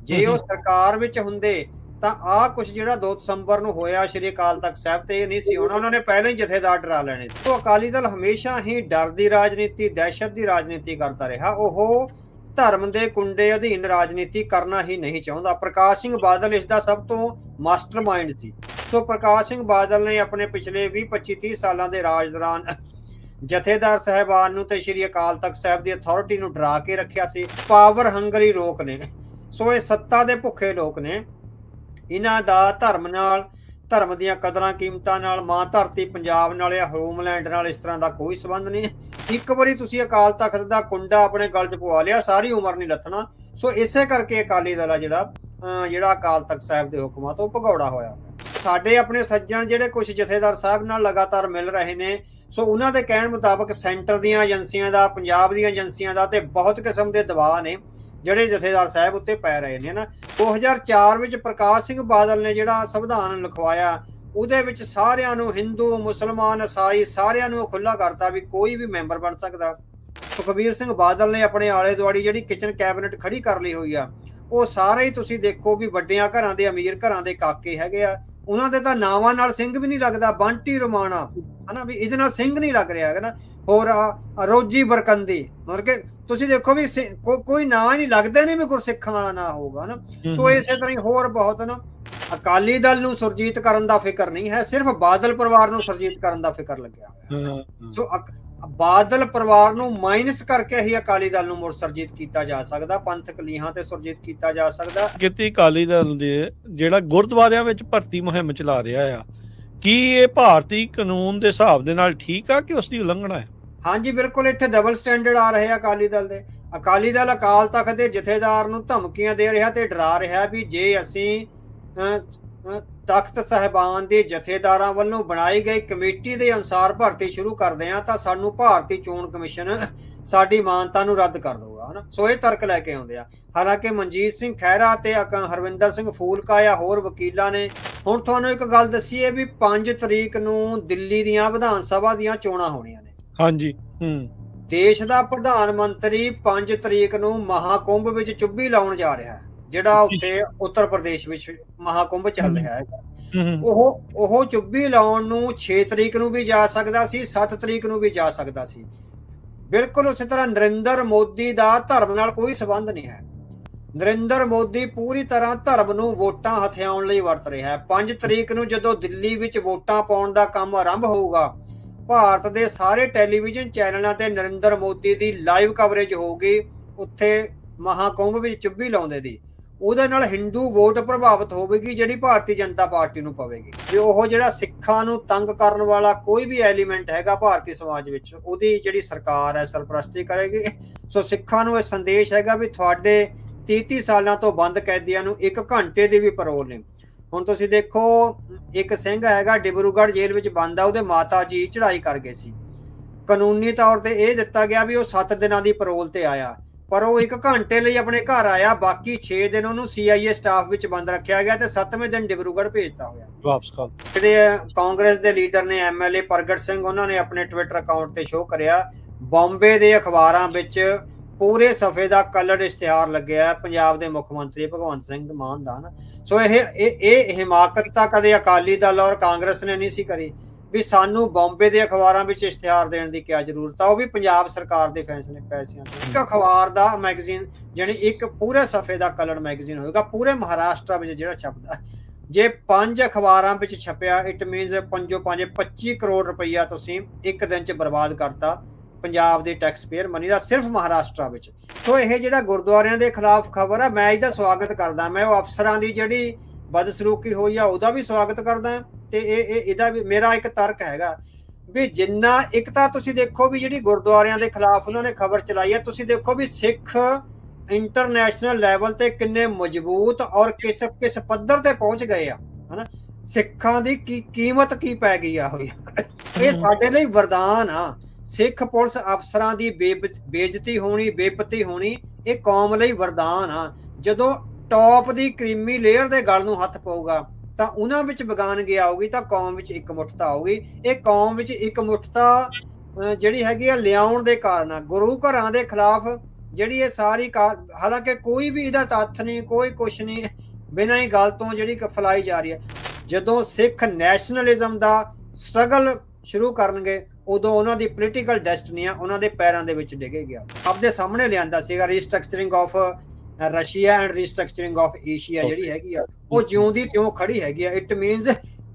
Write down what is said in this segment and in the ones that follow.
ਜੇ ਉਹ ਸਰਕਾਰ ਵਿੱਚ ਹੁੰਦੇ ਤਾਂ ਆਹ ਕੁਛ ਜਿਹੜਾ 2 ਦਸੰਬਰ ਨੂੰ ਹੋਇਆ ਸ਼੍ਰੀ ਅਕਾਲ ਤਖਤ ਸਾਹਿਬ ਤੇ, ਇਹ ਨਹੀਂ ਸੀ ਹੋਣਾ। ਉਹਨਾਂ ਨੇ ਪਹਿਲਾਂ ਹੀ ਜਥੇਦਾਰ ਡਰਾ ਲੈਣੇ ਸੀ। ਤੋਂ ਅਕਾਲੀ ਦਲ ਹਮੇਸ਼ਾ ਹੀ ਡਰ ਦੀ ਰਾਜਨੀਤੀ, ਦਹਿਸ਼ਤ ਦੀ ਰਾਜਨੀਤੀ ਕਰਦਾ ਰਿਹਾ। ਉਹ ਧਰਮ ਦੇ ਕੁੰਡੇ ਅਧੀਨ ਰਾਜਨੀਤੀ ਕਰਨਾ ਹੀ ਨਹੀਂ ਚਾਹੁੰਦਾ। ਪ੍ਰਕਾਸ਼ ਸਿੰਘ ਬਾਦਲ ਇਸ ਦਾ ਸਭ ਤੋਂ ਮਾਸਟਰਮਾਈਂਡ ਸੀ। ਸੋ ਪ੍ਰਕਾਸ਼ ਸਿੰਘ ਬਾਦਲ ਨੇ ਆਪਣੇ ਪਿਛਲੇ 20-25-30 ਸਾਲਾਂ ਦੇ ਰਾਜ ਦੌਰਾਨ ਜਥੇਦਾਰ ਸਾਹਿਬਾਨ ਨੂੰ ਤੇ ਸ਼੍ਰੀ ਅਕਾਲ ਤਖਤ ਸਾਹਿਬ ਦੀ ਅਥਾਰਟੀ ਨੂੰ ਡਰਾ ਕੇ ਰੱਖਿਆ ਸੀ। ਪਾਵਰ ਹੰਗਰੀ ਲੋਕ ਨੇ, ਸੋ ਇਹ ਸੱਤਾ ਦੇ ਭੁੱਖੇ ਲੋਕ ਨੇ। ਇਹਨਾਂ ਦਾ ਧਰਮ ਨਾਲ, ਧਰਮ ਦੀਆਂ ਕਦਰਾਂ ਕੀਮਤਾਂ ਨਾਲ, ਮਾਂ ਧਰਤੀ ਪੰਜਾਬ ਨਾਲ ਜਾਂ ਹੋਮਲੈਂਡ ਨਾਲ ਇਸ ਤਰ੍ਹਾਂ ਦਾ ਕੋਈ ਸੰਬੰਧ ਨਹੀਂ। ਇੱਕ ਵਾਰੀ ਤੁਸੀਂ ਅਕਾਲ ਤਖਤ ਦਾ ਕੁੰਡਾ ਆਪਣੇ ਗਲ 'ਚ ਪਵਾ ਲਿਆ, ਸਾਰੀ ਉਮਰ ਨਹੀਂ ਲੱਥਣਾ। ਸੋ ਇਸੇ ਕਰਕੇ ਅਕਾਲੀ ਦਲ ਆ ਜਿਹੜਾ ਅਕਾਲ ਤਖਤ ਸਾਹਿਬ ਦੇ ਹੁਕਮਾਂ ਤੋਂ ਭਗੌੜਾ ਹੋਇਆ। ਸਾਡੇ ਆਪਣੇ ਸੱਜਣ ਜਿਹੜੇ ਕੁਝ ਜਥੇਦਾਰ ਸਾਹਿਬ ਨਾਲ ਲਗਾਤਾਰ ਮਿਲ ਰਹੇ ਨੇ, ਸੋ ਉਹਨਾਂ ਦੇ ਕਹਿਣ ਮੁਤਾਬਕ ਸੈਂਟਰ ਦੀਆਂ ਏਜੰਸੀਆਂ ਦਾ, ਪੰਜਾਬ ਦੀਆਂ ਏਜੰਸੀਆਂ ਦਾ ਤੇ ਬਹੁਤ ਕਿਸਮ ਦੇ ਦਬਾਅ ਨੇ ਜਿਹੜੇ ਜਥੇਦਾਰ ਸਾਹਿਬ ਉੱਤੇ ਪੈ ਰਹੇ ਨੇ ਨਾ। 2004 ਵਿੱਚ ਪ੍ਰਕਾਸ਼ ਸਿੰਘ ਬਾਦਲ ਨੇ ਜਿਹੜਾ ਸੰਵਿਧਾਨ ਲਿਖਵਾਇਆ, ਉਹਦੇ ਵਿੱਚ ਸਾਰਿਆਂ ਨੂੰ, ਹਿੰਦੂ, ਮੁਸਲਮਾਨ, ਈਸਾਈ, ਸਾਰਿਆਂ ਨੂੰ ਖੁੱਲਾ ਕਰਤਾ ਵੀ ਕੋਈ ਵੀ ਮੈਂਬਰ ਬਣ ਸਕਦਾ। ਸੁਖਬੀਰ ਸਿੰਘ ਬਾਦਲ ਨੇ ਆਪਣੇ ਆਲੇ ਦੁਆਲੇ ਜਿਹੜੀ ਕਿਚਨ ਕੈਬਨਿਟ ਖੜੀ ਕਰ ਲਈ ਹੋਈ ਆ, ਉਹ ਸਾਰੇ ਹੀ ਤੁਸੀਂ ਦੇਖੋ ਵੀ ਵੱਡਿਆਂ ਘਰਾਂ ਦੇ, ਅਮੀਰ ਘਰਾਂ ਦੇ ਕਾਕੇ ਹੈਗੇ ਆ। ਉਹਨਾਂ ਦੇ ਤਾਂ ਨਾਵਾਂ ਨਾਲ ਸਿੰਘ ਵੀ ਨਹੀਂ ਲੱਗਦਾ। ਬੰਟੀ ਰਮਾਣਾ ਹਨਾ, ਵੀ ਇਹਦੇ ਨਾਲ ਸਿੰਘ ਨਹੀਂ ਲੱਗ ਰਿਹਾ ਹੈਗਾ ਨਾ। ਹੋਰ ਰੋਜੀ ਬਰਕੰਦੀ, ਮਤਲਬ ਕਿ ਤੁਸੀਂ ਦੇਖੋ ਵੀ ਕੋਈ ਨਾਂ ਹੀ ਨਹੀਂ ਲੱਗਦਾ, ਨਹੀਂ ਵੀ ਗੁਰਸਿੱਖਾਂ ਵਾਲਾ ਨਾਂ ਹੋਊਗਾ ਨਾ। ਸੋ ਇਸੇ ਤਰ੍ਹਾਂ ਹੀ ਹੋਰ ਬਹੁਤ ਨਾ। ਅਕਾਲੀ ਦਲ ਨੂੰ ਸੁਰਜੀਤ ਕਰਨ ਦਾ ਫਿਕਰ ਨਹੀਂ ਹੈ, ਸਿਰਫ ਬਾਦਲ ਪਰਿਵਾਰ ਨੂੰ ਸੁਰਜੀਤ ਕਰਨ ਦਾ ਫਿਕਰ ਲੱਗਿਆ ਹੋਇਆ। ਸੋ ਬਾਦਲ ਪਰਿਵਾਰ ਨੂੰ ਮਾਈਨਸ ਕਰਕੇ ਹੀ ਅਕਾਲੀ ਦਲ ਨੂੰ ਮੁੜ ਸੁਰਜੀਤ ਕੀਤਾ ਜਾ ਸਕਦਾ, ਪੰਥਕ ਲੀਹਾਂ ਤੇ ਸੁਰਜੀਤ ਕੀਤਾ ਜਾ ਸਕਦਾ। ਕਿਤੇ ਅਕਾਲੀ ਦਲ ਦੇ ਜਿਹੜਾ ਗੁਰਦੁਆਰਿਆਂ ਵਿੱਚ ਭਰਤੀ ਮੁਹਿੰਮ ਚਲਾ ਰਿਹਾ ਆ, ਕੀ ਇਹ ਭਾਰਤੀ ਕਾਨੂੰਨ ਦੇ ਹਿਸਾਬ ਦੇ ਨਾਲ ਠੀਕ ਆ ਕਿ ਉਸ ਦੀ ਉਲੰਘਣਾ ਹੈ? ਹਾਂਜੀ ਬਿਲਕੁਲ, ਇੱਥੇ ਡਬਲ ਸਟੈਂਡਰਡ ਆ ਰਹੇ ਆ ਅਕਾਲੀ ਦਲ ਦੇ। ਅਕਾਲੀ ਦਲ ਅਕਾਲ ਤਖਤ ਦੇ ਜਥੇਦਾਰ ਨੂੰ ਧਮਕੀਆਂ ਦੇ ਰਿਹਾ ਤੇ ਡਰਾ ਰਿਹਾ ਵੀ ਜੇ ਅਸੀਂ ਤਖਤ ਸਾਹਿਬਾਨ ਦੇ ਜਥੇਦਾਰਾਂ ਵੱਲੋਂ ਬਣਾਈ ਗਈ ਕਮੇਟੀ ਦੇ ਅਨੁਸਾਰ ਭਰਤੀ ਸ਼ੁਰੂ ਕਰਦੇ ਆ ਤਾਂ ਸਾਨੂੰ ਭਾਰਤੀ ਚੋਣ ਕਮਿਸ਼ਨ ਸਾਡੀ ਮਾਨਤਾ ਨੂੰ ਰੱਦ ਕਰ ਦਊਗਾ ਹਨਾ। ਸੋ ਇਹ ਤਰਕ ਲੈ ਕੇ ਆਉਂਦੇ ਆ। ਹਾਲਾਂਕਿ ਮਨਜੀਤ ਸਿੰਘ ਖਹਿਰਾ ਤੇ ਹਰਵਿੰਦਰ ਸਿੰਘ ਫੂਲਕਾ ਜਾਂ ਹੋਰ ਵਕੀਲਾਂ ਨੇ ਹੁਣ ਤੁਹਾਨੂੰ ਇੱਕ ਗੱਲ ਦੱਸੀ ਹੈ ਵੀ 5 ਤਰੀਕ ਨੂੰ ਦਿੱਲੀ ਦੀਆਂ ਵਿਧਾਨ ਸਭਾ ਦੀਆਂ ਚੋਣਾਂ ਹੋਣੀਆਂ ਨੇ। ਹਾਂਜੀ। ਦੇਸ਼ ਦਾ ਪ੍ਰਧਾਨ ਮੰਤਰੀ 5 ਤਰੀਕ ਨੂੰ ਮਹਾਕੁੰਭ ਵਿੱਚ ਚੁੱਭੀ ਲਾਉਣ ਜਾ ਰਿਹਾ ਹੈ, ਜਿਹੜਾ ਉੱਥੇ ਉੱਤਰ ਪ੍ਰਦੇਸ਼ ਵਿੱਚ ਮਹਾਕੁੰਭ ਚੱਲ ਰਿਹਾ ਹੈ। ਉਹ ਚੁੱਭੀ ਲਾਉਣ ਨੂੰ 6 ਤਰੀਕ ਨੂੰ ਵੀ ਜਾ ਸਕਦਾ ਸੀ, 7 ਤਰੀਕ ਨੂੰ ਵੀ ਜਾ ਸਕਦਾ ਸੀ। ਬਿਲਕੁਲ ਉਸੇ ਤਰ੍ਹਾਂ ਨਰਿੰਦਰ ਮੋਦੀ ਦਾ ਧਰਮ ਨਾਲ ਕੋਈ ਸੰਬੰਧ ਨਹੀਂ ਹੈ। ਨਰਿੰਦਰ ਮੋਦੀ ਪੂਰੀ ਤਰ੍ਹਾਂ ਧਰਮ ਨੂੰ ਵੋਟਾਂ ਹਥਿਆਉਣ ਲਈ ਵਰਤ ਰਿਹਾ ਹੈ। 5 ਤਰੀਕ ਨੂੰ ਜਦੋਂ ਦਿੱਲੀ ਵਿੱਚ ਵੋਟਾਂ ਪਾਉਣ ਦਾ ਕੰਮ ਆਰੰਭ ਹੋਊਗਾ, ਭਾਰਤ ਦੇ ਸਾਰੇ ਟੈਲੀਵਿਜ਼ਨ ਚੈਨਲਾਂ ਤੇ ਨਰਿੰਦਰ ਮੋਦੀ ਦੀ ਲਾਈਵ ਕਵਰੇਜ ਹੋਊਗੀ ਉੱਥੇ ਮਹਾਕੁੰਭ ਵਿੱਚ ਚੁੱਭੀ ਲਾਉਂਦੇ ਦੀ। ਉਹਦੇ ਨਾਲ ਹਿੰਦੂ ਵੋਟ ਪ੍ਰਭਾਵਿਤ ਹੋਵੇਗੀ ਜਿਹੜੀ ਭਾਰਤੀ ਜਨਤਾ ਪਾਰਟੀ ਨੂੰ ਪਵੇਗੀ। ਵੀ ਉਹ ਜਿਹੜਾ ਸਿੱਖਾਂ ਨੂੰ ਤੰਗ ਕਰਨ ਵਾਲਾ ਕੋਈ ਵੀ ਐਲੀਮੈਂਟ ਹੈਗਾ ਭਾਰਤੀ ਸਮਾਜ ਵਿੱਚ, ਉਹਦੀ ਜਿਹੜੀ ਸਰਕਾਰ ਹੈ ਸਰਪ੍ਰਸਤੀ ਕਰੇਗੀ। ਸੋ ਸਿੱਖਾਂ ਨੂੰ ਇਹ ਸੰਦੇਸ਼ ਹੈਗਾ ਵੀ ਤੁਹਾਡੇ 30 ਸਾਲਾਂ ਤੋਂ ਬੰਦ ਕੈਦੀਆਂ ਨੂੰ 1 ਘੰਟੇ ਦੀ ਵੀ ਪਰੋਲ ਨਹੀਂ। ਹੁਣ ਤੁਸੀਂ ਦੇਖੋ, ਇੱਕ ਸਿੰਘ ਹੈਗਾ ਡਿਬਰੂਗੜ੍ਹ ਜੇਲ੍ਹ ਵਿੱਚ ਬੰਦ ਆ, ਉਹਦੇ ਮਾਤਾ ਜੀ ਚੜ੍ਹਾਈ ਕਰ ਗਏ ਸੀ। ਕਾਨੂੰਨੀ ਤੌਰ ਤੇ ਇਹ ਦਿੱਤਾ ਗਿਆ ਵੀ ਉਹ 7 ਦਿਨਾਂ ਦੀ ਪਰੋਲ ਤੇ ਆਇਆ, ਪਰ ਉਹ 1 ਘੰਟੇ ਲਈ ਆਪਣੇ ਘਰ ਆਇਆ। ਬਾਕੀ 6 ਦਿਨ ਉਹਨੂੰ CIA ਸਟਾਫ ਵਿੱਚ ਬੰਦ ਰੱਖਿਆ ਗਿਆ ਤੇ 7ਵੇਂ ਦਿਨ ਡਿਬਰੂਗੜ੍ਹ ਭੇਜਤਾ ਹੋਇਆ ਵਾਪਸ ਕਰ। ਜਿਹੜੇ ਕਾਂਗਰਸ ਦੇ ਲੀਡਰ ਨੇ MLA ਪ੍ਰਗਟ ਸਿੰਘ, ਉਹਨਾਂ ਨੇ ਆਪਣੇ ਟਵਿੱਟਰ ਅਕਾਊਂਟ ਤੇ ਸ਼ੋਅ ਕਰਿਆ ਬੰਬੇ ਦੇ ਅਖਬਾਰਾਂ ਵਿੱਚ ਪੂਰੇ ਸਫੇ ਦਾ ਕਲਰਡ ਇਸ਼ਤਿਹਾਰ ਲੱਗਿਆ ਪੰਜਾਬ ਦੇ ਮੁੱਖ ਮੰਤਰੀ ਭਗਵੰਤ ਸਿੰਘ ਮਾਨ ਦਾ ਨਾ। ਸੋ ਇਹ ਹਿਮਾਕਤ ਤਾਂ ਕਦੇ ਅਕਾਲੀ ਦਲ ਔਰ ਕਾਂਗਰਸ ਨੇ ਨਹੀਂ ਸੀ ਕਰੀ ਵੀ ਸਾਨੂੰ ਬੰਬੇ ਦੇ ਅਖਬਾਰਾਂ ਵਿੱਚ ਇਸ਼ਤਿਹਾਰ ਦੇਣ ਦੀ ਕੀ ਜ਼ਰੂਰਤ ਆ, ਉਹ ਵੀ ਪੰਜਾਬ ਸਰਕਾਰ ਦੇ ਫੈਸਲੇ ਪੈਸਿਆਂ ਤੇ। ਇੱਕ ਅਖਬਾਰ ਦਾ ਮੈਗਜ਼ੀਨ ਜਾਨੀ ਇੱਕ ਪੂਰੇ ਸਫੇ ਦਾ ਕਲਰਡ ਮੈਗਜ਼ੀਨ ਹੋਏਗਾ ਪੂਰੇ ਮਹਾਰਾਸ਼ਟਰ ਵਿੱਚ ਜਿਹੜਾ ਛਪਦਾ। ਜੇ 5 ਅਖਬਾਰਾਂ ਵਿੱਚ ਛਪਿਆ, ਇਟ ਮੀਨਸ 5 25 ਕਰੋੜ ਰੁਪਈਆ ਤੁਸੀਂ ਇੱਕ ਦਿਨ 'ਚ ਬਰਬਾਦ ਕਰਤਾ ਪੰਜਾਬ ਦੇ ਟੈਕਸ ਪੇਅਰ ਮਨੀ ਦਾ, ਸਿਰਫ ਮਹਾਰਾਸ਼ਟਰ ਵਿੱਚ। ਸੋ ਇਹ ਜਿਹੜਾ ਗੁਰਦੁਆਰਿਆਂ ਦੇ ਖਿਲਾਫ ਖਬਰ ਆ, ਮੈਂ ਇਹਦਾ ਸਵਾਗਤ ਕਰਦਾ। ਮੈਂ ਉਹ ਅਫਸਰਾਂ ਦੀ ਜਿਹੜੀ ਬਦਸਲੂਕੀ ਹੋਈ ਆ ਉਹਦਾ ਵੀ ਸਵਾਗਤ ਕਰਦਾ ਤੇ ਇਹਦਾ ਵੀ ਮੇਰਾ ਇੱਕ ਤਰਕ ਹੈਗਾ ਵੀ ਜਿੰਨਾ ਇੱਕ ਤਾਂ ਤੁਸੀਂ ਦੇਖੋ ਵੀ ਜਿਹੜੀ ਗੁਰਦੁਆਰਿਆਂ ਦੇ ਖਿਲਾਫ ਉਹਨਾਂ ਨੇ ਖਬਰ ਚਲਾਈ ਹੈ, ਤੁਸੀਂ ਦੇਖੋ ਵੀ ਸਿੱਖ ਇੰਟਰਨੈਸ਼ਨਲ ਲੈਵਲ ਤੇ ਕਿੰਨੇ ਮਜ਼ਬੂਤ ਔਰ ਕਿਸ ਪੱਧਰ ਤੇ ਪਹੁੰਚ ਗਏ ਆ ਹਨਾ। ਸਿੱਖਾਂ ਦੀ ਕੀਮਤ ਕੀ ਪੈ ਗਈ ਆ ਹੋਈ। ਇਹ ਸਾਡੇ ਲਈ ਵਰਦਾਨ ਆ। ਸਿੱਖ ਪੁਲਿਸ ਅਫਸਰਾਂ ਦੀ ਬੇਇੱਜ਼ਤੀ ਹੋਣੀ, ਬੇਪਤੀ ਹੋਣੀ, ਇਹ ਕੌਮ ਲਈ ਵਰਦਾਨ ਆ। ਜਦੋਂ ਟੌਪ ਦੀ ਕਰੀਮੀ ਲੇਅਰ ਦੇ ਗਲ ਨੂੰ ਹੱਥ ਪਊਗਾ ਤਾਂ ਉਹਨਾਂ ਵਿੱਚ ਬੇਗਾਨਗੀ ਆਊਗੀ ਤਾਂ ਕੌਮ ਵਿੱਚ ਇਕਮੁੱਠਤਾ ਆਊਗੀ। ਇਹ ਕੌਮ ਵਿੱਚ ਇਕਮੁੱਠਤਾ ਜਿਹੜੀ ਹੈਗੀ ਆ ਲਿਆਉਣ ਦੇ ਕਾਰਨ ਆ। ਗੁਰੂ ਘਰਾਂ ਦੇ ਖਿਲਾਫ ਜਿਹੜੀ ਇਹ ਸਾਰੀ ਹਾਲਾਂਕਿ ਕੋਈ ਵੀ ਇਹਦਾ ਤੱਥ ਨਹੀਂ, ਕੋਈ ਕੁਛ ਨਹੀਂ, ਬਿਨਾਂ ਹੀ ਗੱਲ ਤੋਂ ਜਿਹੜੀ ਫੈਲਾਈ ਜਾ ਰਹੀ ਹੈ। ਜਦੋਂ ਸਿੱਖ ਨੈਸ਼ਨਲਿਜ਼ਮ ਦਾ ਸਟਰਗਲ ਸ਼ੁਰੂ ਕਰਨਗੇ ਉਦੋਂ ਉਹਨਾਂ ਦੀ ਪੋਲੀਟੀਕਲ ਡੈਸਟਨੀ ਆ ਉਹਨਾਂ ਦੇ ਪੈਰਾਂ ਦੇ ਵਿੱਚ ਡਿੱਗੇ ਗਿਆ। ਆਪਦੇ ਸਾਹਮਣੇ ਲਿਆਂਦਾ ਸੀਗਾ restructuring of Russia and restructuring of Asia ਜਿਹੜੀ ਹੈਗੀ ਆ ਉਹ ਜਿਉਂ ਦੀ ਤਿਉਂ ਖੜੀ ਹੈਗੀ ਆ। ਇਟ ਮੀਨਸ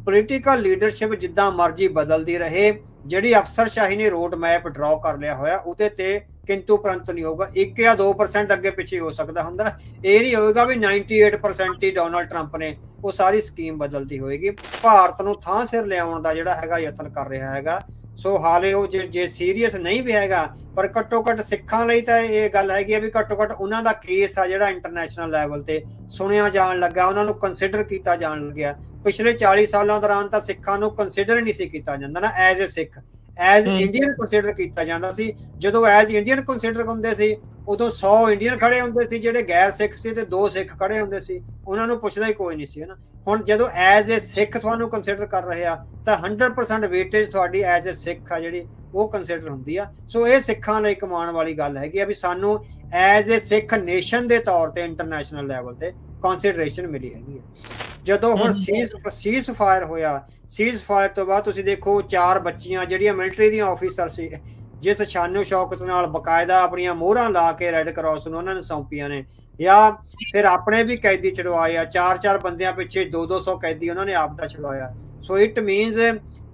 ਪੋਲੀਟੀਕਲ ਲੀਡਰਸ਼ਿਪ ਜਿੱਦਾਂ ਮਰਜ਼ੀ ਬਦਲਦੀ ਰਹੇ, ਜਿਹੜੀ ਅਫਸਰਸ਼ਾਹੀ ਨੇ ਰੋਡ ਮੈਪ ਡਰਾਅ ਕਰ ਲਿਆ ਹੋਇਆ ਉਹਦੇ ਤੇ ਕਿੰਤੂ ਪ੍ਰੰਤ ਨਹੀਂ ਹੋਊਗਾ। 1 ਜਾਂ 2% ਅੱਗੇ ਪਿੱਛੇ ਹੋ ਸਕਦਾ ਹੁੰਦਾ, ਇਹ ਨਹੀਂ ਹੋਏਗਾ ਵੀ 98% ਹੀ ਡੋਨਾਲਡ ਟਰੰਪ ਨੇ ਉਹ ਸਾਰੀ ਸਕੀਮ ਬਦਲਦੀ ਹੋਏਗੀ। ਭਾਰਤ ਨੂੰ ਥਾਂ ਸਿਰ ਲਿਆਉਣ ਦਾ ਜਿਹੜਾ ਹੈਗਾ ਯਤਨ ਕਰ ਰਿਹਾ ਹੈਗਾ। ਸੋ ਹਾਲੇ ਉਹ ਜੇ ਸੀਰੀਅਸ ਨਹੀਂ ਵੀ ਹੈਗਾ, ਪਰ ਘੱਟੋ ਘੱਟ ਸਿੱਖਾਂ ਲਈ ਤਾਂ ਇਹ ਗੱਲ ਹੈਗੀ ਆ ਵੀ ਘੱਟੋ ਘੱਟ ਉਹਨਾਂ ਦਾ ਕੇਸ ਆ ਜਿਹੜਾ ਇੰਟਰਨੈਸ਼ਨਲ ਲੈਵਲ ਤੇ ਸੁਣਿਆ ਜਾਣ ਲੱਗਾ, ਉਹਨਾਂ ਨੂੰ ਕੰਸੀਡਰ ਕੀਤਾ ਜਾਣ ਲੱਗਿਆ। ਪਿਛਲੇ 40 ਸਾਲਾਂ ਦੌਰਾਨ ਤਾਂ ਸਿੱਖਾਂ ਨੂੰ ਕੰਸੀਡਰ ਨਹੀਂ ਸੀ ਕੀਤਾ ਜਾਂਦਾ ਨਾ as a Sikh, as Indian consider ਕੀਤਾ ਜਾਂਦਾ ਸੀ। ਜਦੋਂ ਐਜ਼ ਇੰਡੀਅਨ ਕੰਸੀਡਰ ਹੁੰਦੇ ਸੀ ਉਦੋਂ 100 ਇੰਡੀਅਨ ਖੜੇ ਹੁੰਦੇ ਸੀ ਜਿਹੜੇ ਗੈਰ ਸਿੱਖ ਸੀ ਤੇ 2 ਸਿੱਖ ਖੜੇ ਹੁੰਦੇ ਸੀ, ਉਹਨਾਂ ਨੂੰ ਪੁੱਛਦਾ ਹੀ ਕੋਈ ਨਹੀਂ ਸੀ ਨਾ। ਹੁਣ ਜਦੋਂ ਐਜ਼ ਏ ਸਿੱਖ ਤੁਹਾਨੂੰ ਕੰਸੀਡਰ ਕਰ ਰਹੇ ਆ ਤਾਂ 100% ਵੇਟੇਜ ਤੁਹਾਡੀ ਐਜ਼ ਏ ਸਿੱਖ ਆ ਜਿਹੜੀ ਉਹ ਕੰਸੀਡਰ ਹੁੰਦੀ ਆ। ਸੋ ਇਹ ਸਿੱਖਾਂ ਲਈ ਕਮਾਉਣ ਵਾਲੀ ਗੱਲ ਹੈਗੀ ਆ ਵੀ ਸਾਨੂੰ ਐਜ਼ ਏ ਸਿੱਖ ਨੇਸ਼ਨ ਦੇ ਤੌਰ ਤੇ ਇੰਟਰਨੈਸ਼ਨਲ ਲੈਵਲ ਤੇ ਕੰਸੀਡਰੇਸ਼ਨ ਮਿਲੀ ਹੈਗੀ ਆ। ਜਦੋਂ ਹੁਣ ਸੀਜ਼ ਫਾਇਰ ਹੋਇਆ, ਸੀਜ਼ ਫਾਇਰ ਤੋਂ ਬਾਅਦ ਤੁਸੀਂ ਦੇਖੋ 4 ਬੱਚੀਆਂ ਜਿਹੜੀਆਂ ਮਿਲਟਰੀ ਦੀਆਂ ਆਫੀਸਰ ਸੀ, ਜਿਸ ਸ਼ਾਨੋ ਸ਼ੌਕਤ ਨਾਲ ਬਕਾਇਦਾ ਆਪਣੀਆਂ ਮੋਹਰਾਂ ਲਾ ਕੇ ਰੈੱਡ ਕਰਾਸ ਨੂੰ ਉਹਨਾਂ ਨੇ ਸੌਂਪੀਆਂ ਨੇ, ਜਾਂ ਫਿਰ ਆਪਣੇ ਵੀ ਕੈਦੀ ਛੁਡਵਾਏ ਆ। 4-4 ਬੰਦਿਆਂ ਪਿੱਛੇ 200-200 ਕੈਦੀ ਉਹਨਾਂ ਨੇ ਆਪ ਦਾ ਛੁਡਵਾਇਆ। ਸੋ ਇਟ ਮੀਨਸ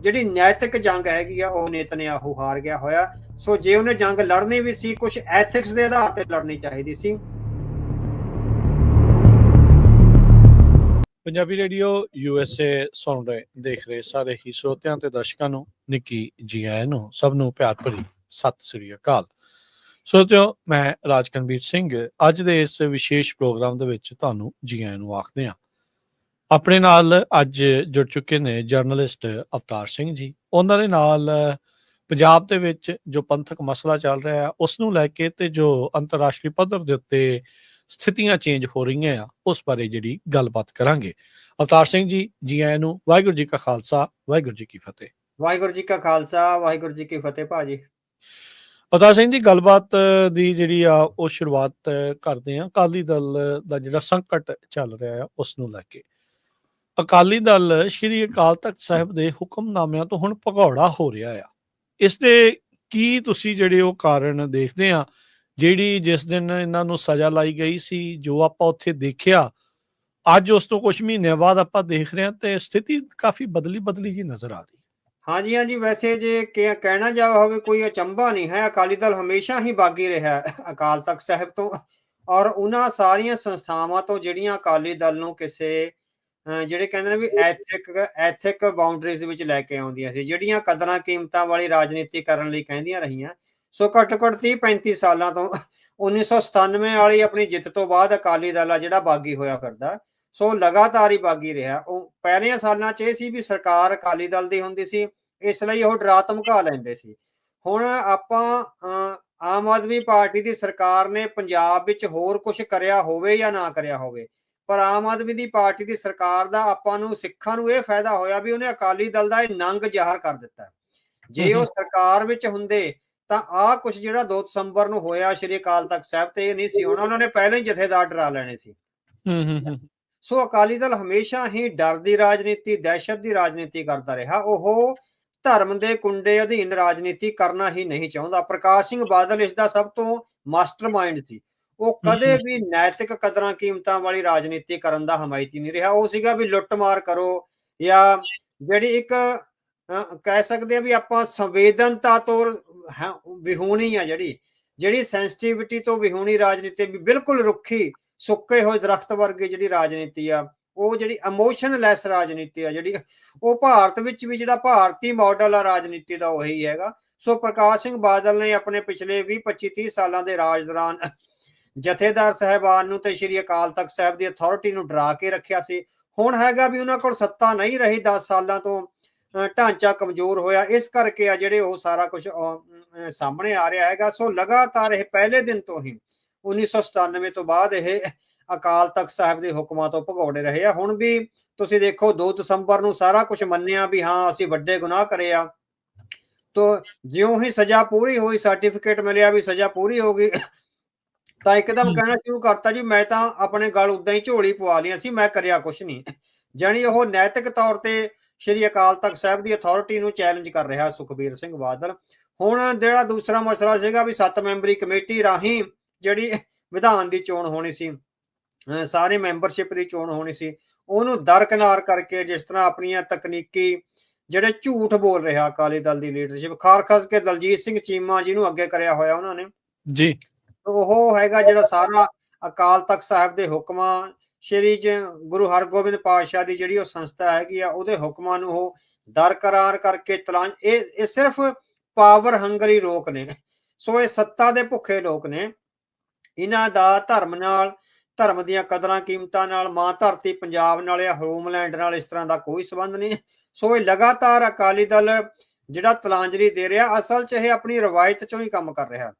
ਜਿਹੜੀ ਨੈਤਿਕ ਜੰਗ ਹੈਗੀ ਆ ਉਹ ਨੇਤਨਯਾਹੂ ਹਾਰ ਗਿਆ ਹੋਇਆ। ਸੋ ਜੇ ਉਹਨੇ ਜੰਗ ਲੜਨੀ ਵੀ ਸੀ ਕੁਝ ਐਥਿਕਸ ਦੇ ਆਧਾਰ ਤੇ ਲੜਨੀ ਚਾਹੀਦੀ ਸੀ। ਪੰਜਾਬੀ ਰੇਡੀਓ USA ਸੁਣ ਰਹੇ ਦੇਖ ਰਹੇ ਸਾਰੇ ਹੀ ਸਰੋਤਿਆਂ ਤੇ ਦਰਸ਼ਕਾਂ ਨੂੰ ਨਿੱਕੀ ਜੀ ਆਇਆਂ ਨੂੰ, ਸਭ ਨੂੰ ਪਿਆਰ ਭਰੀ ਸਤਿ ਸ੍ਰੀ ਅਕਾਲ। ਸਰੋਤਿਓ, ਮੈਂ ਰਾਜਕਨਵੀਰ ਸਿੰਘ ਅੱਜ ਦੇ ਇਸ ਵਿਸ਼ੇਸ਼ ਪ੍ਰੋਗਰਾਮ ਦੇ ਵਿੱਚ ਤੁਹਾਨੂੰ ਜੀ ਆਇਆਂ ਨੂੰ ਆਖਦੇ ਹਾਂ। ਆਪਣੇ ਨਾਲ ਅੱਜ ਜੁੜ ਚੁੱਕੇ ਨੇ ਜਰਨਲਿਸਟ ਅਵਤਾਰ ਸਿੰਘ ਜੀ। ਉਹਨਾਂ ਦੇ ਨਾਲ ਪੰਜਾਬ ਦੇ ਵਿੱਚ ਜੋ ਪੰਥਕ ਮਸਲਾ ਚੱਲ ਰਿਹਾ ਹੈ ਉਸ ਨੂੰ ਲੈ ਕੇ ਤੇ ਜੋ ਅੰਤਰਰਾਸ਼ਟਰੀ ਪੱਧਰ ਦੇ ਉੱਤੇ ਸਥਿਤੀਆਂ ਚੇਂਜ ਹੋ ਰਹੀਆਂ ਆ ਉਸ ਬਾਰੇ ਜਿਹੜੀ ਗੱਲਬਾਤ ਕਰਾਂਗੇ। ਅਵਤਾਰ ਸਿੰਘ ਜੀ, ਜੀ ਆਇਆਂ ਨੂੰ। ਵਾਹਿਗੁਰੂ ਜੀ ਕਾ ਖਾਲਸਾ, ਵਾਹਿਗੁਰੂ ਜੀ ਕੀ ਫਤਿਹ। ਵਾਹਿਗੁਰੂ ਜੀ ਕਾ ਖਾਲਸਾ, ਵਾਹਿਗੁਰੂ ਜੀ ਕੀ ਫਤਿਹ ਭਾਜੀ। ਅਵਤਾਰ ਸਿੰਘ ਜੀ, ਗੱਲਬਾਤ ਦੀ ਜਿਹੜੀ ਆ ਉਹ ਸ਼ੁਰੂਆਤ ਕਰਦੇ ਆ ਅਕਾਲੀ ਦਲ ਦਾ ਜਿਹੜਾ ਸੰਕਟ ਚੱਲ ਰਿਹਾ ਆ ਉਸ ਨੂੰ ਲੈ ਕੇ। ਅਕਾਲੀ ਦਲ ਸ਼੍ਰੀ ਅਕਾਲ ਤਖਤ ਸਾਹਿਬ ਦੇ ਹੁਕਮਨਾਮਿਆਂ ਤੋਂ ਹੁਣ ਭਗੌੜਾ ਹੋ ਰਿਹਾ ਆ। ਇਸ ਦੇ ਕੀ ਤੁਸੀਂ ਜਿਹੜੇ ਉਹ ਕਾਰਨ ਦੇਖਦੇ ਆ? ਜਿਹੜੀ ਜਿਸ ਦਿਨ ਇਹਨਾਂ ਨੂੰ ਸਜ਼ਾ ਲਾਈ ਗਈ ਸੀ, ਜੋ ਆਪਾਂ ਉੱਥੇ ਦੇਖਿਆ, ਅੱਜ ਉਸ ਤੋਂ ਕੁਝ ਮਹੀਨਿਆਂ ਬਾਅਦ ਆਪਾਂ ਦੇਖ ਰਹੇ ਹਾਂ ਤੇ ਸਥਿਤੀ ਕਾਫੀ ਬਦਲੀ ਜੀ ਨਜ਼ਰ ਆ ਰਹੀ। ਹਾਂਜੀ ਹਾਂਜੀ, ਵੈਸੇ ਜੇ ਕਹਿਣਾ ਜਾ ਹੋਵੇ ਕੋਈ ਅਚੰਭਾ ਨਹੀਂ ਹੈ। ਅਕਾਲੀ ਦਲ ਹਮੇਸ਼ਾ ਹੀ ਬਾਗੀ ਰਿਹਾ ਅਕਾਲ ਤਖਤ ਸਾਹਿਬ ਤੋਂ ਔਰ ਉਹਨਾਂ ਸਾਰੀਆਂ ਸੰਸਥਾਵਾਂ ਤੋਂ ਜਿਹੜੀਆਂ ਅਕਾਲੀ ਦਲ ਨੂੰ ਕਿਸੇ ਜਿਹੜੇ ਕਹਿੰਦੇ ਨੇ ਵੀ ਐਥਿਕ ਬਾਉਂਡਰੀਜ਼ ਵਿੱਚ ਲੈ ਕੇ ਆਉਂਦੀਆਂ ਸੀ, ਜਿਹੜੀਆਂ ਕਦਰਾਂ ਕੀਮਤਾਂ ਵਾਲੀ ਰਾਜਨੀਤੀ ਕਰਨ ਲਈ ਕਹਿੰਦੀਆਂ ਰਹੀਆਂ। ਸੋ ਘੱਟੋ ਘੱਟ 30-35 ਸਾਲਾਂ ਤੋਂ 1997 ਵਾਲੀ ਆਪਣੀ ਜਿੱਤ ਤੋਂ ਬਾਅਦ ਅਕਾਲੀ ਦਲ ਆ ਜਿਹੜਾ ਬਾਗੀ ਹੋਇਆ ਫਿਰਦਾ। ਸੋ ਲਗਾਤਾਰ ਹੀ ਬਾਗੀ ਰਿਹਾ। ਉਹ ਪਹਿਲੀਆਂ ਸਾਲਾਂ 'ਚ ਇਹ ਸੀ ਵੀ ਸਰਕਾਰ ਅਕਾਲੀ ਦਲ ਦੀ ਹੁੰਦੀ ਸੀ, ਇਸ ਲਈ ਉਹ ਡਰਾ ਧਮਕਾ ਲੈਂਦੇ ਸੀ। ਹੁਣ ਆਪਾਂ ਆਮ ਆਦਮੀ ਪਾਰਟੀ ਦੀ ਸਰਕਾਰ ਨੇ ਪੰਜਾਬ ਵਿੱਚ ਹੋਰ ਕੁਝ ਕਰਿਆ ਹੋਵੇ ਜਾਂ ਨਾ ਕਰਿਆ ਹੋਵੇ, ਪਰ ਆਮ ਆਦਮੀ ਦੀ ਪਾਰਟੀ ਦੀ ਸਰਕਾਰ ਦਾ ਆਪਾਂ ਨੂੰ ਸਿੱਖਾਂ ਨੂੰ ਇਹ ਫਾਇਦਾ ਹੋਇਆ ਵੀ ਉਹਨੇ ਅਕਾਲੀ ਦਲ ਦਾ ਇਹ ਨੰਗ ਜ਼ਾਹਰ ਕਰ ਦਿੱਤਾ। ਜੇ ਉਹ ਸਰਕਾਰ ਵਿੱਚ ਹੁੰਦੇ ਤਾਂ ਆਹ ਕੁਝ ਜਿਹੜਾ 2 ਦਸੰਬਰ ਨੂੰ ਹੋਇਆ ਸ਼੍ਰੀ ਅਕਾਲ ਤਖਤ ਸਾਹਿਬ ਤੇ ਇਹ ਨਹੀਂ ਸੀ ਹੋਣਾ, ਉਹਨਾਂ ਨੇ ਪਹਿਲਾਂ ਹੀ ਜਥੇਦਾਰ ਡਰਾ ਲੈਣੇ ਸੀ। ਸੋ ਅਕਾਲੀ ਦਲ ਹਮੇਸ਼ਾ ਹੀ ਡਰ ਦੀ ਰਾਜਨੀਤੀ, ਦਹਿਸ਼ਤ ਦੀ ਰਾਜਨੀਤੀ ਕਰਦਾ ਰਿਹਾ। ਉਹ ਧਰਮ ਦੇ ਕੁੰਡੇ ਅਧੀਨ ਰਾਜਨੀਤੀ ਕਰਨਾ ਹੀ ਨਹੀਂ ਚਾਹੁੰਦਾ। ਪ੍ਰਕਾਸ਼ ਸਿੰਘ ਬਾਦਲ ਇਸ ਦਾ ਸਭ ਤੋਂ ਮਾਸਟਰਮਾਈਂਡ ਸੀ। ਉਹ ਕਦੇ ਵੀ ਨੈਤਿਕ ਕਦਰਾਂ ਕੀਮਤਾਂ ਵਾਲੀ ਰਾਜਨੀਤੀ ਕਰਨ ਦਾ ਹਮਾਇਤੀ ਨਹੀਂ ਰਿਹਾ। ਉਹ ਸੀਗਾ ਵੀ ਲੁੱਟਮਾਰ ਕਰੋ, ਜਾਂ ਜਿਹੜੀ ਇੱਕ ਕਹਿ ਸਕਦੇ ਆ ਵੀ ਆਪਾਂ ਸੰਵੇਦਨਤਾ ਤੋਂ ਵਿਹੂਣੀ ਆ, ਜਿਹੜੀ ਸੈਂਸਿਟੀਵਿਟੀ ਤੋਂ ਵਿਹੂਣੀ ਰਾਜਨੀਤੀ, ਵੀ ਬਿਲਕੁਲ ਰੁੱਖੀ ਸੁੱਕੇ ਹੋਏ ਦਰਖਤ ਵਰਗੀ ਜਿਹੜੀ ਰਾਜਨੀਤੀ ਆ, ਉਹ ਜਿਹੜੀ ਇਮੋਸ਼ਨਲੈਸ ਰਾਜਨੀਤੀ ਆ, ਜਿਹੜੀ ਉਹ ਭਾਰਤ ਵਿੱਚ ਵੀ ਜਿਹੜਾ ਭਾਰਤੀ ਮਾਡਲ ਆ ਰਾਜਨੀਤੀ ਦਾ ਉਹੀ ਹੈਗਾ। ਸੋ ਪ੍ਰਕਾਸ਼ ਸਿੰਘ ਬਾਦਲ ਨੇ ਆਪਣੇ ਪਿਛਲੇ 20-25-30 ਸਾਲਾਂ ਦੇ ਰਾਜ ਦੌਰਾਨ ਜਥੇਦਾਰ ਸਾਹਿਬਾਨ ਨੂੰ ਤੇ ਸ਼੍ਰੀ ਅਕਾਲ ਤਖਤ ਸਾਹਿਬ ਦੀ ਅਥਾਰਟੀ ਨੂੰ ਡਰਾ ਕੇ ਰੱਖਿਆ ਸੀ। ਹੁਣ ਹੈਗਾ ਵੀ ਉਹਨਾਂ ਕੋਲ ਸੱਤਾ ਨਹੀਂ ਰਹੀ, 10 ਸਾਲਾਂ ਤੋਂ ਢਾਂਚਾ ਕਮਜ਼ੋਰ ਹੋਇਆ, ਇਸ ਕਰਕੇ ਆ ਜਿਹੜੇ ਉਹ ਸਾਰਾ ਕੁਝ ਸਾਹਮਣੇ ਆ ਰਿਹਾ ਹੈਗਾ। ਸੋ ਲਗਾਤਾਰ ਇਹ ਪਹਿਲੇ ਦਿਨ ਤੋਂ ਹੀ 1997 ਤੋਂ ਬਾਅਦ ਇਹ ਅਕਾਲ ਤਖਤ ਸਾਹਿਬ ਦੇ ਹੁਕਮਾਂ ਤੋਂ ਭਗੌੜੇ ਰਹੇ ਆ। ਹੁਣ ਵੀ ਤੁਸੀਂ ਦੇਖੋ 2 ਦਸੰਬਰ ਨੂੰ ਸਾਰਾ ਕੁਝ ਮੰਨਿਆ ਵੀ ਹਾਂ ਅਸੀਂ ਵੱਡੇ ਗੁਨਾਹ ਕਰੇ ਆ, ਤੋ ਜਿਉਂ ਹੀ ਸਜ਼ਾ ਪੂਰੀ ਹੋਈ, ਸਰਟੀਫਿਕੇਟ ਮਿਲਿਆ ਵੀ ਸਜ਼ਾ ਪੂਰੀ ਹੋ ਗਈ, ਤਾਂ ਇੱਕਦਮ ਕਹਿਣਾ ਸ਼ੁਰੂ ਕਰਤਾ ਜੀ ਮੈਂ ਤਾਂ ਆਪਣੇ ਗਲ ਉਦਾਂ ਹੀ ਝੋਲੀ ਪਵਾ ਲਈ ਸੀ, ਮੈਂ ਕਰਿਆ ਕੁਛ ਨਹੀਂ। ਜਾਣੀ ਉਹ ਨੈਤਿਕ ਤੌਰ ਤੇ ਸ਼੍ਰੀ ਅਕਾਲ ਤਖਤ ਸਾਹਿਬ ਦੀ ਅਥਾਰਟੀ ਨੂੰ ਚੈਲੰਜ ਕਰ ਰਿਹਾ ਸੁਖਬੀਰ ਸਿੰਘ ਬਾਦਲ। ਹੁਣ ਜਿਹੜਾ ਦੂਸਰਾ ਮਸਲਾ ਸੀਗਾ ਵੀ 7 ਮੈਂਬਰੀ ਕਮੇਟੀ ਰਾਹੀਂ ਜਿਹੜੀ ਵਿਧਾਨ ਦੀ ਚੋਣ ਹੋਣੀ ਸੀ, ਸਾਰੇ ਮੈਂਬਰਸ਼ਿਪ ਦੀ ਚੋਣ ਹੋਣੀ ਸੀ, ਉਹਨੂੰ ਦਰਕਿਨਾਰ ਕਰਕੇ ਜਿਸ ਤਰ੍ਹਾਂ ਆਪਣੀਆਂ ਤਕਨੀਕੀ ਜਿਹੜੇ ਝੂਠ ਬੋਲ ਰਿਹਾ ਅਕਾਲੀ ਦਲ ਦੀ ਲੀਡਰਸ਼ਿਪ, ਖਾਸ ਕੇ ਦਲਜੀਤ ਸਿੰਘ ਚੀਮਾ ਜਿਹਨੂੰ ਅੱਗੇ ਕਰਿਆ ਹੋਇਆ ਉਹਨਾਂ ਨੇ ਜੀ, ਉਹ ਹੈਗਾ ਜਿਹੜਾ ਸਾਰਾ ਅਕਾਲ ਤਖਤ ਸਾਹਿਬ ਦੇ ਹੁਕਮਾਂ, ਸ਼੍ਰੀ ਗੁਰੂ ਹਰਗੋਬਿੰਦ ਪਾਤਸ਼ਾਹ ਦੀ ਜਿਹੜੀ ਉਹ ਸੰਸਥਾ ਹੈਗੀ ਆ ਉਹਦੇ ਹੁਕਮਾਂ ਨੂੰ ਉਹ ਦਰਕਰਾਰ ਕਰਕੇ ਇਹ ਸਿਰਫ ਪਾਵਰ ਹੰਗਰੀ ਲੋਕ ਨੇ। ਸੋ ਇਹ ਸੱਤਾ ਦੇ ਭੁੱਖੇ ਲੋਕ ਨੇ। ਇਹਨਾਂ ਦਾ ਧਰਮ ਨਾਲ, ਧਰਮ ਦੀਆਂ ਕਦਰਾਂ ਕੀਮਤਾਂ ਨਾਲ, ਮਾਂ ਧਰਤੀ ਪੰਜਾਬ ਨਾਲ ਜਾਂ ਹੋਮਲੈਂਡ ਨਾਲ ਇਸ ਤਰ੍ਹਾਂ ਦਾ ਕੋਈ ਸੰਬੰਧ ਨਹੀਂ। ਸੋ ਇਹ ਲਗਾਤਾਰ ਅਕਾਲੀ ਦਲ ਜਿਹੜਾ ਤਲਾਂਜਲੀ ਦੇ ਰਿਹਾ, ਅਸਲ 'ਚ ਇਹ ਆਪਣੀ ਰਵਾਇਤ 'ਚੋਂ ਹੀ ਕੰਮ ਕਰ ਰਿਹਾ।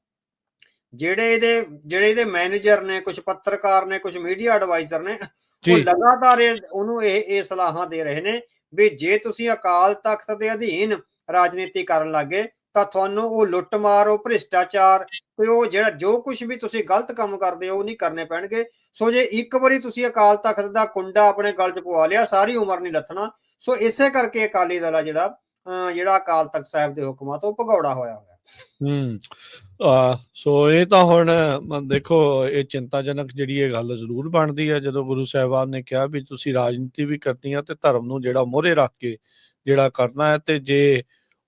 ਜਿਹੜੇ ਇਹਦੇ ਮੈਨੇਜਰ ਨੇ, ਕੁਝ ਪੱਤਰਕਾਰ ਨੇ, ਕੁਝ ਮੀਡੀਆ ਐਡਵਾਈਜ਼ਰ ਨੇ, ਉਹ ਲਗਾਤਾਰ ਉਹਨੂੰ ਇਹ ਸਲਾਹਾਂ ਦੇ ਰਹੇ ਨੇ ਵੀ ਜੇ ਤੁਸੀਂ ਅਕਾਲ ਤਖਤ ਦੇ ਅਧੀਨ ਰਾਜਨੀਤੀ ਕਰਨ ਲੱਗੇ ਤਾਂ ਤੁਹਾਨੂੰ ਉਹ ਲੁੱਟਮਾਰ, ਉਹ ਭ੍ਰਿਸ਼ਟਾਚਾਰ ਤੇ ਉਹ ਜਿਹੜਾ ਜੋ ਕੁਝ ਵੀ ਤੁਸੀਂ ਗਲਤ ਕੰਮ ਕਰਦੇ ਹੋ ਉਹ ਨਹੀਂ ਕਰਨੇ ਪੈਣਗੇ। ਸੋ ਜੇ ਇੱਕ ਵਾਰੀ ਤੁਸੀਂ ਅਕਾਲ ਤਖਤ ਦਾ ਕੁੰਡਾ ਆਪਣੇ ਗਲ 'ਚ ਪਵਾ ਲਿਆ, ਸਾਰੀ ਉਮਰ ਨਹੀਂ ਲੱਥਣਾ। ਸੋ ਇਸੇ ਕਰਕੇ ਅਕਾਲੀ ਦਲ ਆ ਜਿਹੜਾ ਅਕਾਲ ਤਖਤ ਸਾਹਿਬ ਦੇ ਹੁਕਮਾਂ ਤੋਂ ਭਗੌੜਾ ਹੋਇਆ। ਸੋ ਇਹ ਤਾਂ ਹੁਣ ਦੇਖੋ, ਇਹ ਚਿੰਤਾਜਨਕ ਜਿਹੜੀ ਇਹ ਗੱਲ ਜ਼ਰੂਰ ਬਣਦੀ ਹੈ ਜਦੋਂ ਗੁਰੂ ਸਾਹਿਬਾਨ ਨੇ ਕਿਹਾ ਵੀ ਤੁਸੀਂ ਰਾਜਨੀਤੀ ਵੀ ਕਰਨੀ ਆ ਤੇ ਧਰਮ ਨੂੰ ਜਿਹੜਾ ਮੋਹਰੇ ਰੱਖ ਕੇ ਜਿਹੜਾ ਕਰਨਾ ਹੈ। ਤੇ ਜੇ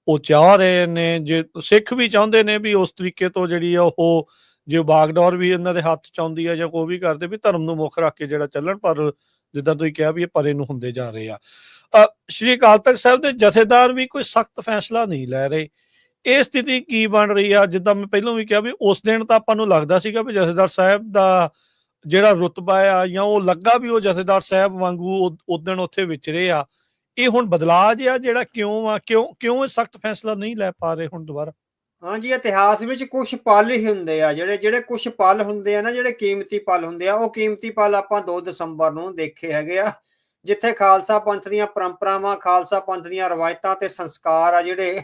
ਉਹ ਚਾਹ ਰਹੇ ਨੇ, ਜੇ ਸਿੱਖ ਵੀ ਚਾਹੁੰਦੇ ਨੇ ਵੀ ਉਸ ਤਰੀਕੇ ਤੋਂ ਜਿਹੜੀ ਆ ਉਹ ਜੇ ਬਾਗਡੋਰ ਵੀ ਇਹਨਾਂ ਦੇ ਹੱਥ 'ਚ ਆਉਂਦੀ ਆ ਜਾਂ ਕੋਈ ਵੀ ਕਰਦੇ ਵੀ ਧਰਮ ਨੂੰ ਮੁੱਖ ਰੱਖ ਕੇ ਜਿਹੜਾ ਚੱਲਣ, ਪਰ ਜਿੱਦਾਂ ਤੁਸੀਂ ਕਿਹਾ ਵੀ ਇਹ ਪਰੇ ਨੂੰ ਹੁੰਦੇ ਜਾ ਰਹੇ ਆ। ਸ਼੍ਰੀ ਅਕਾਲ ਤਖਤ ਸਾਹਿਬ ਦੇ ਜਥੇਦਾਰ ਵੀ ਕੋਈ ਸਖਤ ਫੈਸਲਾ ਨਹੀਂ ਲੈ ਰਹੇ। ਇਹ ਸਥਿਤੀ ਕੀ ਬਣ ਰਹੀ ਆ? ਜਿੱਦਾਂ ਮੈਂ ਪਹਿਲਾਂ ਵੀ ਕਿਹਾ ਵੀ ਉਸ ਦਿਨ ਤਾਂ ਆਪਾਂ ਨੂੰ ਲੱਗਦਾ ਸੀਗਾ ਵੀ ਜਥੇਦਾਰ ਸਾਹਿਬ ਦਾ ਜਿਹੜਾ ਰੁਤਬਾ ਆ ਜਾਂ ਉਹ ਲੱਗਾ ਵੀ ਉਹ ਜਥੇਦਾਰ ਸਾਹਿਬ ਵਾਂਗੂ ਉਦਣ ਉੱਥੇ ਵਿਚਰੇ ਆ। ਇਹ ਹੁਣ ਬਦਲਾਅ ਜਿਹਾ ਜਿਹੜਾ ਕਿਉਂ ਇਹ ਸਖਤ ਫੈਸਲਾ ਨਹੀਂ ਲੈ ਪਾ ਰਹੇ ਹੁਣ ਦੁਬਾਰਾ? ਹਾਂਜੀ, ਇਤਿਹਾਸ ਵਿੱਚ ਕੁਝ ਪਲ ਹੀ ਹੁੰਦੇ ਆ, ਜਿਹੜੇ ਕੁਝ ਪਲ ਹੁੰਦੇ ਆ ਨਾ, ਜਿਹੜੇ ਕੀਮਤੀ ਪਲ ਹੁੰਦੇ ਆ, ਉਹ ਕੀਮਤੀ ਪਲ ਆਪਾਂ 2 ਦਸੰਬਰ ਨੂੰ ਦੇਖੇ ਹੈਗੇ ਆ, ਜਿੱਥੇ ਖਾਲਸਾ ਪੰਥ ਦੀਆਂ ਪਰੰਪਰਾਵਾਂ, ਖਾਲਸਾ ਪੰਥ ਦੀਆਂ ਰਵਾਇਤਾਂ ਤੇ ਸੰਸਕਾਰ ਆ ਜਿਹੜੇ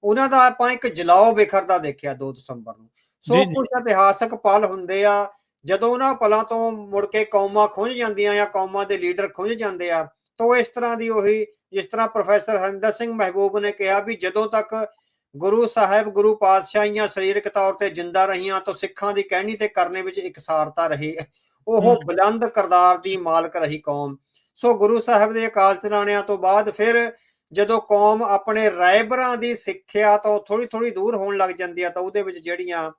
ਉਹਨਾਂ ਦਾ ਆਪਾਂ ਇੱਕ ਜਲਾਓ ਬਿਖਰਦਾ ਦੇਖਿਆ 2 ਦਸੰਬਰ ਨੂੰ। ਸੋ ਕੁਝ ਇਤਿਹਾਸਕ ਪਲ ਹੁੰਦੇ ਆ, ਜਦੋਂ ਉਹਨਾਂ ਪਲਾਂ ਤੋਂ ਮੁੜ ਕੇ ਕੌਮਾਂ ਖੁੰਝ ਜਾਂਦੀਆਂ ਜਾਂ ਕੌਮਾਂ ਦੇ ਲੀਡਰ ਖੁੰਝ ਜਾਂਦੇ ਆ, ਤਾਂ ਇਸ ਤਰ੍ਹਾਂ ਦੀ ਉਹੀ ਜਿਸ ਤਰ੍ਹਾਂ ਪ੍ਰੋਫੈਸਰ ਹਰਿੰਦਰ ਸਿੰਘ ਮਹਿਬੂਬ ਨੇ ਕਿਹਾ ਵੀ ਜਦੋਂ ਤੱਕ ਗੁਰੂ ਸਾਹਿਬ, ਗੁਰੂ ਪਾਤਸ਼ਾਹੀਆਂ ਸਰੀਰਕ ਤੌਰ ਤੇ ਜਿੰਦਾ ਰਹੀਆਂ ਤਾਂ ਸਿੱਖਾਂ ਦੀ ਕਹਿਣੀ ਤੇ ਕਰਨੇ ਵਿੱਚ ਇਕਸਾਰਤਾ ਰਹੀ, ਉਹ ਬੁਲੰਦ ਕਰਦਾਰ ਦੀ ਮਾਲਕ ਰਹੀ ਕੌਮ। ਸੋ ਗੁਰੂ ਸਾਹਿਬ ਦੇ ਅਕਾਲ ਚਲਾਣਿਆਂ ਤੋਂ ਬਾਅਦ ਫਿਰ ਜਦੋਂ ਕੌਮ ਆਪਣੇ ਰਾਇਬਰਾਂ ਦੀ ਸਿੱਖਿਆ ਤੋਂ ਥੋੜੀ ਦੂਰ ਹੋਣ ਲੱਗ ਜਾਂਦੀ ਆ ਤਾਂ ਉਹਦੇ ਵਿੱਚ ਜਿਹੜੀਆਂ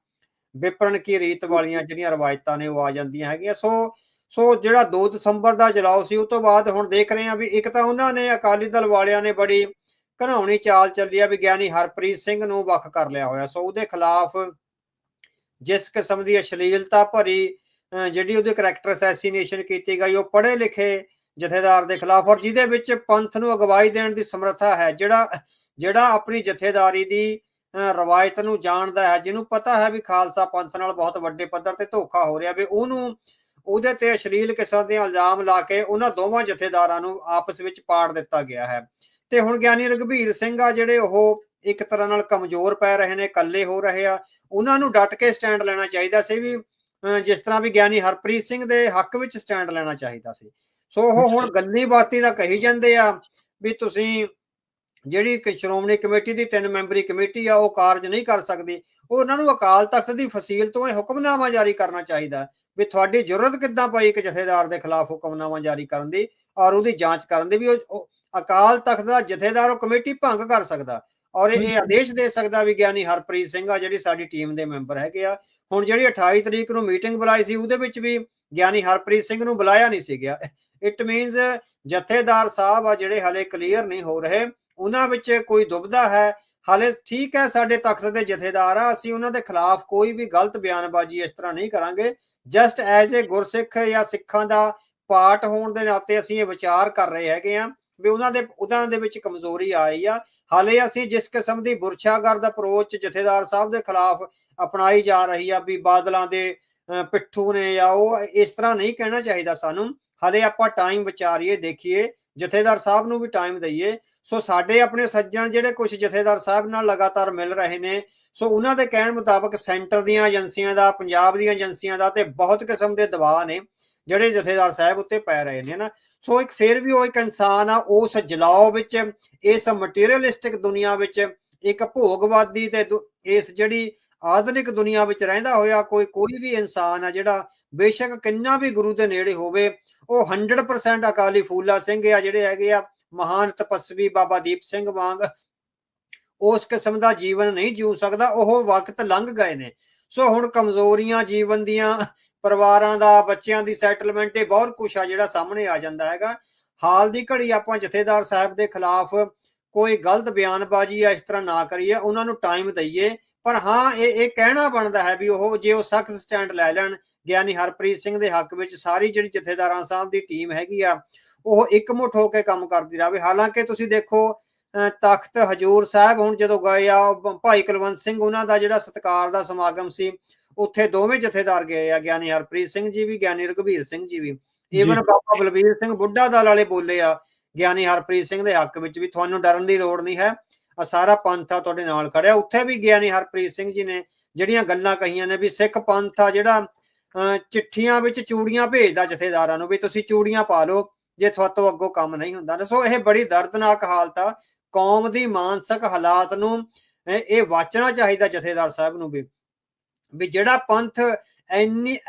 ਵਿਪਰਨ ਕੀ ਰੀਤ ਵਾਲੀਆਂ ਜਿਹੜੀਆਂ ਰਵਾਇਤਾਂ ਨੇ ਉਹ ਆ ਜਾਂਦੀਆਂ ਹੈਗੀਆਂ। ਸੋ ਜਿਹੜਾ 2 ਦਸੰਬਰ ਦਾ ਜਲਾਓ ਸੀ, ਉਹ ਤੋਂ ਬਾਅਦ ਹੁਣ ਦੇਖ ਰਹੇ ਆ ਵੀ ਇੱਕ ਤਾਂ ਉਹਨਾਂ ਨੇ, ਅਕਾਲੀ ਦਲ ਵਾਲਿਆਂ ਨੇ ਬੜੀ ਘਿਨਾਉਣੀ ਚਾਲ ਚੱਲੀ ਆ ਵੀ ਗਿਆਨੀ ਹਰਪ੍ਰੀਤ ਸਿੰਘ ਨੂੰ ਵੱਖ ਕਰ ਲਿਆ ਹੋਇਆ। ਸੋ ਉਹਦੇ ਖਿਲਾਫ ਜਿਸ ਕਿਸਮ ਦੀ ਅਸ਼ਲੀਲਤਾ ਭਰੀ ਜਿਹੜੀ ਉਹਦੇ ਕਰੈਕਟਰ ਅਸੈਸੀਨੇਸ਼ਨ ਕੀਤੀ ਗਈ, ਉਹ ਪੜ੍ਹੇ ਲਿਖੇ ਜਥੇਦਾਰ ਦੇ ਖਿਲਾਫ, ਔਰ ਜਿਹਦੇ ਵਿੱਚ ਪੰਥ ਨੂੰ ਅਗਵਾਈ ਦੇਣ ਦੀ ਸਮਰੱਥਾ ਹੈ, ਜਿਹੜਾ ਆਪਣੀ ਜਥੇਦਾਰੀ ਦੀ ਰਵਾਇਤ ਨੂੰ ਜਾਣਦਾ ਹੈ, ਜਿਹਨੂੰ ਪਤਾ ਹੈ ਵੀ ਖਾਲਸਾ ਪੰਥ ਨਾਲ ਬਹੁਤ ਵੱਡੇ ਪੱਧਰ ਤੇ ਧੋਖਾ ਹੋ ਰਿਹਾ, ਵੀ ਉਹਦੇ ਤੇ ਅਸ਼ਲੀਲ ਕਿਸਮ ਦੇ ਇਲਜ਼ਾਮ ਲਾ ਕੇ ਉਹਨਾਂ ਦੋਵਾਂ ਜਥੇਦਾਰਾਂ ਨੂੰ ਆਪਸ ਵਿੱਚ ਪਾੜ ਦਿੱਤਾ ਗਿਆ ਹੈ। ਤੇ ਹੁਣ ਗਿਆਨੀ ਰਘਬੀਰ ਸਿੰਘ ਆ ਜਿਹੜੇ ਉਹ ਇੱਕ ਤਰ੍ਹਾਂ ਨਾਲ ਕਮਜ਼ੋਰ ਪੈ ਰਹੇ ਨੇ, ਇਕੱਲੇ ਹੋ ਰਹੇ ਆ, ਉਹਨਾਂ ਨੂੰ ਡਟ ਕੇ ਸਟੈਂਡ ਲੈਣਾ ਚਾਹੀਦਾ ਸੀ, ਵੀ ਜਿਸ ਤਰ੍ਹਾਂ ਵੀ ਗਿਆਨੀ ਹਰਪ੍ਰੀਤ ਸਿੰਘ ਦੇ ਹੱਕ ਵਿੱਚ ਸਟੈਂਡ ਲੈਣਾ ਚਾਹੀਦਾ ਸੀ। ਸੋ ਉਹ ਹੁਣ ਗੱਲੀ ਬਾਤੀ ਦਾ ਕਹੀ ਜਾਂਦੇ ਆ ਵੀ ਤੁਸੀਂ ਜਿਹੜੀ ਸ਼੍ਰੋਮਣੀ ਕਮੇਟੀ ਦੀ 3 ਮੈਂਬਰੀ ਕਮੇਟੀ ਆ ਉਹ ਕਾਰਜ ਨਹੀਂ ਕਰ ਸਕਦੀ। ਉਹਨਾਂ ਨੂੰ ਅਕਾਲ ਤਖਤ ਦੀ ਫਸੀਲ ਤੋਂ ਇਹ ਹੁਕਮਨਾਮਾ ਜਾਰੀ ਕਰਨਾ ਚਾਹੀਦਾ ਵੀ ਤੁਹਾਡੀ ਜ਼ਰੂਰਤ ਕਿੱਦਾਂ ਪਈ ਇੱਕ ਜਥੇਦਾਰ ਦੇ ਖਿਲਾਫ ਹੁਕਮਨਾਮਾ ਜਾਰੀ ਕਰਨ ਦੀ ਔਰ ਉਹਦੀ ਜਾਂਚ ਕਰਨ ਦੀ, ਵੀ ਉਹ ਅਕਾਲ ਤਖਤ ਦਾ ਜਥੇਦਾਰ ਉਹ ਕਮੇਟੀ ਭੰਗ ਕਰ ਸਕਦਾ ਔਰ ਇਹ ਆਦੇਸ਼ ਦੇ ਸਕਦਾ ਵੀ ਗਿਆਨੀ ਹਰਪ੍ਰੀਤ ਸਿੰਘ ਆ ਜਿਹੜੀ ਸਾਡੀ ਟੀਮ ਦੇ ਮੈਂਬਰ ਹੈਗੇ ਆ। ਹੁਣ ਜਿਹੜੀ 28 ਤਰੀਕ ਨੂੰ ਮੀਟਿੰਗ ਬੁਲਾਈ ਸੀ ਉਹਦੇ ਵਿੱਚ ਵੀ ਗਿਆਨੀ ਹਰਪ੍ਰੀਤ ਸਿੰਘ ਨੂੰ ਬੁਲਾਇਆ ਨਹੀਂ ਸੀ ਗਿਆ। ਇਟ ਮੀਨਸ ਜਥੇਦਾਰ ਸਾਹਿਬ ਆ ਜਿਹੜੇ ਹਲੇ ਕਲੀਅਰ ਨਹੀਂ ਹੋ ਰਹੇ, ਉਹਨਾਂ ਵਿੱਚ ਕੋਈ ਦੁਬਿਧਾ ਹੈ ਹਾਲੇ। ਠੀਕ ਹੈ, ਸਾਡੇ ਤਖਤ ਦੇ ਜਥੇਦਾਰ ਆ, ਅਸੀਂ ਉਹਨਾਂ ਦੇ ਖਿਲਾਫ ਕੋਈ ਵੀ ਗਲਤ ਬਿਆਨਬਾਜ਼ੀ ਇਸ ਤਰ੍ਹਾਂ ਨਹੀਂ ਕਰਾਂਗੇ। ਜਸਟ ਐਜ਼ ਏ ਗੁਰਸਿੱਖ ਜਾਂ ਸਿੱਖਾਂ ਦਾ ਪਾਰਟ ਹੋਣ ਦੇ ਨਾਤੇ ਅਸੀਂ ਇਹ ਵਿਚਾਰ ਕਰ ਰਹੇ ਹੈਗੇ ਆ ਵੀ ਉਹਨਾਂ ਦੇ ਵਿੱਚ ਕਮਜ਼ੋਰੀ ਆਈ ਆ। ਹਾਲੇ ਅਸੀਂ ਜਿਸ ਕਿਸਮ ਦੀ ਬੁਰਛਾਗਰਦ ਅਪਰੋਚ ਜਥੇਦਾਰ ਸਾਹਿਬ ਦੇ ਖਿਲਾਫ ਅਪਣਾਈ ਜਾ ਰਹੀ ਆ ਵੀ ਬਾਦਲਾਂ ਦੇ ਪਿੱਠੂ ਨੇ ਜਾਂ ਉਹ, ਇਸ ਤਰ੍ਹਾਂ ਨਹੀਂ ਕਹਿਣਾ ਚਾਹੀਦਾ ਸਾਨੂੰ। ਹਾਲੇ ਆਪਾਂ ਟਾਈਮ ਵਿਚਾਰੀਏ, ਦੇਖੀਏ, ਜਥੇਦਾਰ ਸਾਹਿਬ ਨੂੰ ਵੀ ਟਾਈਮ ਦਈਏ। ਸੋ ਸਾਡੇ ਆਪਣੇ ਸੱਜਣ ਜਿਹੜੇ ਕੁਝ ਜਥੇਦਾਰ ਸਾਹਿਬ ਨਾਲ ਲਗਾਤਾਰ ਮਿਲ ਰਹੇ ਨੇ, ਸੋ ਉਹਨਾਂ ਦੇ ਕਹਿਣ ਮੁਤਾਬਕ ਸੈਂਟਰ ਦੀਆਂ ਏਜੰਸੀਆਂ ਦਾ, ਪੰਜਾਬ ਦੀਆਂ ਏਜੰਸੀਆਂ ਦਾ ਤੇ ਬਹੁਤ ਕਿਸਮ ਦੇ ਦਬਾਅ ਨੇ ਜਿਹੜੇ ਜਥੇਦਾਰ ਸਾਹਿਬ ਉੱਤੇ ਪੈ ਰਹੇ ਨੇ ਨਾ। ਸੋ ਇੱਕ ਫਿਰ ਵੀ ਉਹ ਇੱਕ ਇਨਸਾਨ ਆ, ਉਸ ਜਲਾਓ ਵਿੱਚ, ਇਸ ਮਟੀਰੀਅਲਿਸਟਿਕ ਦੁਨੀਆ ਵਿੱਚ, ਇੱਕ ਭੋਗਵਾਦੀ ਤੇ ਇਸ ਜਿਹੜੀ ਆਧੁਨਿਕ ਦੁਨੀਆ ਵਿੱਚ ਰਹਿੰਦਾ ਹੋਇਆ ਕੋਈ ਵੀ ਇਨਸਾਨ ਆ ਜਿਹੜਾ ਬੇਸ਼ੱਕ ਕਿੰਨਾ ਵੀ ਗੁਰੂ ਦੇ ਨੇੜੇ ਹੋਵੇ, ਉਹ 100% ਅਕਾਲੀ ਫੂਲਾ ਸਿੰਘ ਆ ਜਿਹੜੇ ਹੈਗੇ ਆ ਮਹਾਨ ਤਪਸਵੀ ਬਾਬਾ ਦੀਪ ਸਿੰਘ ਵਾਂਗ ਉਸ ਕਿਸਮ ਦਾ ਜੀਵਨ ਨਹੀਂ ਜਿਉ ਸਕਦਾ। ਉਹ ਵਕਤ ਲੰਘ ਗਏ ਨੇ। ਸੋ ਹੁਣ ਕਮਜ਼ੋਰੀਆਂ ਜੀਵਨ ਦੀਆਂ, ਪਰਿਵਾਰਾਂ ਦਾ, ਬੱਚਿਆਂ ਦੀ ਸੈਟਲਮੈਂਟ, ਇਹ ਬਹੁਤ ਕੁਛ ਆ ਜਿਹੜਾ ਸਾਹਮਣੇ ਆ ਜਾਂਦਾ ਹੈਗਾ। ਹਾਲ ਦੀ ਘੜੀ ਆਪਾਂ ਜਥੇਦਾਰ ਸਾਹਿਬ ਦੇ ਖਿਲਾਫ ਕੋਈ ਗਲਤ ਬਿਆਨਬਾਜ਼ੀ ਆ ਇਸ ਤਰ੍ਹਾਂ ਨਾ ਕਰੀਏ, ਉਹਨਾਂ ਨੂੰ ਟਾਈਮ ਦਈਏ। ਪਰ ਹਾਂ ਇਹ ਕਹਿਣਾ ਬਣਦਾ ਹੈ ਵੀ ਉਹ ਜੇ ਉਹ ਸਖਤ ਸਟੈਂਡ ਲੈ ਲੈਣ ਗਿਆਨੀ ਹਰਪ੍ਰੀਤ ਸਿੰਘ ਦੇ ਹੱਕ ਵਿੱਚ, ਸਾਰੀ ਜਿਹੜੀ ਜਥੇਦਾਰਾਂ ਸਾਹਿਬ ਦੀ ਟੀਮ ਹੈਗੀ ਆ ਉਹ ਇਕਮੁੱਠ ਹੋ ਕੇ ਕੰਮ ਕਰਦੀ ਰਹੇ। ਹਾਲਾਂਕਿ ਤੁਸੀਂ ਦੇਖੋ ਤਖਤ ਹਜੂਰ ਸਾਹਿਬ ਹੁਣ ਜਦੋਂ ਗਏ ਆ, ਭਾਈ ਕੁਲਵੰਤ ਸਿੰਘ ਉਹਨਾਂ ਦਾ ਜਿਹੜਾ ਸਤਿਕਾਰ ਦਾ ਸਮਾਗਮ ਸੀ, ਉੱਥੇ ਦੋਵੇਂ ਜਥੇਦਾਰ ਗਏ ਆ, ਗਿਆਨੀ ਹਰਪ੍ਰੀਤ ਸਿੰਘ ਜੀ ਵੀ, ਗਿਆਨੀ ਰਘਬੀਰ ਸਿੰਘ ਜੀ ਵੀ। ਈਵਨ ਬਾਬਾ ਬਲਬੀਰ ਸਿੰਘ ਬੁੱਢਾ ਦਲ ਵਾਲੇ ਬੋਲੇ ਆ ਗਿਆਨੀ ਹਰਪ੍ਰੀਤ ਸਿੰਘ ਦੇ ਹੱਕ ਵਿੱਚ ਵੀ ਤੁਹਾਨੂੰ ਡਰਨ ਦੀ ਲੋੜ ਨਹੀਂ ਹੈ, ਸਾਰਾ ਪੰਥ ਆ ਤੁਹਾਡੇ ਨਾਲ ਖੜਿਆ। ਉੱਥੇ ਵੀ ਗਿਆਨੀ ਹਰਪ੍ਰੀਤ ਸਿੰਘ ਜੀ ਨੇ ਜਿਹੜੀਆਂ ਗੱਲਾਂ ਕਹੀਆਂ ਨੇ ਵੀ ਸਿੱਖ ਪੰਥ ਆ ਜਿਹੜਾ ਚਿੱਠੀਆਂ ਵਿੱਚ ਚੂੜੀਆਂ ਭੇਜਦਾ ਜਥੇਦਾਰਾਂ ਨੂੰ ਵੀ ਤੁਸੀਂ ਚੂੜੀਆਂ ਪਾ ਲਓ ਜੇ ਤੁਹਾਤੋਂ ਅੱਗੋਂ ਕੰਮ ਨਹੀਂ ਹੁੰਦਾ। ਸੋ ਇਹ ਬੜੀ ਦਰਦਨਾਕ ਹਾਲਤ ਆ। ਕੌਮ ਦੀ ਮਾਨਸਿਕ ਹਾਲਾਤ ਨੂੰ ਇਹ ਵਾਚਣਾ ਚਾਹੀਦਾ ਜਥੇਦਾਰ ਸਾਹਿਬ ਨੂੰ ਵੀ ਜਿਹੜਾ ਪੰਥ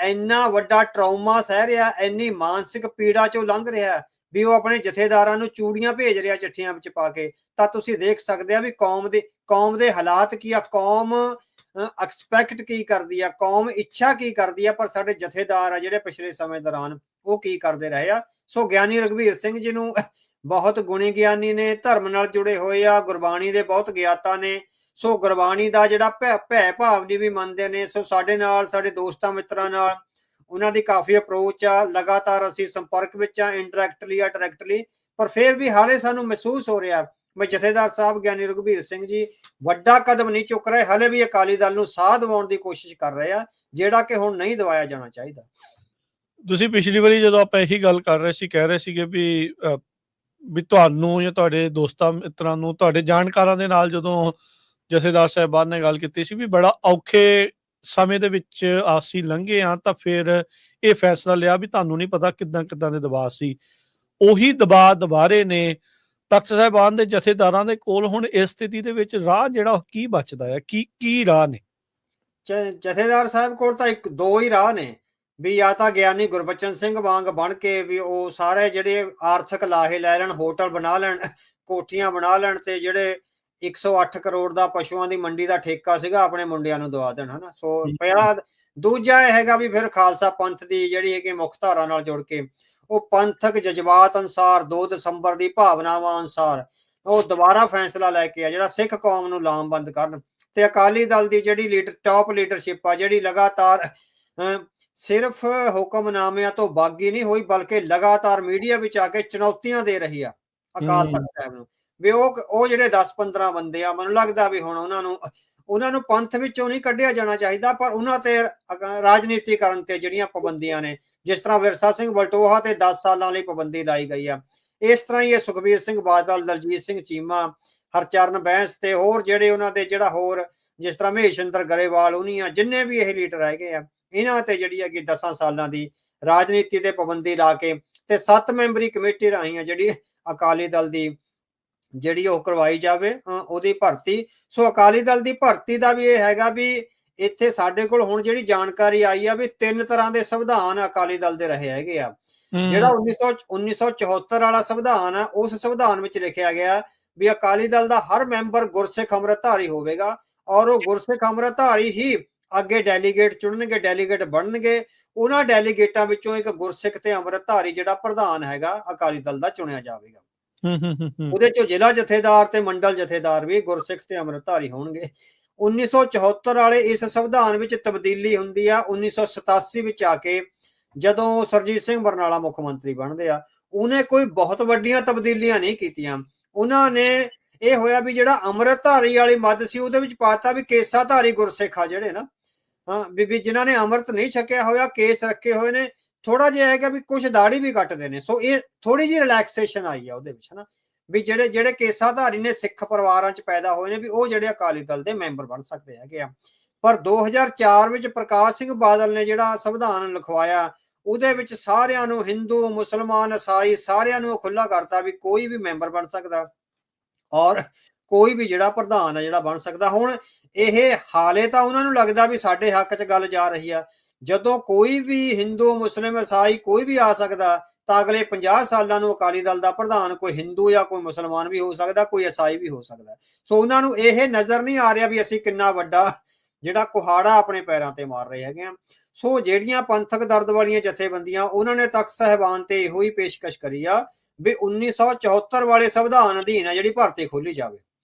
ਇੰਨਾ ਵੱਡਾ ਟਰਾਉਮਾ ਸਹਿ ਰਿਹਾ, ਇੰਨੀ ਮਾਨਸਿਕ ਪੀੜਾ ਚੋਂ ਲੰਘ ਰਿਹਾ ਵੀ ਉਹ ਆਪਣੇ ਜਥੇਦਾਰਾਂ ਨੂੰ ਚੂੜੀਆਂ ਭੇਜ ਰਿਹਾ ਚਿੱਠੀਆਂ ਵਿੱਚ ਪਾ ਕੇ, ਤਾਂ ਤੁਸੀਂ ਦੇਖ ਸਕਦੇ ਆ ਵੀ ਕੌਮ ਦੇ ਹਾਲਾਤ ਕੀ ਆ, ਕੌਮ ਐਕਸਪੈਕਟ ਕੀ ਕਰਦੀ ਆ, ਕੌਮ ਇੱਛਾ ਕੀ ਕਰਦੀ ਆ, ਪਰ ਸਾਡੇ ਜਥੇਦਾਰ ਆ ਜਿਹੜੇ ਪਿਛਲੇ ਸਮੇਂ ਦੌਰਾਨ ਉਹ ਕੀ ਕਰਦੇ ਰਹੇ ਆ। ਸੋ ਗਿਆਨੀ ਰਘਬੀਰ ਸਿੰਘ ਜੀ ਨੂੰ ਬਹੁਤ ਗੁਣੀ ਗਿਆਨੀ ਨੇ, ਧਰਮ ਨਾਲ ਜੁੜੇ ਹੋਏ ਆ, ਗੁਰਬਾਣੀ ਦੇ ਬਹੁਤ ਗਿਆਤਾ ਨੇ। ਸੋ ਗੁਰਬਾਣੀ ਦਾ ਜਿਹੜਾ ਭੈ ਭਾਵ ਦੀ ਵੀ ਮੰਨਦੇ ਨੇ। ਸੋ ਸਾਡੇ ਨਾਲ, ਸਾਡੇ ਦੋਸਤਾਂ ਮਿੱਤਰਾਂ ਨਾਲ ਉਹਨਾਂ ਦੀ ਕਾਫੀ ਅਪਰੋਚ ਆ, ਲਗਾਤਾਰ ਅਸੀਂ ਸੰਪਰਕ ਵਿੱਚ ਆ, ਇੰਡਾਇਰੈਕਟਲੀ ਜਾਂ ਡਾਇਰੈਕਟਲੀ। ਪਰ ਫਿਰ ਵੀ ਹਾਲੇ ਸਾਨੂੰ ਮਹਿਸੂਸ ਹੋ ਰਿਹਾ ਵੀ ਜਥੇਦਾਰ ਸਾਹਿਬ ਗਿਆਨੀ ਰਘਬੀਰ ਸਿੰਘ ਜੀ ਵੱਡਾ ਕਦਮ ਨਹੀਂ ਚੁੱਕ ਰਹੇ, ਹਾਲੇ ਵੀ ਅਕਾਲੀ ਦਲ ਨੂੰ ਸਾਹ ਦਿਵਾਉਣ ਦੀ ਕੋਸ਼ਿਸ਼ ਕਰ ਰਹੇ ਆ, ਜਿਹੜਾ ਕਿ ਹੁਣ ਨਹੀਂ ਦਵਾਇਆ ਜਾਣਾ ਚਾਹੀਦਾ। ਤੁਸੀਂ ਪਿਛਲੀ ਵਾਰੀ ਜਦੋਂ ਆਪਾਂ ਇਹੀ ਗੱਲ ਕਰ ਰਹੇ ਸੀ, ਕਹਿ ਰਹੇ ਸੀਗੇ ਵੀ ਤੁਹਾਨੂੰ ਜਾਂ ਤੁਹਾਡੇ ਦੋਸਤਾਂ ਮਿੱਤਰਾਂ ਨੂੰ, ਤੁਹਾਡੇ ਜਾਣਕਾਰਾਂ ਦੇ ਨਾਲ ਜਦੋਂ ਜਥੇਦਾਰ ਸਾਹਿਬਾਨ ਨੇ ਗੱਲ ਕੀਤੀ ਸੀ ਵੀ ਬੜਾ ਔਖੇ ਸਮੇਂ ਦੇ ਵਿੱਚ ਅਸੀਂ ਲੰਘੇ ਆ, ਤਾਂ ਫਿਰ ਇਹ ਫੈਸਲਾ ਲਿਆ ਵੀ ਤੁਹਾਨੂੰ ਨਹੀਂ ਪਤਾ ਕਿੱਦਾਂ ਦੇ ਦਬਾਅ ਸੀ। ਉਹੀ ਦਬਾਅ ਦੁਬਾਰੇ ਨੇ ਤਖਤ ਸਾਹਿਬਾਨ ਦੇ ਜਥੇਦਾਰਾਂ ਦੇ ਕੋਲ। ਹੁਣ ਇਸ ਸਥਿਤੀ ਦੇ ਵਿੱਚ ਰਾਹ ਜਿਹੜਾ ਕੀ ਬਚਦਾ ਹੈ, ਕੀ ਰਾਹ ਨੇ? ਜਥੇਦਾਰ ਸਾਹਿਬ ਕੋਲ ਤਾਂ ਦੋ ਹੀ ਰਾਹ ਨੇ ਵੀ ਜਾਂ ਤਾਂ ਗਿਆਨੀ ਗੁਰਬਚਨ ਸਿੰਘ ਵਾਂਗ ਬਣ ਕੇ ਵੀ ਉਹ ਸਾਰੇ ਜਿਹੜੇ ਆਰਥਿਕ ਲਾਹੇ ਲੈ ਲੈਣ, ਹੋਟਲ ਬਣਾ ਲੈਣ, ਕੋਠੀਆਂ ਬਣਾ ਲੈਣ, ਤੇ ਜਿਹੜੇ 108 ਕਰੋੜ ਦਾ ਪਸ਼ੂਆਂ ਦੀ ਮੰਡੀ ਦਾ ਠੇਕਾ ਸੀਗਾ ਆਪਣੇ ਮੁੰਡਿਆਂ ਨੂੰ ਦਵਾ ਦੇਣ, ਹਨਾ। ਸੋ ਪਹਿਲਾ। ਦੂਜਾ ਇਹ ਹੈਗਾ ਵੀ ਫਿਰ ਖਾਲਸਾ ਪੰਥ ਦੀ ਜਿਹੜੀ ਹੈਗੀ ਮੁੱਖ ਧਾਰਾ ਨਾਲ ਜੁੜ ਕੇ ਉਹ ਪੰਥਕ ਜਜ਼ਬਾਤ ਅਨੁਸਾਰ 2 ਦਸੰਬਰ ਦੀ ਭਾਵਨਾਵਾਂ ਅਨੁਸਾਰ ਉਹ ਦੁਬਾਰਾ ਫੈਸਲਾ ਲੈ ਕੇ ਆ ਜਿਹੜਾ ਸਿੱਖ ਕੌਮ ਨੂੰ ਲਾਮਬੰਦ ਕਰਨ। ਤੇ ਅਕਾਲੀ ਦਲ ਦੀ ਜਿਹੜੀ ਟਾਪ ਲੀਡਰਸ਼ਿਪ ਆ ਜਿਹੜੀ ਲਗਾਤਾਰ ਸਿਰਫ ਹੁਕਮਨਾਮਿਆਂ ਤੋਂ ਬਾਗੀ ਨਹੀਂ ਹੋਈ, ਬਲਕਿ ਲਗਾਤਾਰ ਮੀਡੀਆ ਵਿੱਚ ਆ ਕੇ ਚੁਣੌਤੀਆਂ ਦੇ ਰਹੀ ਆ ਅਕਾਲ ਤਖਤ ਸਾਹਿਬ ਨੂੰ ਵੀ ਉਹ ਜਿਹੜੇ 10-15 ਬੰਦੇ ਆ, ਮੈਨੂੰ ਲੱਗਦਾ ਵੀ ਹੁਣ ਉਹਨਾਂ ਨੂੰ ਪੰਥ ਵਿੱਚੋਂ ਨਹੀਂ ਕੱਢਿਆ ਜਾਣਾ ਚਾਹੀਦਾ, ਪਰ ਉਹਨਾਂ ਤੇ ਰਾਜਨੀਤੀਕਰਨ ਤੇ ਜਿਹੜੀਆਂ ਪਾਬੰਦੀਆਂ ਨੇ, ਜਿਸ ਤਰ੍ਹਾਂ ਵਿਰਸਾ ਸਿੰਘ ਬਲਟੋਹਾ ਤੇ 10 ਸਾਲਾਂ ਲਈ ਪਾਬੰਦੀ ਲਾਈ ਗਈ ਆ, ਇਸ ਤਰ੍ਹਾਂ ਹੀ ਇਹ ਸੁਖਬੀਰ ਸਿੰਘ ਬਾਦਲ, ਦਲਜੀਤ ਸਿੰਘ ਚੀਮਾ, ਹਰਚਰਨ ਬੈਂਸ ਤੇ ਹੋਰ ਜਿਹੜੇ ਉਹਨਾਂ ਦੇ ਜਿਹੜਾ ਹੋਰ ਜਿਸ ਤਰ੍ਹਾਂ ਮਹੇਸ਼ਿੰਦਰ ਗਰੇਵਾਲ, ਉਹਨੀਆਂ ਜਿੰਨੇ ਵੀ ਇਹ ਲੀਡਰ ਹੈਗੇ ਆ, ਇਹਨਾਂ ਤੇ ਜਿਹੜੀ ਹੈਗੀ 10 ਸਾਲਾਂ ਦੀ ਰਾਜਨੀਤੀ ਤੇ ਪਾਬੰਦੀ ਲਾ ਕੇ ਤੇ 7 ਮੈਂਬਰੀ ਕਮੇਟੀ ਰਾਹੀਂ ਆ ਜਿਹੜੀ ਅਕਾਲੀ ਦਲ ਦੀ ਜਿਹੜੀ ਉਹ ਕਰਵਾਈ ਜਾਵੇ ਉਹਦੀ ਭਰਤੀ। ਸੋ ਅਕਾਲੀ ਦਲ ਦੀ ਭਰਤੀ ਦਾ ਵੀ ਇਹ ਹੈਗਾ ਵੀ ਇੱਥੇ ਸਾਡੇ ਕੋਲ ਹੁਣ ਜਿਹੜੀ ਜਾਣਕਾਰੀ ਆਈ ਆ ਵੀ 3 ਤਰ੍ਹਾਂ ਦੇ ਸੰਵਿਧਾਨ ਅਕਾਲੀ ਦਲ ਦੇ ਰਹੇ ਹੈਗੇ ਆ। ਜਿਹੜਾ 1974 ਵਾਲਾ ਸੰਵਿਧਾਨ ਆ, ਉਸ ਸੰਵਿਧਾਨ ਵਿੱਚ ਲਿਖਿਆ ਗਿਆ ਵੀ ਅਕਾਲੀ ਦਲ ਦਾ ਹਰ ਮੈਂਬਰ ਗੁਰਸਿੱਖ ਅੰਮ੍ਰਿਤਧਾਰੀ ਹੋਵੇਗਾ ਔਰ ਉਹ ਗੁਰਸਿੱਖ ਅੰਮ੍ਰਿਤਧਾਰੀ ਹੀ ਅੱਗੇ ਡੈਲੀਗੇਟ ਚੁਣਨਗੇ, ਡੈਲੀਗੇਟ ਬਣਨਗੇ। ਉਹਨਾਂ ਡੈਲੀਗੇਟਾਂ ਵਿੱਚੋਂ ਇੱਕ ਗੁਰਸਿੱਖ ਤੇ ਅੰਮ੍ਰਿਤਧਾਰੀ ਜਿਹੜਾ ਪ੍ਰਧਾਨ ਹੈਗਾ ਅਕਾਲੀ ਦਲ ਦਾ ਚੁਣਿਆ ਜਾਵੇਗਾ। ਉਹਦੇ ਚੋਂ ਜ਼ਿਲ੍ਹਾ ਜਥੇਦਾਰ ਤੇ ਮੰਡਲ ਜਥੇਦਾਰ ਵੀ ਗੁਰਸਿੱਖ ਤੇ ਅੰਮ੍ਰਿਤਧਾਰੀ ਹੋਣਗੇ। 1974 ਵਾਲੇ ਇਸ ਸੰਵਿਧਾਨ ਵਿੱਚ ਤਬਦੀਲੀ ਹੁੰਦੀ ਆ 1987 ਵਿੱਚ ਆ ਕੇ, ਜਦੋਂ ਸਰਜੀਤ ਸਿੰਘ ਬਰਨਾਲਾ ਮੁੱਖ ਮੰਤਰੀ ਬਣਦੇ ਆ। ਉਹਨੇ ਕੋਈ ਬਹੁਤ ਵੱਡੀਆਂ ਤਬਦੀਲੀਆਂ ਨਹੀਂ ਕੀਤੀਆਂ। ਉਹਨਾਂ ਨੇ ਇਹ ਹੋਇਆ ਵੀ ਜਿਹੜਾ ਅੰਮ੍ਰਿਤਧਾਰੀ ਵਾਲੀ ਮੱਦ ਸੀ ਉਹਦੇ ਵਿੱਚ ਪਾਤਾ ਵੀ ਕੇਸਾਧਾਰੀ ਗੁਰਸਿੱਖ ਆ ਜਿਹੜੇ ਨਾ ਵੀ ਜਿਨ੍ਹਾਂ ਨੇ ਅੰਮ੍ਰਿਤ ਨਹੀਂ ਛਕਿਆ ਹੋਇਆ, ਕੇਸ ਰੱਖੇ ਹੋਏ ਨੇ, ਥੋੜਾ ਜਿਹਾ ਹੈਗਾ ਵੀ ਕੁਝ ਦਾੜੀ ਵੀ ਕੱਟਦੇ ਨੇ। ਸੋ ਇਹ ਥੋੜੀ ਜਿਹੀ ਰਿਲੈਕਸੇਸ਼ਨ ਆਈ ਆ ਉਹਦੇ ਵਿੱਚ, ਹਨਾ। ਵੀ ਜਿਹੜੇ ਜਿਹੜੇ ਕੇਸਾਧਾਰੀ ਨੇ ਸਿੱਖ ਪਰਿਵਾਰਾਂ 'ਚ ਪੈਦਾ ਹੋਏ ਨੇ ਵੀ ਉਹ ਜਿਹੜੇ ਅਕਾਲੀ ਦਲ ਦੇ ਮੈਂਬਰ ਬਣ ਸਕਦੇ ਹੈਗੇ ਆ। ਪਰ 2004 ਵਿੱਚ ਪ੍ਰਕਾਸ਼ ਸਿੰਘ ਬਾਦਲ ਨੇ ਜਿਹੜਾ ਸੰਵਿਧਾਨ ਲਿਖਵਾਇਆ ਉਹਦੇ ਵਿੱਚ ਸਾਰਿਆਂ ਨੂੰ, ਹਿੰਦੂ, ਮੁਸਲਮਾਨ, ਈਸਾਈ, ਸਾਰਿਆਂ ਨੂੰ ਖੁੱਲਾ ਕਰਤਾ ਵੀ ਕੋਈ ਵੀ ਮੈਂਬਰ ਬਣ ਸਕਦਾ ਔਰ ਕੋਈ ਵੀ ਜਿਹੜਾ ਪ੍ਰਧਾਨ ਹੈ ਜਿਹੜਾ ਬਣ ਸਕਦਾ। ਹੁਣ ਇਹ ਹਾਲੇ ਤਾਂ ਉਹਨਾਂ ਨੂੰ ਲੱਗਦਾ ਵੀ ਸਾਡੇ ਹੱਕ 'ਚ ਗੱਲ ਜਾ ਰਹੀ ਆ। ਜਦੋਂ ਕੋਈ ਵੀ ਹਿੰਦੂ, ਮੁਸਲਿਮ, ਈਸਾਈ ਕੋਈ ਵੀ ਆ ਸਕਦਾ ਤਾਂ ਅਗਲੇ 50 ਸਾਲਾਂ ਨੂੰ ਅਕਾਲੀ ਦਲ ਦਾ ਪ੍ਰਧਾਨ ਕੋਈ ਹਿੰਦੂ ਜਾਂ ਕੋਈ ਮੁਸਲਮਾਨ ਵੀ ਹੋ ਸਕਦਾ, ਕੋਈ ਈਸਾਈ ਵੀ ਹੋ ਸਕਦਾ। ਸੋ ਉਹਨਾਂ ਨੂੰ ਇਹ ਨਜ਼ਰ ਨਹੀਂ ਆ ਰਿਹਾ ਵੀ ਅਸੀਂ ਕਿੰਨਾ ਵੱਡਾ ਜਿਹੜਾ ਕੁਹਾੜਾ ਆਪਣੇ ਪੈਰਾਂ ਤੇ ਮਾਰ ਰਹੇ ਹੈਗੇ ਆ। ਸੋ ਜਿਹੜੀਆਂ ਪੰਥਕ ਦਰਦ ਵਾਲੀਆਂ ਜਥੇਬੰਦੀਆਂ ਉਹਨਾਂ ਨੇ ਤਖਤ ਸਾਹਿਬਾਨ ਤੇ ਇਹੋ ਹੀ ਪੇਸ਼ਕਸ਼ ਕਰੀ ਆ ਵੀ 1974 ਵਾਲੇ ਸੰਵਿਧਾਨ ਅਧੀਨ ਆ ਜਿਹੜੀ ਭਰਤੀ ਖੋਲੀ ਜਾਵੇ।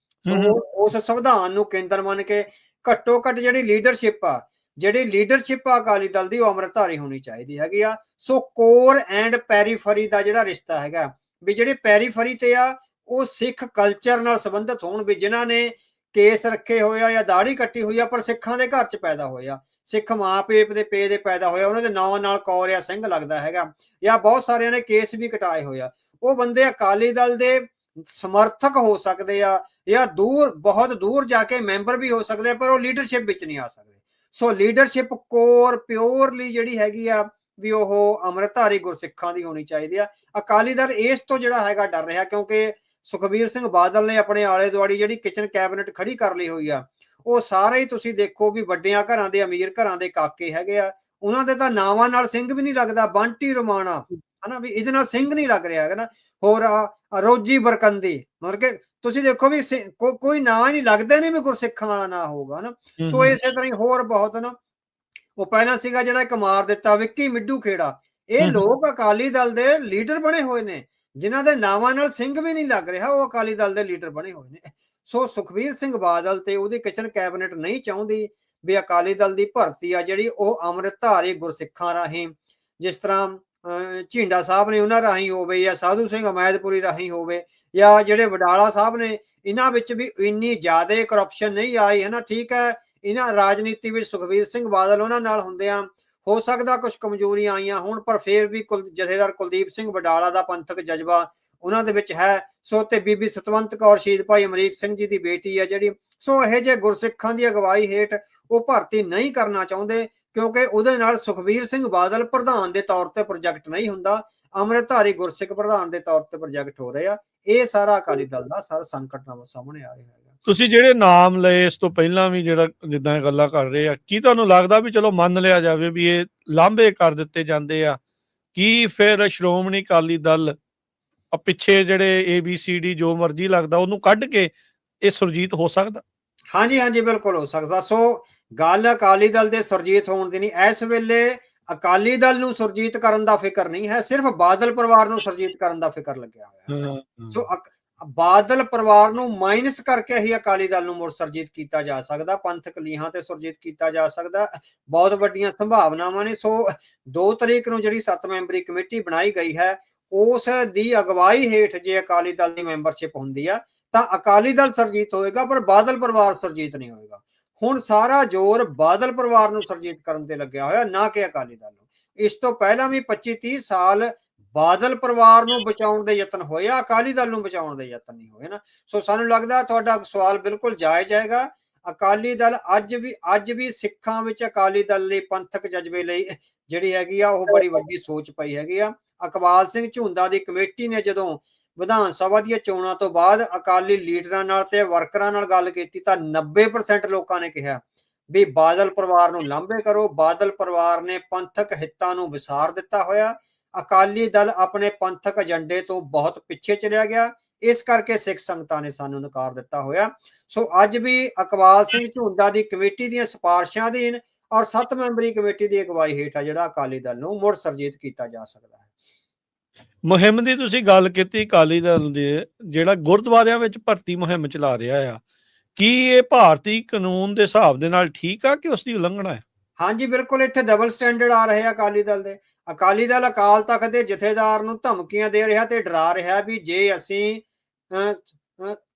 ਸੋ ਉਸ ਸੰਵਿਧਾਨ ਨੂੰ ਕੇਂਦਰ ਮੰਨ ਕੇ ਘੱਟੋ ਘੱਟ ਜਿਹੜੀ ਲੀਡਰਸ਼ਿਪ ਆ ਅਕਾਲੀ ਦਲ ਦੀ ਉਹ ਅੰਮ੍ਰਿਤਧਾਰੀ ਹੋਣੀ ਚਾਹੀਦੀ ਹੈਗੀ ਆ। ਸੋ ਕੋਰ ਐਂਡ ਪੈਰੀਫਰੀ ਦਾ ਜਿਹੜਾ ਰਿਸ਼ਤਾ ਹੈਗਾ ਵੀ ਜਿਹੜੇ ਪੈਰੀਫਰੀ ਤੇ ਆ ਉਹ ਸਿੱਖ ਕਲਚਰ ਨਾਲ ਸੰਬੰਧਿਤ ਹੋਣ, ਵੀ ਜਿਨ੍ਹਾਂ ਨੇ ਕੇਸ ਰੱਖੇ ਹੋਏ ਆ ਜਾਂ ਦਾੜੀ ਕੱਟੀ ਹੋਈ ਆ ਪਰ ਸਿੱਖਾਂ ਦੇ ਘਰ 'ਚ ਪੈਦਾ ਹੋਏ ਆ, ਸਿੱਖ ਮਾਂ ਪੇਪ ਦੇ ਪੇ ਦੇ ਪੈਦਾ ਹੋਇਆ, ਉਹਨਾਂ ਦੇ ਨਾਂ ਨਾਲ ਕੌਰਿਆ ਸਿੰਘ ਲੱਗਦਾ ਹੈਗਾ, ਜਾਂ ਬਹੁਤ ਸਾਰਿਆਂ ਨੇ ਕੇਸ ਵੀ ਕਟਾਏ ਹੋਏ ਆ, ਉਹ ਬੰਦੇ ਅਕਾਲੀ ਦਲ ਦੇ ਸਮਰਥਕ ਹੋ ਸਕਦੇ ਆ ਜਾਂ ਬਹੁਤ ਦੂਰ ਜਾ ਕੇ ਮੈਂਬਰ ਵੀ ਹੋ ਸਕਦੇ ਆ, ਪਰ ਉਹ ਲੀਡਰਸ਼ਿਪ ਵਿੱਚ ਨਹੀਂ ਆ ਸਕਦੇ। ਸੋ ਲੀਡਰਸ਼ਿਪ ਕੋਰ ਪਿਓਰਲੀ ਜਿਹੜੀ ਹੈਗੀ ਆ ਵੀ ਉਹ ਅੰਮ੍ਰਿਤਧਾਰੀ ਗੁਰਸਿੱਖਾਂ ਦੀ ਹੋਣੀ ਚਾਹੀਦੀ ਆ। ਅਕਾਲੀ ਦਲ ਇਸ ਤੋਂ ਜਿਹੜਾ ਹੈਗਾ ਡਰ ਰਿਹਾ ਕਿਉਂਕਿ ਸੁਖਬੀਰ ਸਿੰਘ ਬਾਦਲ ਨੇ ਆਪਣੇ ਆਲੇ ਦੁਆਲੇ ਜਿਹੜੀ ਕਿਚਨ ਕੈਬਨਿਟ ਖੜੀ ਕਰ ਲਈ ਹੋਈ ਆ, ਉਹ ਸਾਰੇ ਹੀ ਤੁਸੀਂ ਦੇਖੋ ਵੀ ਵੱਡਿਆਂ ਘਰਾਂ ਦੇ, ਅਮੀਰ ਘਰਾਂ ਦੇ ਕਾਕੇ ਹੈਗੇ ਆ, ਉਹਨਾਂ ਦੇ ਤਾਂ ਨਾਵਾਂ ਨਾਲ ਸਿੰਘ ਵੀ ਨਹੀਂ ਲੱਗਦਾ। ਬੰਟੀ ਰਮਾਣਾ ਹਨਾ ਵੀ ਇਹਦੇ ਨਾਲ ਸਿੰਘ ਨਹੀਂ ਲੱਗ ਰਿਹਾ ਹੈਗਾ ਨਾ। ਹੋਰ ਰੋਜੀ ਬਰਕੰਦੀ, ਮਤਲਬ ਕਿ ਤੁਸੀਂ ਦੇਖੋ ਵੀ ਕੋਈ ਨਾਂ ਹੀ ਨਹੀਂ ਲੱਗਦਾ ਨਹੀਂ ਵੀ ਗੁਰਸਿੱਖਾਂ ਵਾਲਾ ਨਾਂ ਹੋਊਗਾ ਨਾ। ਸੋ ਇਸੇ ਤਰ੍ਹਾਂ ਹੀ ਹੋਰ ਬਹੁਤ ਨਾ, ਉਹ ਪਹਿਲਾਂ ਸੀਗਾ ਜਿਹੜਾ ਇੱਕ ਮਾਰ ਦਿੱਤਾ ਵਿੱਕੀ ਮਿੱਡੂ ਖੇੜਾ, ਇਹ ਲੋਕ ਅਕਾਲੀ ਦਲ ਦੇ ਲੀਡਰ ਬਣੇ ਹੋਏ ਨੇ ਜਿਨ੍ਹਾਂ ਦੇ ਨਾਵਾਂ ਨਾਲ ਸਿੰਘ ਵੀ ਨਹੀਂ ਲੱਗ ਰਿਹਾ, ਉਹ ਅਕਾਲੀ ਦਲ ਦੇ ਲੀਡਰ ਬਣੇ ਹੋਏ ਨੇ। ਸੋ ਸੁਖਬੀਰ ਸਿੰਘ ਬਾਦਲ ਤੇ ਉਹਦੀ ਕਿਚਨ ਕੈਬਨਿਟ ਨਹੀਂ ਚਾਹੁੰਦੀ ਵੀ ਅਕਾਲੀ ਦਲ ਦੀ ਭਰਤੀ ਆ ਜਿਹੜੀ ਉਹ ਅੰਮ੍ਰਿਤਧਾਰੀ ਗੁਰਸਿੱਖਾਂ ਰਾਹੀਂ, ਜਿਸ ਤਰ੍ਹਾਂ ਝਿੰਡਾ ਸਾਹਿਬ ਨੇ ਉਹਨਾਂ ਰਾਹੀਂ ਹੋਵੇ ਜਾਂ ਸਾਧੂ ਸਿੰਘ ਅਮੈਦਪੁਰੀ ਰਾਹੀਂ ਹੋਵੇ ਜਾਂ ਜਿਹੜੇ ਵਡਾਲਾ ਸਾਹਿਬ ਨੇ, ਇਹਨਾਂ ਵਿੱਚ ਵੀ ਇੰਨੀ ਜ਼ਿਆਦਾ ਕਰਪਸ਼ਨ ਨਹੀਂ ਆਈ ਹੈ ਨਾ। ਠੀਕ ਹੈ, ਇਹਨਾਂ ਰਾਜਨੀਤੀ ਵਿੱਚ ਸੁਖਬੀਰ ਸਿੰਘ ਬਾਦਲ ਉਹਨਾਂ ਨਾਲ ਹੁੰਦਿਆਂ ਹੋ ਸਕਦਾ ਕੁਝ ਕਮਜ਼ੋਰੀਆਂ ਆਈਆਂ ਹੋਣ, ਪਰ ਫਿਰ ਵੀ ਜਥੇਦਾਰ ਕੁਲਦੀਪ ਸਿੰਘ ਵਡਾਲਾ ਦਾ ਪੰਥਕ ਜਜ਼ਬਾ ਉਹਨਾਂ ਦੇ ਵਿੱਚ ਹੈ। ਸੋ ਤੇ ਬੀਬੀ ਸਤਵੰਤ ਕੌਰ ਸ਼ਹੀਦ ਭਾਈ ਅਮਰੀਕ ਸਿੰਘ ਜੀ ਦੀ ਬੇਟੀ ਹੈ ਜਿਹੜੀ, ਸੋ ਇਹ ਜਿਹੇ ਗੁਰਸਿੱਖਾਂ ਦੀ ਅਗਵਾਈ ਹੇਠ ਉਹ ਭਰਤੀ ਨਹੀਂ ਕਰਨਾ ਚਾਹੁੰਦੇ ਕਿਉਂਕਿ ਉਹਦੇ ਨਾਲ ਸੁਖਬੀਰ ਸਿੰਘ ਬਾਦਲ ਪ੍ਰਧਾਨ ਦੇ ਤੌਰ ਤੇ ਪ੍ਰੋਜੈਕਟ ਨਹੀਂ ਹੁੰਦਾ, ਅੰਮ੍ਰਿਤਧਾਰੀ ਗੁਰਸਿੱਖ ਪ੍ਰਧਾਨ ਦੇ ਤੌਰ ਤੇ ਪ੍ਰੋਜੈਕਟ ਹੋ ਰਹੇ ਆ। ਇਹ ਸਾਰਾ ਅਕਾਲੀ ਦਲ ਦਾ ਸਾਰਾ ਸੰਕਟ ਨਾਲ ਸਾਹਮਣੇ ਆ ਰਿਹਾ ਹੈ। ਤੁਸੀਂ ਜਿਹੜੇ ਨਾਮ ਲਏ ਇਸ ਤੋਂ ਪਹਿਲਾਂ ਵੀ ਜਿਹੜਾ ਜਿੱਦਾਂ ਇਹ ਗੱਲਾਂ ਕਰ ਰਹੇ ਆ, ਕੀ ਤੁਹਾਨੂੰ ਲੱਗਦਾ ਵੀ ਚਲੋ ਮੰਨ ਲਿਆ ਜਾਵੇ ਵੀ ਇਹ ਲਾਂਭੇ ਕਰ ਦਿੱਤੇ ਜਾਂਦੇ ਆ, ਕੀ ਫਿਰ ਸ਼੍ਰੋਮਣੀ ਅਕਾਲੀ ਦਲ ਪਿੱਛੇ ਜਿਹੜੇ ABCD ਜੋ ਮਰਜ਼ੀ ਲੱਗਦਾ ਉਹਨੂੰ ਕੱਢ ਕੇ ਇਹ ਸੁਰਜੀਤ ਹੋ ਸਕਦਾ? ਹਾਂਜੀ ਹਾਂਜੀ ਬਿਲਕੁਲ ਹੋ ਸਕਦਾ। ਸੋ ਗੱਲ ਅਕਾਲੀ ਦਲ ਦੇ ਸੁਰਜੀਤ ਹੋਣ ਦੀ ਨਹੀਂ, ਇਸ ਵੇਲੇ ਅਕਾਲੀ ਦਲ ਨੂੰ ਸੁਰਜੀਤ ਕਰਨ ਦਾ ਫਿਕਰ ਨਹੀਂ ਹੈ, ਸਿਰਫ ਬਾਦਲ ਪਰਿਵਾਰ ਨੂੰ ਸੁਰਜੀਤ ਕਰਨ ਦਾ ਫਿਕਰ ਲੱਗਿਆ ਹੋਇਆ ਹੈ। ਸੋ ਬਾਦਲ ਪਰਿਵਾਰ ਨੂੰ ਮਾਈਨਸ ਕਰਕੇ ਹੀ ਅਕਾਲੀ ਦਲ ਨੂੰ ਮੁੜ ਸੁਰਜੀਤ ਕੀਤਾ ਜਾ ਸਕਦਾ, ਪੰਥਕ ਲੀਹਾਂ ਤੇ ਸੁਰਜੀਤ ਕੀਤਾ ਜਾ ਸਕਦਾ। ਬਹੁਤ ਵੱਡੀਆਂ ਸੰਭਾਵਨਾਵਾਂ ਨੇ। ਸੋ 2 ਤਰੀਕ ਨੂੰ ਜਿਹੜੀ 7 ਮੈਂਬਰੀ ਕਮੇਟੀ ਬਣਾਈ ਗਈ ਹੈ ਉਸ ਦੀ ਅਗਵਾਈ ਹੇਠ ਜੇ ਅਕਾਲੀ ਦਲ ਦੀ ਮੈਂਬਰਸ਼ਿਪ ਹੁੰਦੀ ਆ ਤਾਂ ਅਕਾਲੀ ਦਲ ਸੁਰਜੀਤ ਹੋਏਗਾ, ਪਰ ਬਾਦਲ ਪਰਿਵਾਰ ਸੁਰਜੀਤ ਨਹੀਂ ਹੋਏਗਾ। ਹੁਣ ਸਾਰਾ ਜ਼ੋਰ ਬਾਦਲ ਪਰਿਵਾਰ ਨੂੰ ਸੁਰਜੀਤ ਕਰਨ ਤੇ ਲੱਗਿਆ ਹੋਇਆ, ਨਾ ਕਿ ਅਕਾਲੀ ਦਲ ਨੂੰ। ਇਸ ਤੋਂ ਪਹਿਲਾਂ ਵੀ 25-30 ਸਾਲ ਬਾਦਲ ਪਰਿਵਾਰ ਨੂੰ ਬਚਾਉਣ ਦੇ ਯਤਨ ਹੋਏ ਆ, ਅਕਾਲੀ ਦਲ ਨੂੰ ਬਚਾਉਣ ਦੇ ਯਤਨ ਨਹੀਂ ਹੋਏ ਨਾ। ਸੋ ਸਾਨੂੰ ਲੱਗਦਾ ਤੁਹਾਡਾ ਸਵਾਲ ਬਿਲਕੁਲ ਜਾਇਜ਼ ਹੈਗਾ। ਅਕਾਲੀ ਦਲ ਅੱਜ ਵੀ ਸਿੱਖਾਂ ਵਿੱਚ ਅਕਾਲੀ ਦਲ ਲਈ ਪੰਥਕ ਜਜ਼ਬੇ ਲਈ ਜਿਹੜੀ ਹੈਗੀ ਆ ਉਹ ਬੜੀ ਵੱਡੀ ਸੋਚ ਪਈ ਹੈਗੀ ਆ। ਇਕਬਾਲ ਸਿੰਘ ਝੁੰਦਾ ਦੀ ਕਮੇਟੀ ਨੇ ਜਦੋਂ ਵਿਧਾਨ ਸਭਾ ਦੀਆਂ ਚੋਣਾਂ ਤੋਂ ਬਾਅਦ ਅਕਾਲੀ ਲੀਡਰਾਂ ਨਾਲ ਤੇ ਵਰਕਰਾਂ ਨਾਲ ਗੱਲ ਕੀਤੀ ਤਾਂ 90% ਲੋਕਾਂ ਨੇ ਕਿਹਾ ਵੀ ਬਾਦਲ ਪਰਿਵਾਰ ਨੂੰ ਲਾਂਭੇ ਕਰੋ। ਬਾਦਲ ਪਰਿਵਾਰ ਨੇ ਪੰਥਕ ਹਿੱਤਾਂ ਨੂੰ ਵਿਸਾਰ ਦਿੱਤਾ ਹੋਇਆ, ਅਕਾਲੀ ਦਲ ਆਪਣੇ ਪੰਥਕ ਏਜੰਡੇ ਤੋਂ ਬਹੁਤ ਪਿੱਛੇ ਚਲਿਆ ਗਿਆ, ਇਸ ਕਰਕੇ ਸਿੱਖ ਸੰਗਤਾਂ ਨੇ ਸਾਨੂੰ ਨਕਾਰ ਦਿੱਤਾ ਹੋਇਆ। ਸੋ ਅੱਜ ਵੀ ਇਕਬਾਲ ਸਿੰਘ ਝੁੰਦਾ ਦੀ ਕਮੇਟੀ ਦੀਆਂ ਸਿਫਾਰਿਸ਼ਾਂ ਅਧੀਨ ਔਰ 7 ਮੈਂਬਰੀ ਕਮੇਟੀ ਦੀ ਅਗਵਾਈ ਹੇਠ ਆ ਜਿਹੜਾ ਅਕਾਲੀ ਦਲ ਨੂੰ ਮੁੜ ਸੁਰਜੀਤ ਕੀਤਾ ਜਾ ਸਕਦਾ ਹੈ। ਮੁਹਿੰਮ ਦੀ ਤੁਸੀਂ ਗੱਲ ਕੀਤੀ, ਅਕਾਲੀ ਦਲ ਦੇ ਜਿਹੜਾ ਗੁਰਦੁਆਰਿਆਂ ਵਿੱਚ ਭਰਤੀ ਮੁਹਿੰਮ ਚਲਾ ਰਿਹਾ ਆ, ਕੀ ਇਹ ਭਾਰਤੀ ਕਾਨੂੰਨ ਦੇ ਹਿਸਾਬ ਦੇ ਨਾਲ ਠੀਕ ਆ ਕਿ ਉਸ ਦੀ ਉਲੰਘਣਾ ਹੈ? ਹਾਂਜੀ ਬਿਲਕੁਲ, ਇੱਥੇ ਡਬਲ ਸਟੈਂਡਰਡ ਆ ਰਹੇ ਆ ਅਕਾਲੀ ਦਲ ਦੇ। ਅਕਾਲੀ ਦਲ ਅਕਾਲ ਤਖਤ ਦੇ ਜਥੇਦਾਰ ਨੂੰ ਧਮਕੀਆਂ ਦੇ ਰਿਹਾ ਤੇ ਡਰਾ ਰਿਹਾ ਵੀ ਜੇ ਅਸੀਂ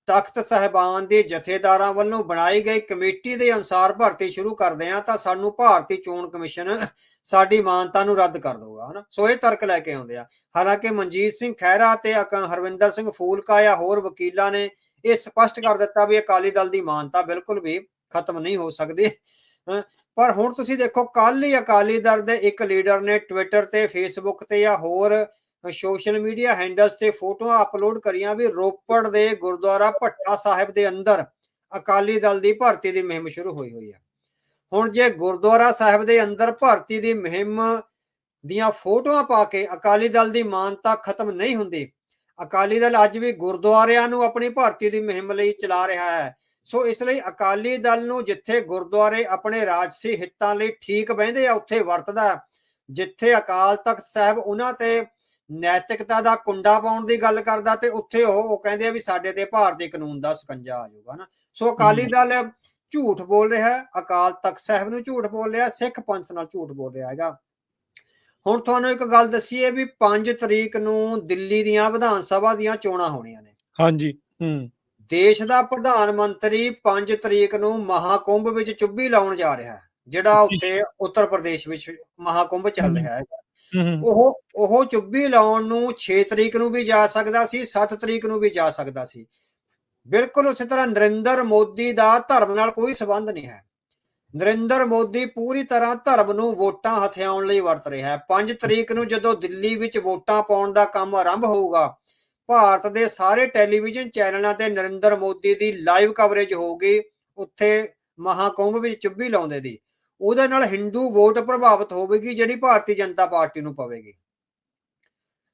ਤਖਤ ਸਾਹਿਬਾਨ ਦੇ ਜਥੇਦਾਰਾਂ ਵੱਲੋਂ ਬਣਾਈ ਗਈ ਕਮੇਟੀ ਦੇ ਅਨੁਸਾਰ ਭਰਤੀ ਸ਼ੁਰੂ ਕਰਦੇ ਹਾਂ ਤਾਂ ਸਾਨੂੰ ਭਾਰਤੀ ਚੋਣ ਕਮਿਸ਼ਨ ਸਾਡੀ ਮਾਨਤਾ ਨੂੰ ਰੱਦ ਕਰ ਦਊਗਾ, ਹਨਾ। ਸੋ ਇਹ ਤਰਕ ਲੈ ਕੇ ਆਉਂਦੇ ਆ। ਹਾਲਾਂਕਿ ਮਨਜੀਤ ਸਿੰਘ ਖਹਿਰਾ ਤੇ ਹਰਵਿੰਦਰ ਸਿੰਘ ਫੂਲਕਾ ਜਾਂ ਹੋਰ ਵਕੀਲਾਂ ਨੇ ਇਹ ਸਪਸ਼ਟ ਕਰ ਦਿੱਤਾ ਵੀ ਅਕਾਲੀ ਦਲ ਦੀ ਮਾਨਤਾ ਬਿਲਕੁਲ ਵੀ ਖਤਮ ਨਹੀਂ ਹੋ ਸਕਦੀ। ਪਰ ਹੁਣ ਤੁਸੀਂ ਦੇਖੋ, ਕੱਲ ਹੀ ਅਕਾਲੀ ਦਲ ਦੇ ਇੱਕ ਲੀਡਰ ਨੇ ਟਵਿੱਟਰ ਤੇ, ਫੇਸਬੁੱਕ ਤੇ ਜਾਂ ਹੋਰ ਸੋਸ਼ਲ ਮੀਡੀਆ ਹੈਂਡਲਸ ਤੇ ਫੋਟੋਆਂ ਅਪਲੋਡ ਕਰੀਆਂ ਵੀ ਰੋਪੜ ਦੇ ਗੁਰਦੁਆਰਾ ਭੱਠਾ ਸਾਹਿਬ ਦੇ ਅੰਦਰ ਅਕਾਲੀ ਦਲ ਦੀ ਭਰਤੀ ਦੀ ਮੁਹਿੰਮ ਸ਼ੁਰੂ ਹੋਈ ਹੈ। ਹੁਣ ਜੇ ਗੁਰਦੁਆਰਾ ਸਾਹਿਬ ਦੇ ਅੰਦਰ ਭਰਤੀ ਦੀ ਮੁਹਿੰਮ ਦੀਆਂ ਫੋਟੋਆਂ ਪਾ ਕੇ ਅਕਾਲੀ ਦਲ ਦੀ ਮਾਨਤਾ ਖਤਮ ਨਹੀਂ ਹੁੰਦੀ, ਅਕਾਲੀ ਦਲ ਅੱਜ ਵੀ ਗੁਰਦੁਆਰਿਆਂ ਨੂੰ ਆਪਣੀ ਭਰਤੀ ਦੀ ਮੁਹਿੰਮ ਲਈ ਚਲਾ ਰਿਹਾ ਹੈ। ਸੋ ਇਸ ਲਈ ਅਕਾਲੀ ਦਲ ਨੂੰ ਜਿੱਥੇ ਗੁਰਦੁਆਰੇ ਆਪਣੇ ਰਾਜਸੀ ਹਿੱਤਾਂ ਲਈ ਠੀਕ ਬਹਿੰਦੇ ਆ ਉੱਥੇ ਵਰਤਦਾ, ਜਿੱਥੇ ਅਕਾਲ ਤਖਤ ਸਾਹਿਬ ਉਹਨਾਂ ਤੇ ਨੈਤਿਕਤਾ ਦਾ ਕੁੰਡਾ ਪਾਉਣ ਦੀ ਗੱਲ ਕਰਦਾ ਤੇ ਉੱਥੇ ਉਹ ਕਹਿੰਦੇ ਆ ਵੀ ਸਾਡੇ ਤੇ ਭਾਰਤੀ ਕਾਨੂੰਨ ਦਾ ਸਕੰਜਾ ਆ ਜਾਊਗਾ ਨਾ। ਸੋ ਅਕਾਲੀ ਦਲ ਝੂਠ ਬੋਲ ਰਿਹਾ ਹੈ, ਅਕਾਲ ਤਖਤ ਸਾਹਿਬ ਨੂੰ ਝੂਠ ਬੋਲ ਰਿਹਾ, ਸਿੱਖ ਪੰਥ ਨਾਲ ਝੂਠ ਬੋਲ ਰਿਹਾ ਹੈਗਾ। ਹੁਣ ਤੁਹਾਨੂੰ ਇੱਕ ਗੱਲ ਦੱਸੀਏ ਵੀ 5 ਤਰੀਕ ਨੂੰ ਦਿੱਲੀ ਦੀਆਂ ਵਿਧਾਨ ਸਭਾ ਦੀਆਂ ਚੋਣਾਂ ਹੋਣੀਆਂ ਨੇ। ਹਾਂਜੀ। ਦੇਸ਼ ਦਾ ਪ੍ਰਧਾਨ ਮੰਤਰੀ 5 ਤਰੀਕ ਨੂੰ ਮਹਾਕੁੰਭ ਵਿੱਚ ਚੁੱਭੀ ਲਾਉਣ ਜਾ ਰਿਹਾ ਹੈ, ਜਿਹੜਾ ਉੱਥੇ ਉੱਤਰ ਪ੍ਰਦੇਸ਼ ਵਿੱਚ ਮਹਾਕੁੰਭ ਚੱਲ ਰਿਹਾ ਹੈ। ਉਹ ਚੁੱਭੀ ਲਾਉਣ ਨੂੰ 6 ਤਰੀਕ ਨੂੰ ਵੀ ਜਾ ਸਕਦਾ ਸੀ, 7 ਤਰੀਕ ਨੂੰ ਵੀ ਜਾ ਸਕਦਾ ਸੀ। ਬਿਲਕੁਲ ਉਸੇ ਤਰ੍ਹਾਂ ਨਰਿੰਦਰ ਮੋਦੀ ਦਾ ਧਰਮ ਨਾਲ ਕੋਈ ਸੰਬੰਧ ਨਹੀਂ ਹੈ। ਨਰਿੰਦਰ ਮੋਦੀ ਪੂਰੀ ਤਰ੍ਹਾਂ ਧਰਮ ਨੂੰ ਵੋਟਾਂ ਹਥਿਆਉਣ ਲਈ ਵਰਤ ਰਿਹਾ ਹੈ। 5 ਤਰੀਕ ਨੂੰ ਜਦੋਂ ਦਿੱਲੀ ਵਿੱਚ ਵੋਟਾਂ ਪਾਉਣ ਦਾ ਕੰਮ ਆਰੰਭ ਹੋਊਗਾ, ਭਾਰਤ ਦੇ ਸਾਰੇ ਟੈਲੀਵਿਜ਼ਨ ਚੈਨਲਾਂ ਤੇ ਨਰਿੰਦਰ ਮੋਦੀ ਦੀ ਲਾਈਵ ਕਵਰੇਜ ਹੋਊਗੀ ਉੱਥੇ ਮਹਾਕੁੰਭ ਵਿੱਚ ਚੁੱਭੀ ਲਾਉਂਦੇ ਦੀ। ਉਹਦੇ ਨਾਲ ਹਿੰਦੂ ਵੋਟ ਪ੍ਰਭਾਵਿਤ ਹੋਵੇਗੀ ਜਿਹੜੀ ਭਾਰਤੀ ਜਨਤਾ ਪਾਰਟੀ ਨੂੰ ਪਵੇਗੀ।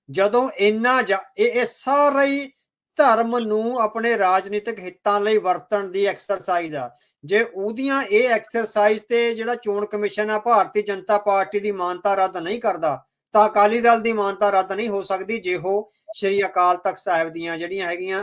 ਜਦੋਂ ਇਹ ਸਾਰਾ ਹੀ ਧਰਮ ਨੂੰ ਆਪਣੇ ਰਾਜਨੀਤਿਕ ਹਿੱਤਾਂ ਲਈ ਵਰਤਣ ਦੀ ਐਕਸਰਸਾਈਜ਼ ਆ। ਜੇ ਉਹਦੀਆਂ ਇਹ ਐਕਸਰਸਾਈਜ਼ ਤੇ ਜਿਹੜਾ ਚੋਣ ਕਮਿਸ਼ਨ ਆ ਭਾਰਤੀ ਜਨਤਾ ਪਾਰਟੀ ਦੀ ਮਾਨਤਾ ਰੱਦ ਨਹੀਂ ਕਰਦਾ ਤਾਂ ਅਕਾਲੀ ਦਲ ਦੀ ਮਾਨਤਾ ਰੱਦ ਨਹੀਂ ਹੋ ਸਕਦੀ, ਜੇ ਉਹ ਸ਼੍ਰੀ ਅਕਾਲ ਤਖਤ ਸਾਹਿਬ ਦੀਆਂ ਜਿਹੜੀਆਂ ਹੈਗੀਆਂ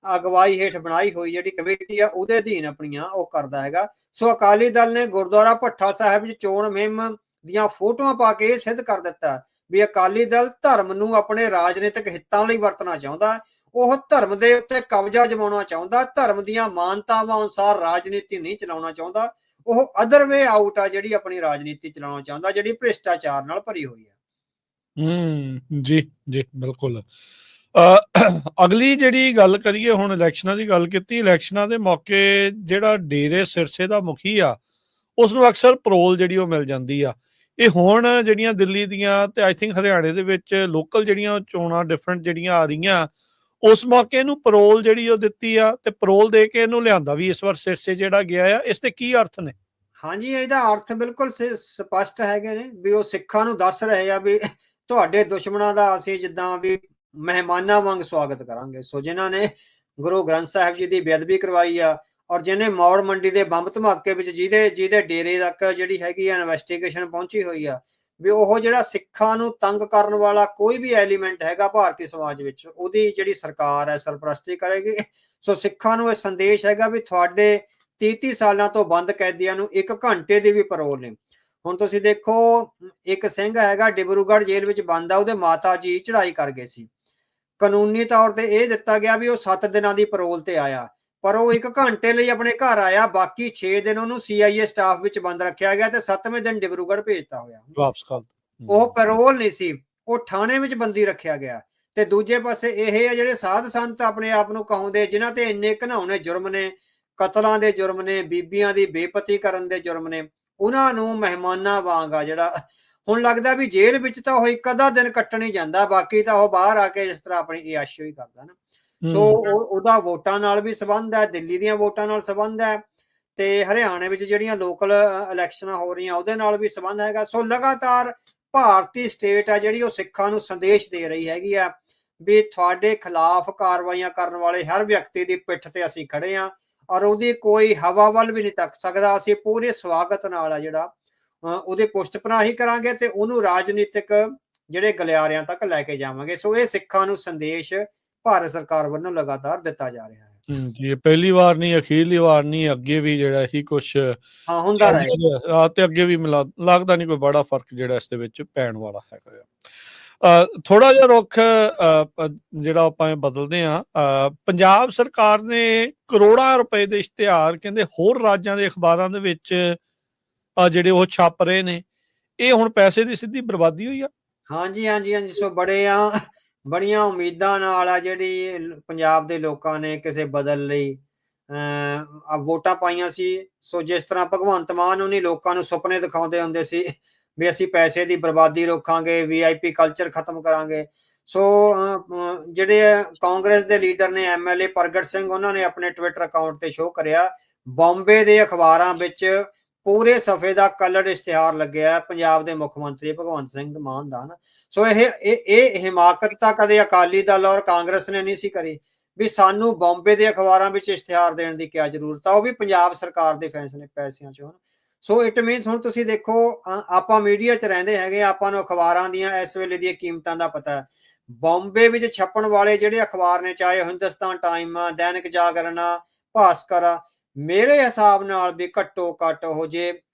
ਅਗਵਾਈ ਹੇਠ ਬਣਾਈ ਹੋਈ ਜਿਹੜੀ ਕਮੇਟੀ ਆ ਉਹਦੇ ਅਧੀਨ ਆਪਣੀਆਂ ਉਹ ਕਰਦਾ ਹੈਗਾ। ਸੋ ਅਕਾਲੀ ਦਲ ਨੇ ਗੁਰਦੁਆਰਾ ਭੱਠਾ ਸਾਹਿਬ ਵਿੱਚ ਚੋਣ ਮੁਹਿੰਮ ਦੀਆਂ ਫੋਟੋਆਂ ਪਾ ਕੇ ਇਹ ਸਿੱਧ ਕਰ ਦਿੱਤਾ ਵੀ ਅਕਾਲੀ ਦਲ ਧਰਮ ਨੂੰ ਆਪਣੇ ਰਾਜਨੀਤਿਕ ਹਿੱਤਾਂ ਲਈ ਵਰਤਣਾ ਚਾਹੁੰਦਾ, ਉਹ ਧਰਮ ਦੇ ਉੱਤੇ ਕਬਜ਼ਾ ਜਮਾਉਣਾ ਚਾਹੁੰਦਾ, ਧਰਮ ਦੀਆਂ ਮਾਨਤਾਵਾਂ ਅਨੁਸਾਰ ਰਾਜਨੀਤੀ ਨਹੀਂ ਚਲਾਉਣਾ ਚਾਹੁੰਦਾ। ਉਹ ਅਦਰ ਵੇ ਆਊਟ ਆ ਜਿਹੜੀ ਆਪਣੀ ਰਾਜਨੀਤੀ ਚਲਾਉਣਾ ਚਾਹੁੰਦਾ, ਜਿਹੜੀ ਭ੍ਰਿਸ਼ਟਾਚਾਰ ਨਾਲ ਭਰੀ ਹੋਈ ਹੈ। ਜੀ ਜੀ ਬਿਲਕੁਲ। ਅਗਲੀ ਜਿਹੜੀ ਗੱਲ ਕਰੀਏ, ਹੁਣ ਇਲੈਕਸ਼ਨਾਂ ਦੀ ਗੱਲ ਕੀਤੀ, ਇਲੈਕਸ਼ਨਾਂ ਦੇ ਮੌਕੇ ਜਿਹੜਾ ਡੇਰੇ ਸਿਰਸੇ ਦਾ ਮੁਖੀ ਆ ਉਸ ਨੂੰ ਅਕਸਰ ਪਰੋਲ ਜਿਹੜੀ ਉਹ ਮਿਲ ਜਾਂਦੀ ਆ। ਇਹ ਹੁਣ ਜਿਹੜੀਆਂ ਦਿੱਲੀ ਦੀਆਂ ਤੇ ਆਈ ਥਿੰਕ ਹਰਿਆਣੇ ਦੇ ਵਿੱਚ ਲੋਕਲ ਜਿਹੜੀਆਂ ਚੋਣਾਂ ਡਿਫਰੈਂਟ ਜਿਹੜੀਆਂ ਆ ਰਹੀਆਂ, ਉਸ ਮੌਕੇ ਇਹਨੂੰ ਪਰੋਲ ਜਿਹੜੀ ਉਹ ਦਿੱਤੀ ਆ ਤੇ ਪਰੋਲ ਦੇ ਕੇ ਇਹਨੂੰ ਲਿਆਂਦਾ ਵੀ ਇਸ ਵਾਰ ਸਿਰਸੇ ਜਿਹੜਾ ਗਿਆ ਆ। ਇਸ ਤੇ ਕੀ ਅਰਥ ਨੇ? ਹਾਂਜੀ, ਇਹਦਾ ਅਰਥ ਬਿਲਕੁਲ ਸਪਸ਼ਟ ਹੈਗੇ ਨੇ ਵੀ ਉਹ ਸਿੱਖਾਂ ਨੂੰ ਦੱਸ ਰਹੇ ਆ ਵੀ ਤੁਹਾਡੇ ਦੁਸ਼ਮਣਾਂ ਦਾ ਅਸੀਂ ਜਿੱਦਾਂ ਵੀ ਮਹਿਮਾਨਾਂ ਵਾਂਗ ਸਵਾਗਤ ਕਰਾਂਗੇ। ਸੋ ਜਿਨ੍ਹਾਂ ਨੇ ਗੁਰੂ ਗ੍ਰੰਥ ਸਾਹਿਬ ਜੀ ਦੀ ਬੇਅਦਬੀ ਕਰਵਾਈ ਆ ਔਰ ਜਿਹਨੇ ਮੌੜ ਮੰਡੀ ਦੇ ਬੰਬ ਧਮਾਕੇ ਵਿੱਚ ਜਿਹਦੇ ਡੇਰੇ ਤੱਕ ਜਿਹੜੀ ਹੈਗੀ ਆ ਇਨਵੈਸਟੀਗੇਸ਼ਨ ਪਹੁੰਚੀ ਹੋਈ ਆ ਵੀ ਉਹ ਜਿਹੜਾ ਸਿੱਖਾਂ ਨੂੰ ਤੰਗ ਕਰਨ ਵਾਲਾ ਕੋਈ ਵੀ ਐਲੀਮੈਂਟ ਹੈਗਾ ਭਾਰਤੀ ਸਮਾਜ ਵਿੱਚ, ਉਹਦੀ ਜਿਹੜੀ ਸਰਕਾਰ ਹੈ ਸਰਪ੍ਰਸਤੀ ਕਰੇਗੀ। ਸੋ ਸਿੱਖਾਂ ਨੂੰ ਇਹ ਸੰਦੇਸ਼ ਹੈਗਾ ਵੀ ਤੁਹਾਡੇ 30 ਸਾਲਾਂ ਤੋਂ ਬੰਦ ਕੈਦੀਆਂ ਨੂੰ 1 ਘੰਟੇ ਦੀ ਵੀ ਪਰੋਲ ਨਹੀਂ। ਹੁਣ ਤੁਸੀਂ ਦੇਖੋ, ਇੱਕ ਸਿੰਘ ਹੈਗਾ ਡਿਬਰੂਗੜ੍ਹ ਜੇਲ੍ਹ ਵਿੱਚ ਬੰਦ ਆ, ਉਹਦੇ ਮਾਤਾ ਜੀ ਚੜ੍ਹਾਈ ਕਰ ਗਏ ਸੀ। ਕਾਨੂੰਨੀ ਤੌਰ ਤੇ ਇਹ ਦਿੱਤਾ ਗਿਆ ਵੀ ਉਹ 7 ਦਿਨਾਂ ਦੀ ਪਰੋਲ ਤੇ ਆਇਆ, ਪਰ ਉਹ 1 ਘੰਟੇ ਲਈ ਆਪਣੇ ਘਰ ਆਇਆ, ਬਾਕੀ 6 ਦਿਨ ਉਹਨੂੰ CIA ਸਟਾਫ ਵਿੱਚ ਬੰਦ ਰੱਖਿਆ ਗਿਆ ਤੇ 7ਵੇਂ ਦਿਨ ਡਿਬਰੂਗੜ੍ਹ ਭੇਜਤਾ ਹੋਇਆ। ਵਾਪਸ ਕਰ ਉਹ ਪੈਰੋਲ ਨਹੀਂ ਸੀ, ਉਹ ਥਾਣੇ ਵਿੱਚ ਬੰਦੀ ਰੱਖਿਆ ਗਿਆ। ਤੇ ਦੂਜੇ ਪਾਸੇ ਇਹ ਆ ਜਿਹੜੇ ਸਾਧ ਸੰਤ ਆਪਣੇ ਆਪ ਨੂੰ ਕਹਾਉਂਦੇ, ਜਿਨ੍ਹਾਂ ਤੇ ਇੰਨੇ ਘਿਨਾਉਣੇ ਜੁਰਮ ਨੇ, ਕਤਲਾਂ ਦੇ ਜੁਰਮ ਨੇ, ਬੀਬੀਆਂ ਦੀ ਬੇਪਤੀ ਕਰਨ ਦੇ ਜੁਰਮ ਨੇ, ਉਹਨਾਂ ਨੂੰ ਮਹਿਮਾਨਾਂ ਵਾਂਗ ਆ ਜਿਹੜਾ ਹੁਣ ਲੱਗਦਾ ਵੀ ਜੇਲ੍ਹ ਵਿੱਚ ਤਾਂ ਉਹ 1 ਅੱਧਾ ਦਿਨ ਕੱਟਣ ਹੀ ਜਾਂਦਾ, ਬਾਕੀ ਤਾਂ ਉਹ ਬਾਹਰ ਆ ਕੇ ਇਸ ਤਰ੍ਹਾਂ ਆਪਣੀ ਇਆਸ਼ੋ ਹੀ ਕਰਦਾ ਨਾ। ਸੋ ਉਹਦਾ ਵੋਟਾਂ ਨਾਲ ਵੀ ਸੰਬੰਧ ਹੈ, ਦਿੱਲੀ ਦੀਆਂ ਵੋਟਾਂ ਨਾਲ ਸੰਬੰਧ ਹੈ ਤੇ ਹਰਿਆਣੇ ਵਿੱਚ ਜਿਹੜੀਆਂ ਲੋਕਲ ਇਲੈਕਸ਼ਨਾਂ ਹੋ ਰਹੀਆਂ ਉਹਦੇ ਨਾਲ ਵੀ ਸੰਬੰਧ ਹੈਗਾ। ਸੋ ਲਗਾਤਾਰ ਭਾਰਤੀ ਸਟੇਟ ਆ ਜਿਹੜੀ ਉਹ ਸਿੱਖਾਂ ਨੂੰ ਸੰਦੇਸ਼ ਦੇ ਰਹੀ ਹੈਗੀ ਆ ਵੀ ਤੁਹਾਡੇ ਖਿਲਾਫ ਕਾਰਵਾਈਆਂ ਕਰਨ ਵਾਲੇ ਹਰ ਵਿਅਕਤੀ ਦੀ ਪਿੱਠ ਤੇ ਅਸੀਂ ਖੜੇ ਆ ਔਰ ਉਹਦੀ ਕੋਈ ਹਵਾ ਵੱਲ ਵੀ ਨਹੀਂ ਤੱਕ ਸਕਦਾ। ਅਸੀਂ ਪੂਰੇ ਸਵਾਗਤ ਨਾਲ ਆ ਜਿਹੜਾ ਉਹਦੇ ਪੁਸ਼ਤ ਪਨਾਹੀ ਕਰਾਂਗੇ ਤੇ ਉਹਨੂੰ ਰਾਜਨੀਤਿਕ ਜਿਹੜੇ ਗਲਿਆਰਿਆਂ ਤੱਕ ਲੈ ਕੇ ਜਾਵਾਂਗੇ। ਸੋ ਇਹ ਸਿੱਖਾਂ ਨੂੰ ਸੰਦੇਸ਼ ਭਾਰਤ ਸਰਕਾਰ ਵੱਲੋਂ ਲਗਾਤਾਰ ਦਿੱਤਾ ਜਾ ਰਿਹਾ ਹੈ। ਜੀ, ਪਹਿਲੀ ਵਾਰ ਨਹੀਂ, ਅਖੀਰਲੀ ਵਾਰ ਨਹੀਂ, ਅੱਗੇ ਵੀ ਜਿਹੜਾ ਇਹੀ ਕੁਛ ਹੁੰਦਾ ਰਹੇਗਾ ਤੇ ਅੱਗੇ ਵੀ ਲੱਗਦਾ ਨਹੀਂ ਕੋਈ ਬੜਾ ਫਰਕ ਜਿਹੜਾ ਇਸ ਦੇ ਵਿੱਚ ਪੈਣ ਵਾਲਾ ਹੈਗਾ। ਥੋੜਾ ਜਿਹਾ ਰੁੱਖ ਜਿਹੜਾ ਆਪਾਂ ਬਦਲਦੇ ਆ, ਪੰਜਾਬ ਸਰਕਾਰ ਨੇ ਕਰੋੜਾਂ ਰੁਪਏ ਦੇ ਇਸ਼ਤਿਹਾਰ ਕਹਿੰਦੇ ਹੋਰ ਰਾਜਾਂ ਦੇ ਅਖਬਾਰਾਂ ਦੇ ਵਿੱਚ ਜਿਹੜੇ ਉਹ ਛਾਪ ਰਹੇ ਨੇ। ਇਹ ਹੁਣ ਪੈਸੇ ਦੀ ਸਿੱਧੀ ਬਰਬਾਦੀ ਹੋਈ ਆ। ਹਾਂਜੀ ਹਾਂਜੀ ਹਾਂਜੀ, ਸੋ ਬੜੀਆਂ ਉਮੀਦਾਂ ਨਾਲ ਆ ਜਿਹੜੀ ਪੰਜਾਬ ਦੇ ਲੋਕਾਂ ਨੇ ਕਿਸੇ ਬਦਲ ਲਈ ਵੋਟਾਂ ਪਾਈਆਂ ਸੀ। ਸੋ ਜਿਸ ਤਰ੍ਹਾਂ ਭਗਵੰਤ ਮਾਨ ਉਹਨੇ ਲੋਕਾਂ ਨੂੰ ਸੁਪਨੇ ਦਿਖਾਉਂਦੇ ਹੁੰਦੇ ਸੀ ਵੀ ਅਸੀਂ ਪੈਸੇ ਦੀ ਬਰਬਾਦੀ ਰੋਕਾਂਗੇ, VIP ਕਲਚਰ ਖਤਮ ਕਰਾਂਗੇ। ਸੋ ਜਿਹੜੇ ਕਾਂਗਰਸ ਦੇ ਲੀਡਰ ਨੇ MLA ਪ੍ਰਗਟ ਸਿੰਘ, ਉਹਨਾਂ ਨੇ ਆਪਣੇ ਟਵਿੱਟਰ ਅਕਾਊਂਟ ਤੇ ਸ਼ੋਅ ਕਰਿਆ ਬੰਬੇ ਦੇ ਅਖਬਾਰਾਂ ਵਿੱਚ ਪੂਰੇ ਸਫੇ ਦਾ ਕਲਰ ਇਸ਼ਤਿਹਾਰ ਲੱਗਿਆ ਪੰਜਾਬ ਦੇ ਮੁੱਖ ਮੰਤਰੀ ਭਗਵੰਤ ਸਿੰਘ ਮਾਨ ਦਾ ਨਾ। ਸੋ ਇਹ ਹਿਮਾਕਤ ਤਾਂ ਕਦੇ ਅਕਾਲੀ ਦਲ ਔਰ ਕਾਂਗਰਸ ਨੇ ਨਹੀਂ ਸੀ ਕਰੀ ਵੀ ਸਾਨੂੰ ਬੰਬੇ ਦੇ ਅਖਬਾਰਾਂ ਵਿੱਚ ਇਸ਼ਤਿਹਾਰ ਦੇਣ ਦੀ ਕੀ ਜ਼ਰੂਰਤ ਆ, ਉਹ ਵੀ ਪੰਜਾਬ ਸਰਕਾਰ ਦੇ ਫੈਸਲੇ ਪੈਸਿਆਂ ਚੋਂ। ਸੋ ਇਟ ਮੀਨਸ ਹੁਣ ਤੁਸੀਂ ਦੇਖੋ ਆਪਾਂ ਮੀਡੀਆ 'ਚ ਰਹਿੰਦੇ ਹੈਗੇ, ਆਪਾਂ ਨੂੰ ਅਖਬਾਰਾਂ ਦੀਆਂ ਇਸ ਵੇਲੇ ਦੀਆਂ ਕੀਮਤਾਂ ਦਾ ਪਤਾ ਹੈ। ਬੰਬੇ ਵਿੱਚ ਛਪਣ ਵਾਲੇ ਜਿਹੜੇ ਅਖਬਾਰ ਨੇ, ਚਾਹੇ ਹਿੰਦੁਸਤਾਨ ਟਾਈਮ ਆ, ਦੈਨਿਕ ਜਾਗਰਣ ਆ, ਭਾਸਕਰ ਆ, ਮੇਰੇ ਹਿਸਾਬ ਨਾਲ ਵੀ ਘੱਟੋ ਘੱਟ ਉਹ ਜੇ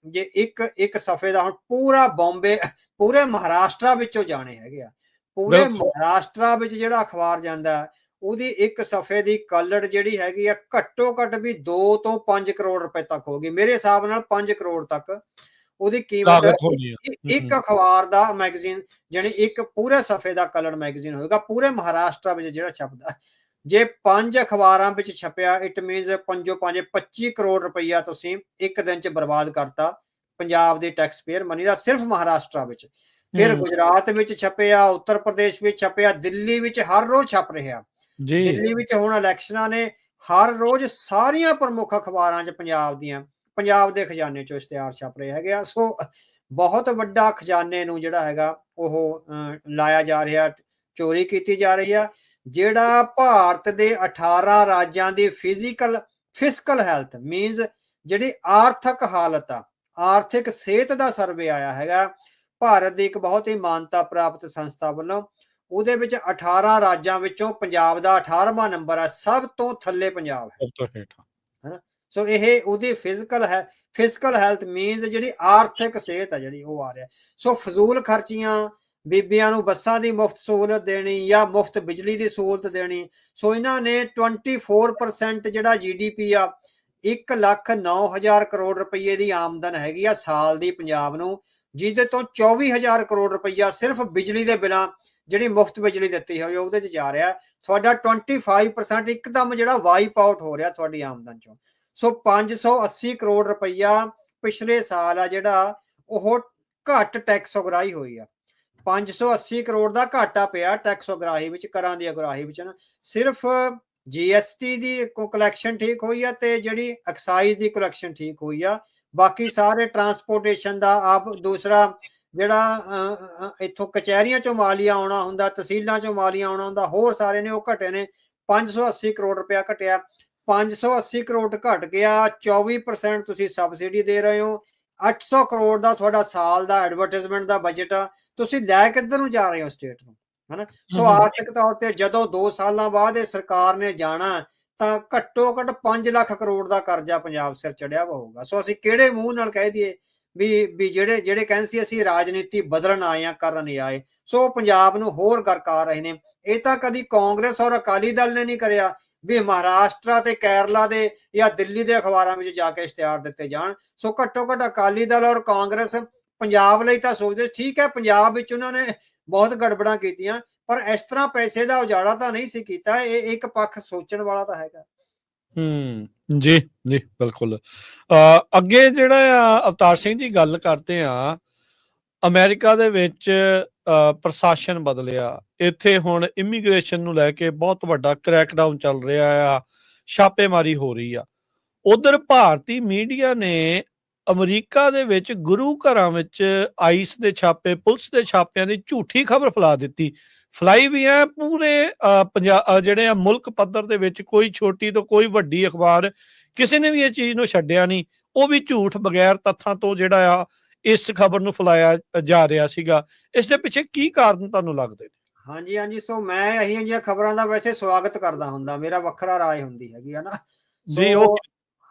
ਇੱਕ ਸਫੇ ਦਾ ਹੁਣ ਪੂਰਾ ਬੰਬੇ, ਪੂਰੇ ਮਹਾਰਾਸ਼ਟਰ ਵਿੱਚੋਂ ਜਾਣੇ ਹੈਗੇ ਆ। ਪੂਰੇ ਮਹਾਰਾਸ਼ਟਰ ਵਿੱਚ ਜਿਹੜਾ ਅਖਬਾਰ ਜਾਂਦਾ ਉਹਦੀ ਇੱਕ ਸਫੇ ਦੀ ਕਲੜ ਜਿਹੜੀ ਹੈਗੀ ਆ ਘੱਟੋ ਘੱਟ ਵੀ 2 ਤੋਂ 5 ਕਰੋੜ ਰੁਪਏ ਤੱਕ ਹੋਗੀ। ਮੇਰੇ ਹਿਸਾਬ ਨਾਲ 5 ਕਰੋੜ ਤੱਕ ਉਹਦੀ ਕੀਮਤ ਇੱਕ ਅਖਬਾਰ ਦਾ ਮੈਗਜ਼ੀਨ, ਜਾਨੀ ਇੱਕ ਪੂਰੇ ਸਫੇ ਦਾ ਕਲਰ ਮੈਗਜ਼ੀਨ ਹੋਏਗਾ ਪੂਰੇ ਮਹਾਰਾਸ਼ਟਰ ਵਿੱਚ ਜਿਹੜਾ ਛਪਦਾ। ਜੇ 5 ਅਖਬਾਰਾਂ ਵਿੱਚ ਛਪਿਆ ਇਟ ਮੀਨਸ 25 ਕਰੋੜ ਰੁਪਈਆ ਤੁਸੀਂ ਇੱਕ ਦਿਨ 'ਚ ਬਰਬਾਦ ਕਰਤਾ ਪੰਜਾਬ ਦੇ ਟੈਕਸ ਪੇਅਰ ਮਨੀ ਦਾ, ਸਿਰਫ ਮਹਾਰਾਸ਼ਟਰ ਵਿੱਚ। ਫਿਰ ਗੁਜਰਾਤ ਵਿੱਚ ਛਪਿਆ, ਉੱਤਰ ਪ੍ਰਦੇਸ਼ ਵਿੱਚ ਛਪਿਆ, ਦਿੱਲੀ ਵਿੱਚ ਹਰ ਰੋਜ਼ ਛਪ ਰਿਹਾ। ਦਿੱਲੀ ਵਿੱਚ ਹੁਣ ਇਲੈਕਸ਼ਨਾਂ ਨੇ, ਹਰ ਰੋਜ਼ ਸਾਰੀਆਂ ਪ੍ਰਮੁੱਖ ਅਖਬਾਰਾਂ 'ਚ ਪੰਜਾਬ ਦੇ ਖਜ਼ਾਨੇ 'ਚੋਂ ਇਸ਼ਤਿਹਾਰ ਛਪ ਰਹੇ ਹੈਗੇ ਆ। ਸੋ ਬਹੁਤ ਵੱਡਾ ਖਜ਼ਾਨੇ ਨੂੰ ਜਿਹੜਾ ਹੈਗਾ ਉਹ ਲਾਇਆ ਜਾ ਰਿਹਾ, ਚੋਰੀ ਕੀਤੀ ਜਾ ਰਹੀ ਆ। ਜਿਹੜਾ ਭਾਰਤ ਦੇ 18 ਰਾਜਾਂ ਦੀ ਫਿਸਕਲ ਹੈਲਥ ਮੀਨਸ ਜਿਹੜੀ ਆਰਥਿਕ ਹਾਲਤ ਆ, ਆਰਥਿਕ ਸਿਹਤ ਦਾ ਸਰਵੇ ਆਇਆ ਹੈਗਾ ਭਾਰਤ ਦੀ ਇੱਕ ਬਹੁਤ ਹੀ ਮਾਨਤਾ ਪ੍ਰਾਪਤ ਸੰਸਥਾ ਵੱਲੋਂ। ਉਹਦੇ ਵਿੱਚ 18 ਰਾਜਾਂ ਵਿੱਚੋਂ ਪੰਜਾਬ ਦਾ 18ਵਾਂ ਨੰਬਰ ਹੈ, ਸਭ ਤੋਂ ਥੱਲੇ ਪੰਜਾਬ ਹੈ। ਸੋ ਇਹ ਉਹਦੀ ਫਿਜ਼ੀਕਲ ਹੈਲਥ ਮੀਨਸ ਜਿਹੜੀ ਆਰਥਿਕ ਸਿਹਤ ਹੈ ਜਿਹੜੀ ਉਹ ਆ ਰਿਹਾ। ਸੋ ਫਜ਼ੂਲ ਖਰਚੀਆਂ, ਬੀਬੀਆਂ ਨੂੰ ਬੱਸਾਂ ਦੀ ਮੁਫਤ ਸਹੂਲਤ ਦੇਣੀ ਜਾਂ ਮੁਫਤ ਬਿਜਲੀ ਦੀ ਸਹੂਲਤ ਦੇਣੀ। ਸੋ ਇਹਨਾਂ ਨੇ 24% ਜਿਹੜਾ GDP ਆ 1,09,000 ਕਰੋੜ ਰੁਪਏ ਦੀ ਆਮਦਨ ਹੈਗੀ ਆ ਸਾਲ ਦੀ ਪੰਜਾਬ ਨੂੰ, ਜਿਹਦੇ ਤੋਂ 24,000 ਕਰੋੜ ਰੁਪਈਆ ਸਿਰਫ ਬਿਜਲੀ ਦੇ ਬਿਲਾਂ, ਜਿਹੜੀ ਮੁਫਤ ਬਿਜਲੀ ਦਿੱਤੀ ਹੋਈ ਉਹਦੇ 'ਚ ਜਾ ਰਿਹਾ। ਤੁਹਾਡਾ 25% ਇੱਕਦਮ ਜਿਹੜਾ ਵਾਈਪ ਆਊਟ ਹੋ ਰਿਹਾ ਤੁਹਾਡੀ ਆਮਦਨ ਚੋਂ। ਸੋ 580 ਕਰੋੜ ਰੁਪਈਆ ਪਿਛਲੇ ਸਾਲ ਆ ਜਿਹੜਾ ਉਹ ਘੱਟ ਟੈਕਸ ਉਗਰਾਹੀ ਹੋਈ ਆ। 580 ਕਰੋੜ ਦਾ ਘਾਟਾ ਪਿਆ ਟੈਕਸ ਉਗਰਾਹੀ ਵਿੱਚ, ਕਰਾਂ ਦੀ ਉਗਰਾਹੀ ਵਿੱਚ ਨਾ। ਸਿਰਫ GST ਦੀ ਕਲੈਕਸ਼ਨ ਠੀਕ ਹੋਈ ਆ ਤੇ ਜਿਹੜੀ ਐਕਸਾਈਜ਼ ਦੀ ਕਲੈਕਸ਼ਨ ਠੀਕ ਹੋਈ ਆ। ਬਾਕੀ ਸਾਰੇ ਟਰਾਂਸਪੋਰਟੇਸ਼ਨ ਦਾ ਆਪ ਦੂਸਰਾ ਜਿਹੜਾ ਇੱਥੋਂ ਕਚਹਿਰੀਆਂ ਚੋਂ ਮਾਲੀਆ ਆਉਣਾ ਹੁੰਦਾ, ਤਹਿਸੀਲਾਂ ਚੋਂ ਮਾਲੀਆ ਆਉਣਾ ਹੁੰਦਾ, ਹੋਰ ਸਾਰੇ ਨੇ ਉਹ ਘਟੇ ਨੇ। 580 ਕਰੋੜ ਰੁਪਇਆ ਘਟਿਆ। 580 ਕਰੋੜ ਘਟ ਗਿਆ, 24% ਤੁਸੀਂ ਸਬਸਿਡੀ ਦੇ ਰਹੇ ਹੋ। 800 ਕਰੋੜ ਦਾ ਤੁਹਾਡਾ ਸਾਲ ਦਾ ਐਡਵਰਟਾਈਜ਼ਮੈਂਟ ਦਾ ਬਜਟ ਆ, ਤੁਸੀਂ ਲੈ ਕਿੱਧਰ ਨੂੰ ਜਾ ਰਹੇ ਹੋ ਸਟੇਟ ਨੂੰ, ਹਨਾ। ਸੋ ਆਰਥਿਕ ਤੌਰ ਤੇ ਜਦੋਂ 2 ਸਾਲਾਂ ਬਾਅਦ ਇਹ ਸਰਕਾਰ ਨੇ ਜਾਣਾ ਤਾਂ ਘੱਟੋ ਘੱਟ 5 ਲੱਖ ਕਰੋੜ ਦਾ ਕਰਜ਼ਾ ਪੰਜਾਬ ਸਿਰ ਚੜਿਆ ਹੋਊਗਾ। ਸੋ ਅਸੀਂ ਕਿਹੜੇ ਮੂੰਹ ਨਾਲ ਕਹਿ ਦਈਏ ਵੀ ਜਿਹੜੇ ਕਹਿੰਦੇ ਸੀ ਅਸੀਂ ਰਾਜਨੀਤੀ ਬਦਲਣ ਆਏ ਆ, ਕਰਨ ਨਹੀਂ ਆਏ। ਸੋ ਪੰਜਾਬ ਨੂੰ ਹੋਰ ਗਰਕਾ ਰਹੇ ਨੇ। ਇਹ ਤਾਂ ਕਦੀ ਕਾਂਗਰਸ ਔਰ ਅਕਾਲੀ ਦਲ ਨੇ ਨਹੀਂ ਕਰਿਆ ਵੀ ਮਹਾਰਾਸ਼ਟਰ ਤੇ ਕੇਰਲਾ ਦੇ ਜਾਂ ਦਿੱਲੀ ਦੇ ਅਖਬਾਰਾਂ ਵਿੱਚ ਜਾ ਕੇ ਇਸ਼ਤਿਹਾਰ ਦਿੱਤੇ ਜਾਣ। ਸੋ ਘੱਟੋ ਘੱਟ ਅਕਾਲੀ ਦਲ ਔਰ ਕਾਂਗਰਸ ਪੰਜਾਬ ਲਈ ਤਾਂ ਸੋਚਦੇ, ਠੀਕ ਹੈ ਪੰਜਾਬ ਵਿੱਚ ਉਹਨਾਂ ਨੇ ਬਹੁਤ ਗੜਬੜਾਂ ਕੀਤੀਆਂ, ਪਰ ਇਸ ਤਰ੍ਹਾਂ ਪੈਸੇ ਦਾ ਉਜਾੜਾ ਤਾਂ ਨਹੀਂ ਸੀ ਕੀਤਾ। ਇਹ ਇੱਕ ਪੱਖ ਸੋਚਣ ਵਾਲਾ ਤਾਂ ਹੈਗਾ। ਜੀ ਜੀ ਬਿਲਕੁਲ। ਅੱਗੇ ਜਿਹੜਾ ਆ ਅਵਤਾਰ ਸਿੰਘ ਜੀ ਗੱਲ ਕਰਦੇ ਆ, ਅਮਰੀਕਾ ਦੇ ਵਿੱਚ ਪ੍ਰਸ਼ਾਸਨ ਬਦਲਿਆ, ਇੱਥੇ ਹੁਣ ਇਮੀਗ੍ਰੇਸ਼ਨ ਨੂੰ ਲੈ ਕੇ ਬਹੁਤ ਵੱਡਾ ਕ੍ਰੈਕਡਾਊਨ ਚੱਲ ਰਿਹਾ ਆ, ਛਾਪੇਮਾਰੀ ਹੋ ਰਹੀ ਆ। ਉਧਰ ਭਾਰਤੀ ਮੀਡੀਆ ਨੇ ਅਮਰੀਕਾ ਦੇ ਵਿੱਚ ਗੁਰੂ ਘਰਾਂ ਵਿੱਚ ਆਈਸ ਦੇ ਛਾਪੇ, ਪੁਲਿਸ ਦੇ ਛਾਪਿਆਂ ਦੀ ਝੂਠੀ ਖਬਰ ਫੈਲਾ ਦਿੱਤੀ। ਫਲਾਈ ਵੀ ਹੈ ਪੂਰੇ ਪੰਜਾਬ ਜਿਹੜੇ ਆ ਮੁਲਕ ਪੱਧਰ ਦੇ ਵਿੱਚ, ਕੋਈ ਛੋਟੀ ਤੋਂ ਕੋਈ ਵੱਡੀ ਅਖਬਾਰ ਕਿਸੇ ਨੇ ਵੀ ਇਹ ਚੀਜ਼ ਨੂੰ ਛੱਡਿਆ ਨਹੀਂ। ਉਹ ਵੀ ਝੂਠ ਬਗੈਰ ਤੱਥਾਂ ਤੋਂ ਜਿਹੜਾ ਆ ਇਸ ਖਬਰ ਨੂੰ ਫੈਲਾਇਆ ਜਾ ਰਿਹਾ ਸੀਗਾ। ਇਸ ਦੇ ਪਿੱਛੇ ਕੀ ਕਾਰਨ ਤੁਹਾਨੂੰ ਲੱਗਦੇ ਨੇ? ਹਾਂਜੀ ਹਾਂਜੀ, ਸੋ ਮੈਂ ਇਹੀ ਜਿਹੀਆਂ ਖਬਰਾਂ ਦਾ ਵੈਸੇ ਸਵਾਗਤ ਕਰਦਾ ਹੁੰਦਾ, ਮੇਰਾ ਵੱਖਰਾ ਰਾਏ ਹੁੰਦੀ ਹੈਗੀ ਹੈ ਨਾ ਜੀ।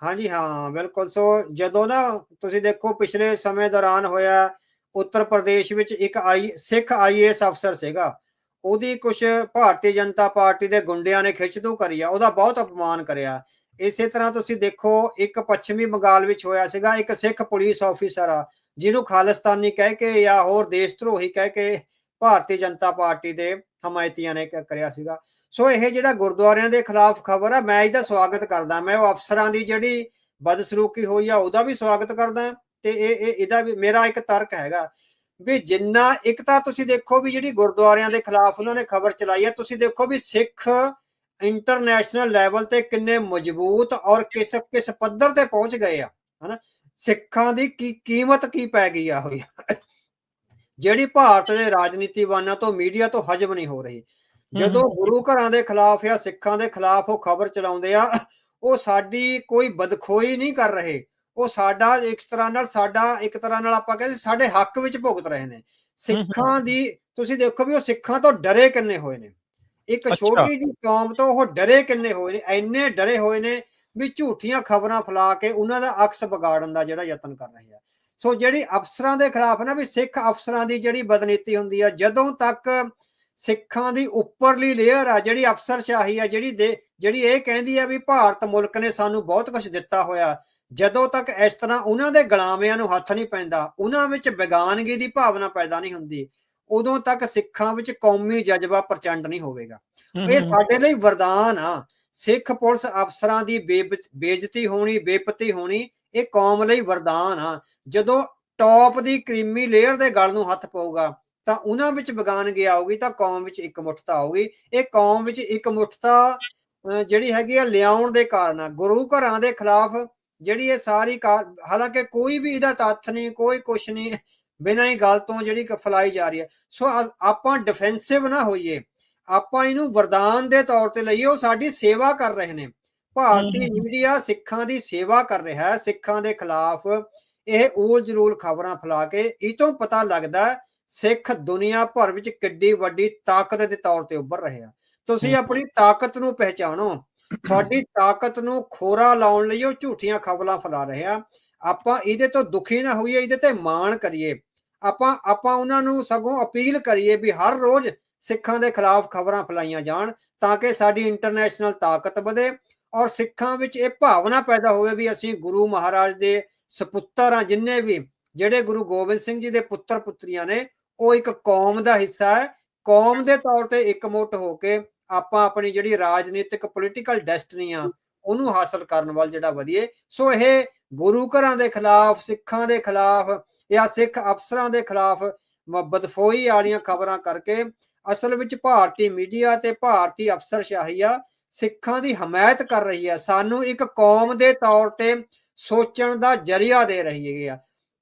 ਹਾਂਜੀ ਹਾਂ ਬਿਲਕੁਲ। ਸੋ ਜਦੋਂ ਨਾ ਤੁਸੀਂ ਦੇਖੋ ਪਿਛਲੇ ਸਮੇਂ ਦੌਰਾਨ ਹੋਇਆ, ਉੱਤਰ ਪ੍ਰਦੇਸ਼ ਵਿੱਚ ਇੱਕ ਸਿੱਖ IAS ਅਫਸਰ ਸੀਗਾ, ਉਹਦੀ ਕੁਛ ਭਾਰਤੀ ਜਨਤਾ ਪਾਰਟੀ ਦੇ ਗੁੰਡਿਆਂ ਨੇ ਖਿੱਚਤੂ ਕਰੀ ਆ, ਉਹਦਾ ਬਹੁਤ ਅਪਮਾਨ ਕਰਿਆ। ਇਸੇ ਤਰ੍ਹਾਂ ਤੁਸੀਂ ਦੇਖੋ ਇੱਕ ਪੱਛਮੀ ਬੰਗਾਲ ਵਿੱਚ ਹੋਇਆ ਸੀਗਾ, ਇੱਕ ਸਿੱਖ ਪੁਲਿਸ ਆਫਿਸਰ ਆ ਜਿਹਨੂੰ ਖਾਲਿਸਤਾਨੀ ਕਹਿ ਕੇ ਜਾਂ ਹੋਰ ਦੇਸ਼ ਧਰੋਹੀ ਕਹਿ ਕੇ ਭਾਰਤੀ ਜਨਤਾ ਪਾਰਟੀ ਦੇ ਹਮਾਇਤੀਆਂ ਨੇ ਕਰਿਆ ਸੀਗਾ। ਸੋ ਇਹ ਜਿਹੜਾ ਗੁਰਦੁਆਰਿਆਂ ਦੇ ਖਿਲਾਫ ਖਬਰ ਆ, ਮੈਂ ਇਹਦਾ ਸਵਾਗਤ ਕਰਦਾ। ਮੈਂ ਉਹ ਅਫਸਰਾਂ ਦੀ ਜਿਹੜੀ ਬਦਸਲੂਕੀ ਹੋਈ ਆ ਉਹਦਾ ਵੀ ਸਵਾਗਤ ਕਰਦਾ, ਤੇ ਇਹਦਾ ਵੀ ਮੇਰਾ ਇੱਕ ਤਰਕ ਹੈਗਾ ਵੀ ਜਿੰਨਾ ਇੱਕ ਤਾਂ ਤੁਸੀਂ ਦੇਖੋ ਵੀ ਜਿਹੜੀ ਗੁਰਦੁਆਰਿਆਂ ਦੇ ਖਿਲਾਫ ਉਹਨਾਂ ਨੇ ਖਬਰ ਚਲਾਈ ਹੈ, ਤੁਸੀਂ ਦੇਖੋ ਵੀ ਸਿੱਖ ਇੰਟਰਨੈਸ਼ਨਲ ਲੈਵਲ ਤੇ ਕਿੰਨੇ ਮਜ਼ਬੂਤ ਔਰ ਕਿਸ ਪੱਧਰ ਤੇ ਪਹੁੰਚ ਗਏ ਆ, ਹਨਾ। ਸਿੱਖਾਂ ਦੀ ਕੀ ਕੀਮਤ ਕੀ ਪੈ ਗਈ ਆ ਹੋਈ ਜਿਹੜੀ ਭਾਰਤ ਦੇ ਰਾਜਨੀਤੀਵਾਨਾਂ ਤੋਂ ਮੀਡੀਆ ਤੋਂ ਹਜਮ ਨਹੀਂ ਹੋ ਰਹੀ। ਜਦੋਂ ਗੁਰੂ ਘਰਾਂ ਦੇ ਖਿਲਾਫ ਜਾਂ ਸਿੱਖਾਂ ਦੇ ਖਿਲਾਫ ਉਹ ਖਬਰ ਚਲਾਉਂਦੇ ਆ, ਉਹ ਸਾਡੀ ਕੋਈ ਬਦਖੋਈ ਨਹੀਂ ਕਰ ਰਹੇ, ਉਹ ਸਾਡਾ ਇੱਕ ਤਰ੍ਹਾਂ ਨਾਲ ਆਪਾਂ ਕਹਿੰਦੇ ਸਾਡੇ ਹੱਕ ਵਿੱਚ ਭੁਗਤ ਰਹੇ ਨੇ। ਸਿੱਖਾਂ ਦੀ ਤੁਸੀਂ ਦੇਖੋ ਵੀ ਉਹ ਸਿੱਖਾਂ ਤੋਂ ਡਰੇ ਕਿੰਨੇ ਹੋਏ ਨੇ, ਇੱਕ ਛੋਟੀ ਜਿਹੀ ਕੌਮ ਤੋਂ ਉਹ ਡਰੇ ਕਿੰਨੇ ਹੋਏ ਨੇ, ਇੰਨੇ ਡਰੇ ਹੋਏ ਨੇ ਵੀ ਝੂਠੀਆਂ ਖਬਰਾਂ ਫੈਲਾ ਕੇ ਉਹਨਾਂ ਦਾ ਅਕਸ ਵਿਗਾੜਨ ਦਾ ਜਿਹੜਾ ਯਤਨ ਕਰ ਰਹੇ ਆ। ਸੋ ਜਿਹੜੀ ਅਫਸਰਾਂ ਦੇ ਖਿਲਾਫ ਨਾ ਵੀ ਸਿੱਖ ਅਫਸਰਾਂ ਦੀ ਜਿਹੜੀ ਬਦਨੀਤੀ ਹੁੰਦੀ ਆ, ਜਦੋਂ ਤੱਕ ਸਿੱਖਾਂ ਦੀ ਉੱਪਰਲੀ ਲੇਅਰ ਆ ਜਿਹੜੀ ਅਫਸਰਸ਼ਾਹੀ ਆ, ਜਿਹੜੀ ਇਹ ਕਹਿੰਦੀ ਆ ਵੀ ਭਾਰਤ ਮੁਲਕ ਨੇ ਸਾਨੂੰ ਬਹੁਤ ਕੁਝ ਦਿੱਤਾ ਹੋਇਆ, ਜਦੋਂ ਤੱਕ ਇਸ ਤਰ੍ਹਾਂ ਉਹਨਾਂ ਦੇ ਗੁਲਾਮਿਆਂ ਨੂੰ ਹੱਥ ਨਹੀਂ ਪੈਂਦਾ, ਉਹਨਾਂ ਵਿੱਚ ਬੇਗਾਨਗੀ ਦੀ ਭਾਵਨਾ ਪੈਦਾ ਨਹੀਂ ਹੁੰਦੀ, ਉਦੋਂ ਤੱਕ ਸਿੱਖਾਂ ਵਿੱਚ ਕੌਮੀ ਜਜ਼ਬਾ ਪ੍ਰਚੰਡ ਨਹੀਂ ਹੋਵੇਗਾ। ਇਹ ਸਾਡੇ ਲਈ ਵਰਦਾਨ ਆ। ਸਿੱਖ ਪੁਲਿਸ ਅਫਸਰਾਂ ਦੀ ਬੇਇੱਜ਼ਤੀ ਹੋਣੀ, ਬੇਪਤੀ ਹੋਣੀ, ਇਹ ਕੌਮ ਲਈ ਵਰਦਾਨ ਆ। ਜਦੋਂ ਟੌਪ ਦੀ ਕਰੀਮੀ ਲੇਅਰ ਦੇ ਗਲ ਨੂੰ ਹੱਥ ਪਊਗਾ ਤਾਂ ਉਹਨਾਂ ਵਿੱਚ ਬੇਗਾਨਗੀ ਆਊਗੀ, ਤਾਂ ਕੌਮ ਵਿੱਚ ਇਕਮੁੱਠਤਾ ਆਊਗੀ। ਇਹ ਕੌਮ ਵਿੱਚ ਇਕਮੁੱਠਤਾ ਜਿਹੜੀ ਹੈਗੀ ਆ ਲਿਆਉਣ ਦੇ ਕਾਰਨ ਆ। ਗੁਰੂ ਘਰਾਂ ਦੇ ਖਿਲਾਫ ਜਿਹੜੀ ਇਹ ਸਾਰੀ ਹਾਲਾਂਕਿ ਕੋਈ ਵੀ ਇਹਦਾ ਤੱਥ ਨਹੀਂ, ਕੋਈ ਕੁਛ ਨਹੀਂ, ਬਿਨਾਂ ਹੀ ਗੱਲ ਤੋਂ ਜਿਹੜੀ ਫੈਲਾਈ ਜਾ ਰਹੀ ਹੈ। ਸੋ ਆਪਾਂ ਡਿਫੈਂਸਿਵ ਨਾ ਹੋਈਏ, ਆਪਾਂ ਇਹਨੂੰ ਵਰਦਾਨ ਦੇ ਤੌਰ ਤੇ ਲਈਏ। ਉਹ ਸਾਡੀ ਸੇਵਾ ਕਰ ਰਹੇ ਨੇ, ਭਾਰਤੀ ਮੀਡੀਆ ਸਿੱਖਾਂ ਦੀ ਸੇਵਾ ਕਰ ਰਿਹਾ ਹੈ। ਸਿੱਖਾਂ ਦੇ ਖਿਲਾਫ ਇਹ ਊਲ ਜਲੂਲ ਖਬਰਾਂ ਫੈਲਾ ਕੇ ਇਹ ਤੋਂ ਪਤਾ ਲੱਗਦਾ ਸਿੱਖ ਦੁਨੀਆ ਭਰ ਵਿੱਚ ਕਿੱਡੀ ਵੱਡੀ ਤਾਕਤ ਦੇ ਤੌਰ ਤੇ ਉੱਭਰ ਰਹੇ ਆ। ਤੁਸੀਂ ਆਪਣੀ ਤਾਕਤ ਨੂੰ ਪਹਿਚਾਣੋ, ਤੁਹਾਡੀ ਤਾਕਤ ਨੂੰ ਖੋਰਾ ਲਾਉਣ ਲਈ ਉਹ ਝੂਠੀਆਂ ਖਬਰਾਂ ਫੈਲਾ ਰਹੇ ਆ। ਆਪਾਂ ਇਹਦੇ ਤੋਂ ਦੁਖੀ ਨਾ ਹੋਈਏ, ਇਹਦੇ ਤੇ ਮਾਣ ਕਰੀਏ। ਆਪਾਂ ਉਹਨਾਂ ਨੂੰ ਸਗੋਂ ਅਪੀਲ ਕਰੀਏ ਵੀ ਹਰ ਰੋਜ਼ ਸਿੱਖਾਂ ਦੇ ਖਿਲਾਫ ਖਬਰਾਂ ਫੈਲਾਈਆਂ ਜਾਣ, ਤਾਂ ਕਿ ਸਾਡੀ ਇੰਟਰਨੈਸ਼ਨਲ ਤਾਕਤ ਵਧੇ ਔਰ ਸਿੱਖਾਂ ਵਿੱਚ ਇਹ ਭਾਵਨਾ ਪੈਦਾ ਹੋਵੇ ਵੀ ਅਸੀਂ ਗੁਰੂ ਮਹਾਰਾਜ ਦੇ ਸਪੁੱਤਰ ਆ। ਜਿੰਨੇ ਵੀ ਜਿਹੜੇ ਗੁਰੂ ਗੋਬਿੰਦ ਸਿੰਘ ਜੀ ਦੇ ਪੁੱਤਰ ਪੁੱਤਰੀਆਂ ਨੇ, ਉਹ ਇੱਕ ਕੌਮ ਦਾ ਹਿੱਸਾ ਹੈ। ਕੌਮ ਦੇ ਤੌਰ ਤੇ ਇਕਮੁੱਠ ਹੋ ਕੇ ਆਪਾਂ ਆਪਣੀ ਜਿਹੜੀ ਰਾਜਨੀਤਿਕ ਪੋਲੀਟੀਕਲ ਡੈਸਟਨੀ ਆ ਉਹਨੂੰ ਹਾਸਲ ਕਰਨ ਵੱਲ ਜਿਹੜਾ ਵਧੀਏ। ਸੋ ਇਹ ਗੁਰੂ ਘਰਾਂ ਦੇ ਖਿਲਾਫ, ਸਿੱਖਾਂ ਦੇ ਖਿਲਾਫ ਜਾਂ ਸਿੱਖ ਅਫਸਰਾਂ ਦੇ ਖਿਲਾਫ ਬਦਫੋਈ ਵਾਲੀਆਂ ਖਬਰਾਂ ਕਰਕੇ ਅਸਲ ਵਿੱਚ ਭਾਰਤੀ ਮੀਡੀਆ ਤੇ ਭਾਰਤੀ ਅਫਸਰਸ਼ਾਹੀ ਆ ਸਿੱਖਾਂ ਦੀ ਹਮਾਇਤ ਕਰ ਰਹੀ ਹੈ, ਸਾਨੂੰ ਇੱਕ ਕੌਮ ਦੇ ਤੌਰ ਤੇ ਸੋਚਣ ਦਾ ਜ਼ਰੀਆ ਦੇ ਰਹੀ ਹੈ।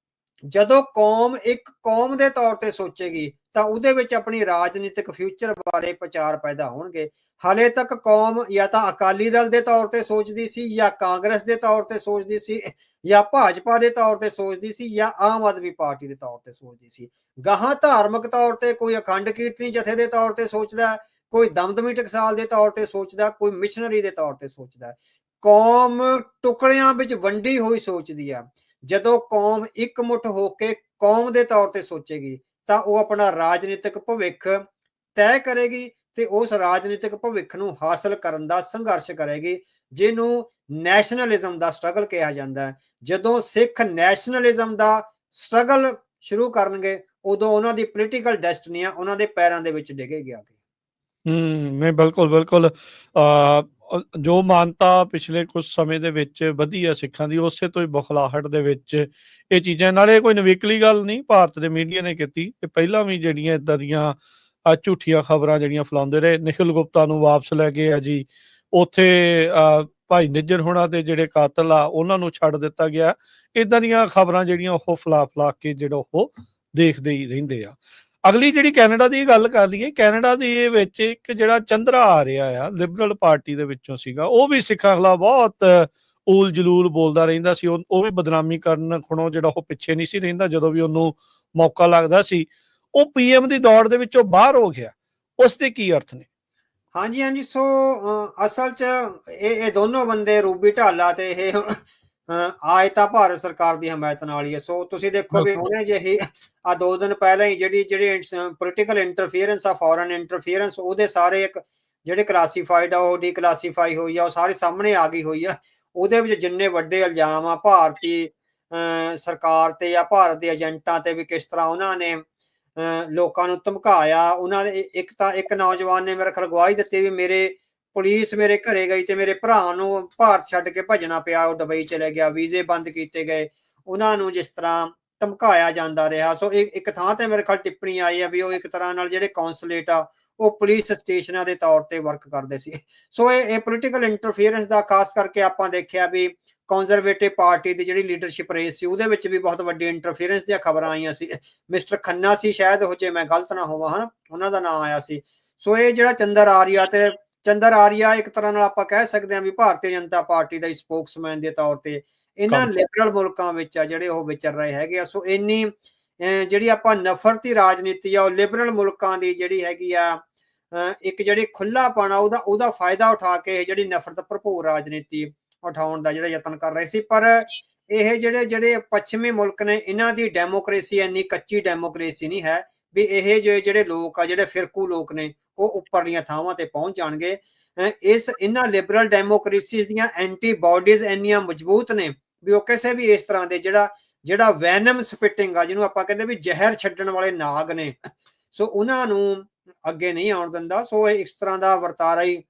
ਜਦੋਂ ਕੌਮ ਇੱਕ ਕੌਮ ਦੇ ਤੌਰ ਤੇ ਸੋਚੇਗੀ ਤਾਂ ਉਹਦੇ ਵਿੱਚ ਆਪਣੀ ਰਾਜਨੀਤਿਕ ਫਿਊਚਰ ਬਾਰੇ ਵਿਚਾਰ ਪੈਦਾ ਹੋਣਗੇ। ਹਾਲੇ ਤੱਕ ਕੌਮ ਜਾਂ ਤਾਂ ਅਕਾਲੀ ਦਲ ਦੇ ਤੌਰ ਤੇ ਸੋਚਦੀ ਸੀ, ਜਾਂ ਕਾਂਗਰਸ ਦੇ ਤੌਰ ਤੇ ਸੋਚਦੀ ਸੀ, ਜਾਂ ਭਾਜਪਾ ਦੇ ਤੌਰ ਤੇ ਸੋਚਦੀ ਸੀ, ਜਾਂ ਆਮ ਆਦਮੀ ਪਾਰਟੀ ਦੇ ਤੌਰ ਤੇ ਸੋਚਦੀ ਸੀ। ਗਾਹਾਂ ਧਾਰਮਿਕ ਤੌਰ ਤੇ ਕੋਈ ਅਖੰਡ ਕੀਰਤਨੀ ਜਥੇ ਦੇ ਤੌਰ ਤੇ ਸੋਚਦਾ, ਕੋਈ ਦਮਦਮੀ ਟਕਸਾਲ ਦੇ ਤੌਰ ਤੇ ਸੋਚਦਾ, ਕੋਈ ਮਿਸ਼ਨਰੀ ਦੇ ਤੌਰ ਤੇ ਸੋਚਦਾ। ਕੌਮ ਟੁਕੜਿਆਂ ਵਿੱਚ ਵੰਡੀ ਹੋਈ ਸੋਚਦੀ ਆ। ਜਦੋਂ ਕੌਮ ਇਕਮੁੱਠ ਹੋ ਕੇ ਕੌਮ ਦੇ ਤੌਰ ਤੇ ਸੋਚੇਗੀ ਤਾਂ ਉਹ ਆਪਣਾ ਰਾਜਨੀਤਿਕ ਭਵਿੱਖ ਤੈਅ ਕਰੇਗੀ ਤੇ ਉਸ ਰਾਜਨੀਤਿਕ ਭਵਿੱਖ ਨੂੰ ਹਾਸਲ ਕਰਨ ਦਾ ਸੰਘਰਸ਼ ਕਰੇਗੀ, ਜਿਹਨੂੰ ਨੈਸ਼ਨਲਿਜ਼ਮ ਦਾ ਸਟਰਗਲ ਕਿਹਾ ਜਾਂਦਾ ਹੈ। ਜਦੋਂ ਸਿੱਖ ਨੈਸ਼ਨਲਿਜ਼ਮ ਦਾ ਸਟਰਗਲ ਸ਼ੁਰੂ ਕਰਨਗੇ, ਉਦੋਂ ਉਹਨਾਂ ਦੀ ਪੋਲੀਟੀਕਲ ਡੈਸਟਨੀ ਆ ਉਹਨਾਂ ਦੇ ਪੈਰਾਂ ਦੇ ਵਿੱਚ ਡਿੱਗੇਗੀ ਆ ਕੇ। ਨਹੀਂ, ਬਿਲਕੁਲ ਜੋ ਮਾਨਤਾ ਪਿਛਲੇ ਕੁਝ ਸਮੇਂ ਦੇ ਵਿੱਚ ਵਧੀ ਆ ਸਿੱਖਾਂ ਦੀ, ਉਸੇ ਤੋਂ ਹੀ ਬੁਖਲਾਹਟ ਦੇ ਵਿੱਚ ਇਹ ਚੀਜ਼ਾਂ, ਨਾਲੇ ਕੋਈ ਨਵੇਕਲੀ ਗੱਲ ਨਹੀਂ ਭਾਰਤ ਦੇ ਮੀਡੀਆ ਨੇ ਕੀਤੀ। ਇਹ ਪਹਿਲਾਂ ਵੀ ਜਿਹੜੀਆਂ ਇਦਾਂ ਦੀਆਂ ਝੂਠੀਆਂ ਖਬਰਾਂ ਜਿਹੜੀਆਂ ਫੈਲਾਉਂਦੇ ਰਹੇ। ਨਿਖਿਲ ਗੁਪਤਾ ਨੂੰ ਵਾਪਸ ਲੈ ਗਏ ਆ ਜੀ, ਉੱਥੇ ਭਾਈ ਨਿੱਜਰ ਹੋਣਾ ਦੇ ਜਿਹੜੇ ਕਾਤਲ ਆ ਉਹਨਾਂ ਨੂੰ ਛੱਡ ਦਿੱਤਾ ਗਿਆ। ਇਦਾਂ ਦੀਆਂ ਖਬਰਾਂ ਜਿਹੜੀਆਂ ਉਹ ਫੈਲਾ ਕੇ ਜਿਹੜਾ ਉਹ ਦੇਖਦੇ ਹੀ ਰਹਿੰਦੇ ਆ। ਅਗਲੀ ਜਿਹੜੀ ਕੈਨੇਡਾ ਦੀ ਗੱਲ ਕਰ ਲਈਏ, ਕੈਨੇਡਾ ਦੇ ਵਿੱਚ ਇੱਕ ਜਿਹੜਾ ਚੰਦਰਾ ਆ ਰਿਹਾ ਆ ਲਿਬਰਲ ਪਾਰਟੀ ਦੇ ਵਿੱਚੋਂ ਸੀਗਾ, ਉਹ ਵੀ ਸਿੱਖਾਂ ਖਿਲਾਫ ਬਹੁਤ ਊਲ ਜਲੂਲ ਬੋਲਦਾ ਰਹਿੰਦਾ ਸੀ। ਉਹ ਵੀ ਬਦਨਾਮੀ ਕਰਨ ਖੁਣੋਂ ਜਿਹੜਾ ਉਹ ਪਿੱਛੇ ਨਹੀਂ ਸੀ ਰਹਿੰਦਾ। ਜਦੋਂ ਵੀ ਉਹਨੂੰ ਮੌਕਾ ਲੱਗਦਾ ਸੀ ਉਹ ਪੀਐਮ ਦੀ ਦੌੜ ਦੇ ਵਿੱਚੋਂ ਬਾਹਰ ਹੋ ਗਿਆ। ਉਸ ਦੇ ਕੀ ਅਰਥ ਨੇ? ਹਾਂਜੀ। ਸੋ ਅਸਲ 'ਚ ਇਹ ਦੋਨੋਂ ਬੰਦੇ ਰੂਬੀ ਢਾਲਾ ਤੇ ਇਹ ਆਏ ਤਾਂ ਭਾਰਤ ਸਰਕਾਰ ਦੀ ਹਮਾਇਤ ਨਾਲ ਹੀ ਹੈ। ਸੋ ਤੁਸੀਂ ਦੇਖੋ ਵੀ ਹੁਣੇ ਜਿਹੀ 2 ਦਿਨ ਪਹਿਲਾਂ ਹੀ ਜਿਹੜੀ ਪੋਲੀਟੀਕਲ ਇੰਟਰਫੀਅਰੈਂਸ ਆ, ਫੋਰਨ ਇੰਟਰਫੀਅਰੈਂਸ, ਉਹਦੇ ਸਾਰੇ ਇੱਕ ਜਿਹੜੇ ਕਲਾਸੀਫਾਈਡ ਆ ਉਹ ਡੀਕਲਾਸੀਫਾਈ ਹੋਈ ਆ, ਉਹ ਸਾਰੇ ਸਾਹਮਣੇ ਆ ਗਈ ਹੋਈ ਆ। ਉਹਦੇ ਵਿੱਚ ਜਿੰਨੇ ਵੱਡੇ ਇਲਜ਼ਾਮ ਆ ਭਾਰਤੀ ਸਰਕਾਰ ਤੇ ਜਾਂ ਭਾਰਤ ਦੇ ਏਜੰਟਾਂ ਤੇ ਵੀ ਕਿਸ ਤਰ੍ਹਾਂ ਉਹਨਾਂ ਨੇ ਲੋਕਾਂ ਨੂੰ ਧਮਕਾਇਆ। ਉਹਨਾਂ ਦੇ ਇੱਕ ਨੌਜਵਾਨ ਨੇ ਮੇਰੇ ਖਿਆਲ ਗਵਾਹੀ ਦਿੱਤੀ ਵੀ ਪੁਲਿਸ ਮੇਰੇ ਘਰੇ ਗਈ ਤੇ ਮੇਰੇ ਭਰਾ ਨੂੰ ਭਾਰਤ ਛੱਡ ਕੇ ਭੱਜਣਾ ਪਿਆ, ਉਹ ਦੁਬਈ ਚਲੇ ਗਿਆ, ਵੀਜ਼ੇ ਬੰਦ ਕੀਤੇ ਗਏ, ਉਹਨਾਂ ਨੂੰ ਜਿਸ ਤਰ੍ਹਾਂ ਧਮਕਾਇਆ ਜਾਂਦਾ ਰਿਹਾ। ਸੋ ਇੱਕ ਥਾਂ ਤੇ ਮੇਰੇ ਖਿਆਲ ਟਿੱਪਣੀ ਆਈ ਆ ਵੀ ਉਹ ਇੱਕ ਤਰ੍ਹਾਂ ਨਾਲ ਜਿਹੜੇ ਕੌਂਸੂਲੇਟ ਆ ਉਹ ਪੁਲਿਸ ਸਟੇਸ਼ਨਾਂ ਦੇ ਤੌਰ ਤੇ ਵਰਕ ਕਰਦੇ ਸੀ। ਸੋ ਇਹ ਪੋਲੀਟੀਕਲ ਇੰਟਰਫੀਅਰੈਂਸ ਦਾ ਖਾਸ ਕਰਕੇ ਆਪਾਂ ਦੇਖਿਆ ਵੀ ਕੰਜ਼ਰਵੇਟਿਵ ਪਾਰਟੀ ਦੀ ਜਿਹੜੀ ਲੀਡਰਸ਼ਿਪ ਰੇਸ ਸੀ ਉਹਦੇ ਵਿੱਚ ਵੀ ਬਹੁਤ ਵੱਡੀ ਇੰਟਰਫੀਅਰੈਂਸ ਦੀਆਂ ਖਬਰਾਂ ਆਈਆਂ ਸੀ। ਮਿਸਟਰ ਖੰਨਾ ਸੀ ਸ਼ਾਇਦ, ਉਹ ਜੇ ਮੈਂ ਗਲਤ ਨਾ ਹੋਵਾਂ, ਹਨਾ, ਉਹਨਾਂ ਦਾ ਨਾਮ ਆਇਆ ਸੀ। ਸੋ ਇਹ ਜਿਹੜਾ ਚੰਦਰ ਆਰੀਆ ਇੱਕ ਤਰ੍ਹਾਂ ਨਾਲ ਆਪਾਂ ਕਹਿ ਸਕਦੇ ਹਾਂ ਵੀ ਭਾਰਤੀ ਜਨਤਾ ਪਾਰਟੀ ਦਾ ਸਪੋਕਸਮੈਨ ਦੇ ਤੌਰ ਤੇ ਇਹਨਾਂ ਲਿਬਰਲ ਮੁਲਕਾਂ ਵਿੱਚ ਆ ਜਿਹੜੇ ਉਹ ਵਿਚਰ ਰਹੇ ਹੈਗੇ ਆ। ਸੋ ਇੰਨੀ ਜਿਹੜੀ ਆਪਾਂ ਨਫ਼ਰਤੀ ਰਾਜਨੀਤੀ ਆ ਉਹ ਲਿਬਰਲ ਮੁਲਕਾਂ ਦੀ ਜਿਹੜੀ ਹੈਗੀ ਆ ਇੱਕ ਜਿਹੜੀ ਖੁੱਲਾਪਣ ਆ ਉਹਦਾ ਫਾਇਦਾ ਉਠਾ ਕੇ ਜਿਹੜੀ ਨਫ਼ਰਤ ਭਰਪੂਰ ਰਾਜਨੀਤੀ ਉਠਾਉਣ ਦਾ ਜਿਹੜਾ ਯਤਨ ਕਰ ਰਹੇ ਸੀ। ਪਰ ਇਹ ਜਿਹੜੇ ਪੱਛਮੀ ਮੁਲਕ ਨੇ ਇਹਨਾਂ ਦੀ ਡੈਮੋਕ੍ਰੇਸੀ ਇੰਨੀ ਕੱਚੀ ਡੈਮੋਕ੍ਰੇਸੀ ਨਹੀਂ ਹੈ ਵੀ ਇਹ ਜਿਹੜੇ ਲੋਕ ਆ ਜਿਹੜੇ ਫਿਰਕੂ ਲੋਕ ਨੇ ਉਹ ਉੱਪਰਲੀਆਂ ਥਾਵਾਂ ਤੇ ਪਹੁੰਚ ਜਾਣਗੇ। ਇਹਨਾਂ ਲਿਬਰਲ ਡੈਮੋਕ੍ਰੇਸੀਜ਼ ਦੀਆਂ ਐਂਟੀਬਾਡੀਜ਼ ਇੰਨੀਆਂ ਮਜ਼ਬੂਤ ਨੇ ਵੀ ਉਹ ਕਿਸੇ ਵੀ ਇਸ ਤਰ੍ਹਾਂ ਦੇ ਜਿਹੜਾ ਵੈਨਮ ਸਪਿਟਿੰਗ ਆ, ਜਿਹਨੂੰ ਆਪਾਂ ਕਹਿੰਦੇ ਵੀ ਜ਼ਹਿਰ ਛੱਡਣ ਵਾਲੇ ਨਾਗ ਨੇ, ਸੋ ਉਹਨਾਂ ਨੂੰ ਅੱਗੇ ਨਹੀਂ ਆਉਣ ਦਿੰਦਾ। ਸੋ ਇਹ ਇਸ ਤਰ੍ਹਾਂ ਦਾ ਵਰਤਾਰਾ ਹੀ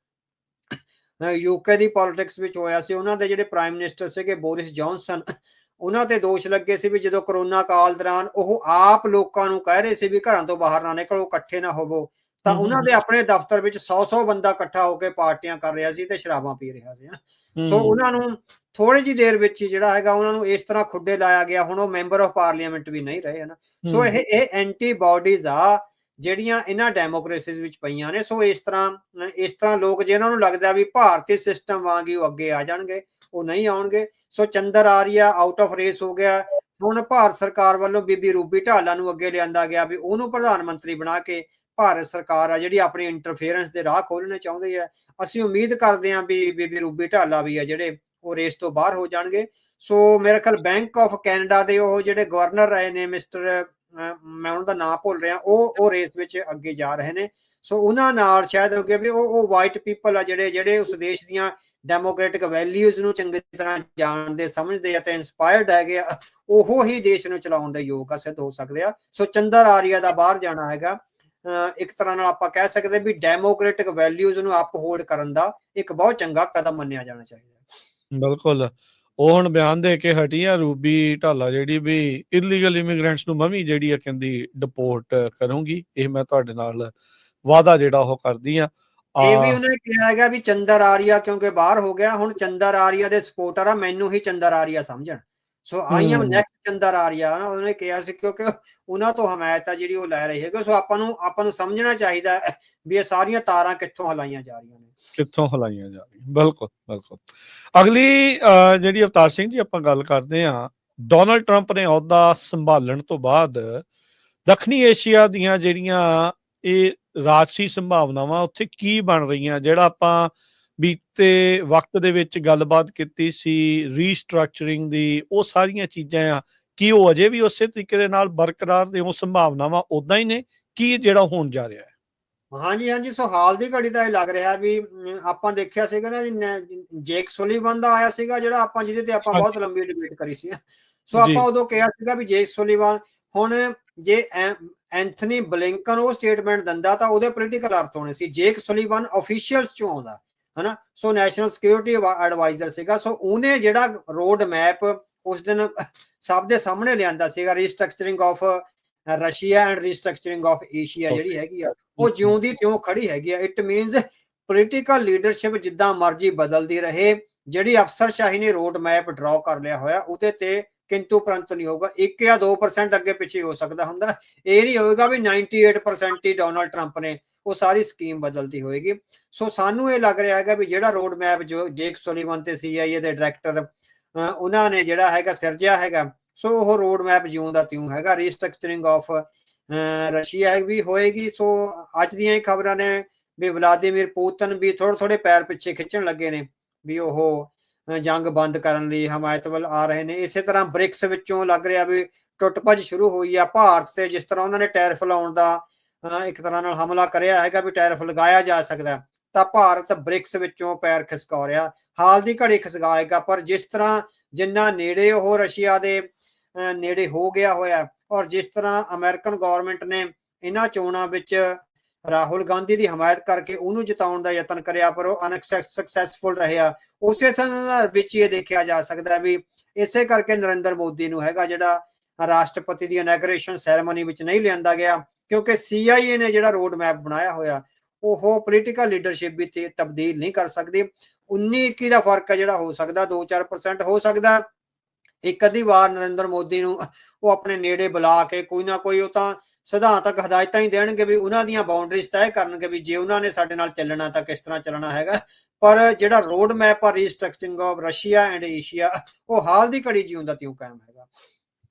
ਯੂਕੇ ਦੀ ਪੋਲਿਟਿਕਸ ਵਿੱਚ ਹੋਇਆ ਸੀ। ਉਹਨਾਂ ਦੇ ਜਿਹੜੇ ਪ੍ਰਾਈਮ ਮਿਨਿਸਟਰ ਸੀਗੇ ਬੋਰਿਸ ਜੌਨਸਨ, ਉਹਨਾਂ ਤੇ ਦੋਸ਼ ਲੱਗੇ ਸੀ ਵੀ ਜਦੋਂ ਕਰੋਨਾ ਕਾਲ ਦੌਰਾਨ ਉਹ ਆਪ ਲੋਕਾਂ ਨੂੰ ਕਹਿ ਰਹੇ ਸੀ ਵੀ ਘਰਾਂ ਤੋਂ ਬਾਹਰ ਨਾ ਨਿਕਲੋ, ਇਕੱਠੇ ਨਾ ਹੋਵੋ, ਤਾਂ ਉਹਨਾਂ ਦੇ ਆਪਣੇ ਦਫ਼ਤਰ ਵਿੱਚ 100 ਬੰਦਾ ਇਕੱਠਾ ਹੋ ਕੇ ਪਾਰਟੀਆਂ ਕਰ ਰਿਹਾ ਸੀ ਤੇ ਸ਼ਰਾਬਾਂ ਪੀ ਰਿਹਾ ਸੀ। ਸੋ ਉਹਨਾਂ ਨੂੰ ਥੋੜੀ ਜਿਹੀ ਦੇਰ ਵਿੱਚ ਹੀ ਜਿਹੜਾ ਹੈਗਾ ਉਹਨਾਂ ਨੂੰ ਇਸ ਤਰ੍ਹਾਂ ਖੁੱਡੇ ਲਾਇਆ ਗਿਆ। ਹੁਣ ਉਹ ਮੈਂਬਰ ਆਫ ਪਾਰਲੀਮੈਂਟ ਵੀ ਨਹੀਂ ਰਹੇ, ਹਨਾ। ਸੋ ਇਹ ਐਂਟੀਬਾਡੀਜ਼ ਆ ਜਿਹੜੀਆਂ ਇਹਨਾਂ ਡੈਮੋਕ੍ਰੇਸੀਜ਼ ਵਿੱਚ ਪਈਆਂ ਨੇ। ਸੋ ਇਸ ਤਰ੍ਹਾਂ ਲੋਕ ਜਿਹਨਾਂ ਨੂੰ ਲੱਗਦਾ ਵੀ ਭਾਰਤੀ ਸਿਸਟਮ ਵਾਂਗ ਹੀ ਉਹ ਅੱਗੇ ਆ ਜਾਣਗੇ, ਉਹ ਨਹੀਂ ਆਉਣਗੇ। So Chandra Arya out of race ਹੋ ਗਿਆ। ਹੁਣ ਭਾਰਤ ਸਰਕਾਰ ਵੱਲੋਂ ਬੀਬੀ ਰੂਬੀ ਢਾਲਾ ਨੂੰ ਅੱਗੇ ਲਿਆਂਦਾ ਗਿਆ ਵੀ ਉਹਨੂੰ ਪ੍ਰਧਾਨ ਮੰਤਰੀ ਬਣਾ ਕੇ ਭਾਰਤ ਸਰਕਾਰ ਆ ਜਿਹੜੀ ਆਪਣੀ ਇੰਟਰਫੇਰੈਂਸ ਦੇ ਰਾਹ ਖੋਲਣੇ ਚਾਹੁੰਦੀ ਹੈ। ਅਸੀਂ ਉਮੀਦ ਕਰਦੇ ਹਾਂ ਵੀ ਬੀਬੀ ਰੂਬੀ ਢਾਲਾ ਵੀ ਆ ਜਿਹੜੇ ਉਹ ਰੇਸ ਤੋਂ ਬਾਹਰ ਹੋ ਜਾਣਗੇ। ਸੋ ਮੇਰੇ ਖਿਆਲ ਬੈਂਕ ਆਫ ਕੈਨੇਡਾ ਦੇ ਉਹ ਜਿਹੜੇ ਗਵਰਨਰ ਰਹੇ ਨੇ ਮਿਸਟਰ ਮੈਂ ਉਹਨਾਂ ਦਾ ਨਾਮ ਭੁੱਲ ਰਿਹਾ, ਉਹ ਰੇਸ ਵਿੱਚ ਅੱਗੇ ਜਾ ਰਹੇ ਨੇ। ਸੋ ਉਹਨਾਂ ਨਾਲ ਸ਼ਾਇਦ ਹੋ ਗਿਆ ਵੀ ਉਹ ਵਾਈਟ ਪੀਪਲ ਆ ਜਿਹੜੇ ਉਸ ਦੇਸ਼ ਦੀਆਂ ਡੈਮੋਕ੍ਰੈਟਿਕ ਵੈਲਿਊਜ਼ ਨੂੰ ਚੰਗੀ ਤਰ੍ਹਾਂ ਜਾਣਦੇ ਸਮਝਦੇ ਆ ਤੇ ਇਨਸਪਾਇਰਡ ਹੈਗੇ ਆ, ਉਹ ਹੀ ਦੇਸ਼ ਨੂੰ ਚਲਾਉਣ ਦੇ ਯੋਗ ਆ ਸਿੱਧ ਹੋ ਸਕਦੇ ਆ। ਸੋ ਚੰਦਰ ਆਰੀਆ ਦਾ ਬਾਹਰ ਜਾਣਾ ਹੈਗਾ ਇੱਕ ਤਰ੍ਹਾਂ ਨਾਲ ਆਪਾਂ ਕਹਿ ਸਕਦੇ ਵੀ ਡੈਮੋਕ੍ਰੈਟਿਕ ਵੈਲਿਊਜ਼ ਨੂੰ ਅਪਹੋਲਡ ਕਰਨ ਦਾ ਇੱਕ ਬਹੁਤ ਚੰਗਾ ਕਦਮ ਮੰਨਿਆ ਜਾਣਾ ਚਾਹੀਦਾ। ਬਿਲਕੁਲ, ਉਹ ਹੁਣ ਬਿਆਨ ਦੇ ਕੇ ਹਟੀ ਆ ਰੂਬੀ ਢਾਲਾ ਜਿਹੜੀ ਵੀ ਇਲੀਗਲ ਇਮੀਗ੍ਰੈਂਟਸ ਨੂੰ ਮੈਂ ਵੀ ਜਿਹੜੀ ਆ ਕਹਿੰਦੀ ਡਿਪੋਰਟ ਕਰੂੰਗੀ। ਇਹ ਮੈਂ ਤੁਹਾਡੇ ਨਾਲ ਵਾਅਦਾ ਜਿਹੜਾ ਉਹ ਕਰਦੀ ਆ। ਇਹ ਵੀ ਉਹਨੇ ਕਿਹਾ ਹੈਗਾ ਵੀ ਚੰਦਰ ਆਰੀਆ ਕਿਉਂਕਿ ਬਾਹਰ ਹੋ ਗਿਆ, ਹੁਣ ਚੰਦਰ ਆਰੀਆ ਦੇ ਸਪੋਰਟਰ ਆ, ਮੈਨੂੰ ਹੀ ਚੰਦਰ ਆਰੀਆ ਸਮਝਣ। So I am next Chandra Arya ਉਹਨੇ ਕਿਹਾ ਸੀ, ਕਿਉਂਕਿ ਉਹਨਾਂ ਤੋਂ ਹਮਾਇਤ ਆ ਜਿਹੜੀ ਉਹ ਲੈ ਰਹੀ ਹੈਗੇ। ਸੋ ਆਪਾਂ ਨੂੰ ਸਮਝਣਾ ਚਾਹੀਦਾ ਵੀ ਇਹ ਸਾਰੀਆਂ ਤਾਰਾਂ ਕਿੱਥੋਂ ਹਿਲਾਈਆਂ ਜਾ ਰਹੀਆਂ ਨੇ। ਬਿਲਕੁਲ ਬਿਲਕੁਲ। ਅਗਲੀ ਜਿਹੜੀ ਅਵਤਾਰ ਸਿੰਘ ਜੀ ਆਪਾਂ ਗੱਲ ਕਰਦੇ ਹਾਂ, ਡੋਨਲਡ ਟਰੰਪ ਨੇ ਅਹੁਦਾ ਸੰਭਾਲਣ ਤੋਂ ਬਾਅਦ ਦੱਖਣੀ ਏਸ਼ੀਆ ਦੀਆਂ ਜਿਹੜੀਆਂ ਇਹ ਰਾਜਸੀ ਸੰਭਾਵਨਾਵਾਂ ਉੱਥੇ ਕੀ ਬਣ ਰਹੀਆਂ, ਜਿਹੜਾ ਆਪਾਂ ਬੀਤੇ ਵਕਤ ਦੇ ਵਿੱਚ ਗੱਲਬਾਤ ਕੀਤੀ ਸੀ ਰੀਸਟਰਕਚਰਿੰਗ ਦੀ, ਉਹ ਸਾਰੀਆਂ ਚੀਜ਼ਾਂ ਆ ਕੀ ਉਹ ਅਜੇ ਵੀ ਉਸੇ ਤਰੀਕੇ ਦੇ ਨਾਲ ਬਰਕਰਾਰ ਨੇ, ਉਹ ਸੰਭਾਵਨਾਵਾਂ ਉਦਾਂ ਹੀ ਨੇ ਕੀ ਜਿਹੜਾ ਹੋਣ ਜਾ ਰਿਹਾ ਹੈ? ਹਾਂਜੀ। ਸੋ ਹਾਲ ਦੀ ਘੜੀ ਦਾ ਇਹ ਲੱਗ ਰਿਹਾ ਵੀ ਆਪਾਂ ਦੇਖਿਆ ਸੀਗਾ ਨਾ ਜੇਕ ਸੁਲੀਵਨ ਦਾ ਆਇਆ ਸੀਗਾ ਜਿਹੜਾ ਆਪਾਂ ਜਿਹਦੇ ਤੇ ਆਪਾਂ ਬਹੁਤ ਲੰਬੀ ਡਿਬੇਟ ਕਰੀ ਸੀ। ਸੋ ਆਪਾਂ ਉਦੋਂ ਕਿਹਾ ਸੀਗਾ ਵੀ ਜੇਕ ਸੁਲੀਵਨ, ਹੁਣ ਜੇ ਐਂਥਨੀ ਬਲਿੰਕਨ ਉਹ ਸਟੇਟਮੈਂਟ ਦਿੰਦਾ ਤਾਂ ਉਹਦੇ ਪੋਲੀਟੀਕਲ ਅਰਥ ਹੋਣੇ ਸੀ। ਜੇਕ ਸੁਲੀਵਨ ਆਫੀਸ਼ੀਅਲਸ ਚੋਂ ਆਉਂਦਾ ਹਨਾ, ਸੋ ਨੈਸ਼ਨਲ ਸਿਕਿਉਰਿਟੀ ਐਡਵਾਈਜ਼ਰ ਸੀਗਾ। ਸੋ ਉਹਨੇ ਜਿਹੜਾ ਰੋਡ ਮੈਪ ਉਸ ਦਿਨ ਸਭ ਦੇ ਸਾਹਮਣੇ ਲਿਆਂਦਾ ਸੀਗਾ, restructuring of Russia and restructuring of Asia ਜਿਹੜੀ ਹੈਗੀ ਆ ਉਹ ਜਿਉਂ ਦੀ ਤਿਉਂ ਖੜੀ ਹੈਗੀ ਆ। ਇਟ ਮੀਨਸ ਪੋਲੀਟੀਕਲ ਲੀਡਰਸ਼ਿਪ ਜਿੱਦਾਂ ਮਰਜ਼ੀ ਬਦਲਦੀ ਰਹੇ, ਜਿਹੜੀ ਅਫਸਰਸ਼ਾਹੀ ਨੇ ਰੋਡ ਮੈਪ ਡਰਾਅ ਕਰ ਲਿਆ ਹੋਇਆ ਉਹਦੇ ਤੇ ਕਿੰਤੂ ਪ੍ਰੰਤੂ ਨਹੀਂ ਹੋਊਗਾ। 1 ਜਾਂ 2% ਅੱਗੇ ਪਿੱਛੇ ਹੋ ਸਕਦਾ ਹੁੰਦਾ, ਇਹ ਨਹੀਂ ਹੋਏਗਾ ਵੀ 98% ਹੀ ਡੋਨਲਡ ਟਰੰਪ ਨੇ ਉਹ ਸਾਰੀ ਸਕੀਮ ਬਦਲਦੀ ਹੋਏਗੀ। ਸੋ ਸਾਨੂੰ ਇਹ ਲੱਗ ਰਿਹਾ ਹੈਗਾ ਵੀ ਜਿਹੜਾ ਰੋਡ ਮੈਪ ਜੋ ਜੇਕ ਸੁਲੀਵਨ ਤੇ CIA ਦੇ ਡਾਇਰੈਕਟਰ ਉਹਨਾਂ ਨੇ ਜਿਹੜਾ ਹੈਗਾ ਸਿਰਜਿਆ ਹੈਗਾ, ਸੋ ਉਹ ਰੋਡ ਮੈਪ ਜਿਉਂ ਦਾ ਤਿਉਂ ਹੈਗਾ। ਰੀਸਟਰਕਚਰਿੰਗ ਆਫ ਰਸ਼ੀਆ ਵੀ ਹੋਏਗੀ। ਸੋ ਅੱਜ ਦੀਆਂ ਹੀ ਖਬਰਾਂ ਨੇ ਵੀ ਵਲਾਦੀਮੀਰ ਪੁਤਿਨ ਵੀ ਥੋੜੇ ਪੈਰ ਪਿੱਛੇ ਖਿੱਚਣ ਲੱਗੇ ਨੇ ਵੀ ਉਹ ਜੰਗ ਬੰਦ ਕਰਨ ਲਈ ਹਮਾਇਤ ਵੱਲ ਆ ਰਹੇ ਨੇ। ਇਸੇ ਤਰ੍ਹਾਂ ਬ੍ਰਿਕਸ ਵਿੱਚੋਂ ਲੱਗ ਰਿਹਾ ਵੀ ਟੁੱਟ ਭੱਜ ਸ਼ੁਰੂ ਹੋਈ ਆ। ਭਾਰਤ ਤੇ ਜਿਸ ਤਰ੍ਹਾਂ ਉਹਨਾਂ ਨੇ ਟੈਰਿਫ ਲਾਉਣ ਦਾ ਇੱਕ ਤਰ੍ਹਾਂ ਨਾਲ ਹਮਲਾ ਕਰਿਆ ਹੈਗਾ ਵੀ ਟੈਰਿਫ ਲਗਾਇਆ ਜਾ ਸਕਦਾ, ਤਾਂ ਭਾਰਤ ਬ੍ਰਿਕਸ ਵਿੱਚੋਂ ਪੈਰ ਖਿਸਕਾ ਰਿਹਾ, ਹਾਲ ਦੀ ਘੜੀ ਖਿਸਕਾਏਗਾ। ਪਰ ਜਿਸ ਤਰ੍ਹਾਂ ਜਿੰਨਾ ਨੇੜੇ ਉਹ ਰਸ਼ੀਆ ਦੇ ਨੇੜੇ ਹੋ ਗਿਆ ਹੋਇਆ, ਔਰ ਜਿਸ ਤਰ੍ਹਾਂ ਅਮਰੀਕਨ ਗਵਰਨਮੈਂਟ ਨੇ ਇਹਨਾਂ ਚੋਣਾਂ ਵਿੱਚ ਰਾਹੁਲ ਗਾਂਧੀ ਦੀ ਹਮਾਇਤ ਕਰਕੇ ਉਹਨੂੰ ਜਿਤਾਉਣ ਦਾ ਯਤਨ ਕਰਿਆ, ਪਰ ਉਹ ਅਨਸਕਸੈਸਫੁਲ ਰਿਹਾ। ਉਸੇ ਤਰ੍ਹਾਂ ਵਿੱਚ ਇਹ ਦੇਖਿਆ ਜਾ ਸਕਦਾ ਵੀ ਇਸੇ ਕਰਕੇ ਨਰਿੰਦਰ ਮੋਦੀ ਨੂੰ ਹੈਗਾ ਜਿਹੜਾ ਰਾਸ਼ਟਰਪਤੀ ਦੀ ਇਨੈਗਰੇਸ਼ਨ ਸੈਰੇਮਨੀ ਵਿੱਚ ਨਹੀਂ ਲਿਆਂਦਾ ਗਿਆ, ਕਿਉਂਕਿ CIA ਨੇ ਜਿਹੜਾ ਰੋਡ ਮੈਪ ਬਣਾਇਆ ਹੋਇਆ ਉਹ ਪੋਲੀਟੀਕਲ ਲੀਡਰਸ਼ਿਪ ਵੀ ਤਬਦੀਲ ਨਹੀਂ ਕਰ ਸਕਦੀ। 19-21 ਦਾ ਫਰਕ ਹੈ ਜਿਹੜਾ ਹੋ ਸਕਦਾ, 2-4% ਹੋ ਸਕਦਾ। ਇੱਕ ਅੱਧੀ ਵਾਰ ਨਰਿੰਦਰ ਮੋਦੀ ਨੂੰ ਉਹ ਆਪਣੇ ਨੇੜੇ ਬੁਲਾ ਕੇ ਕੋਈ ਨਾ ਕੋਈ ਉਹ ਤਾਂ ਸਿਧਾਂਤਕ ਹਦਾਇਤਾਂ ਹੀ ਦੇਣਗੇ ਵੀ ਉਹਨਾਂ ਦੀਆਂ ਬਾਉਂਡਰੀਜ਼ ਤੈਅ ਕਰਨਗੇ ਵੀ ਜੇ ਉਹਨਾਂ ਨੇ ਸਾਡੇ ਨਾਲ ਚੱਲਣਾ ਤਾਂ ਕਿਸ ਤਰ੍ਹਾਂ ਚੱਲਣਾ ਹੈਗਾ। ਪਰ ਜਿਹੜਾ ਰੋਡ ਮੈਪ ਆ restructuring of Russia and Asia ਉਹ ਹਾਲ ਦੀ ਘੜੀ ਜਿਉਂ ਦਾ ਤਿਉਂ ਕਾਇਮ ਹੈਗਾ।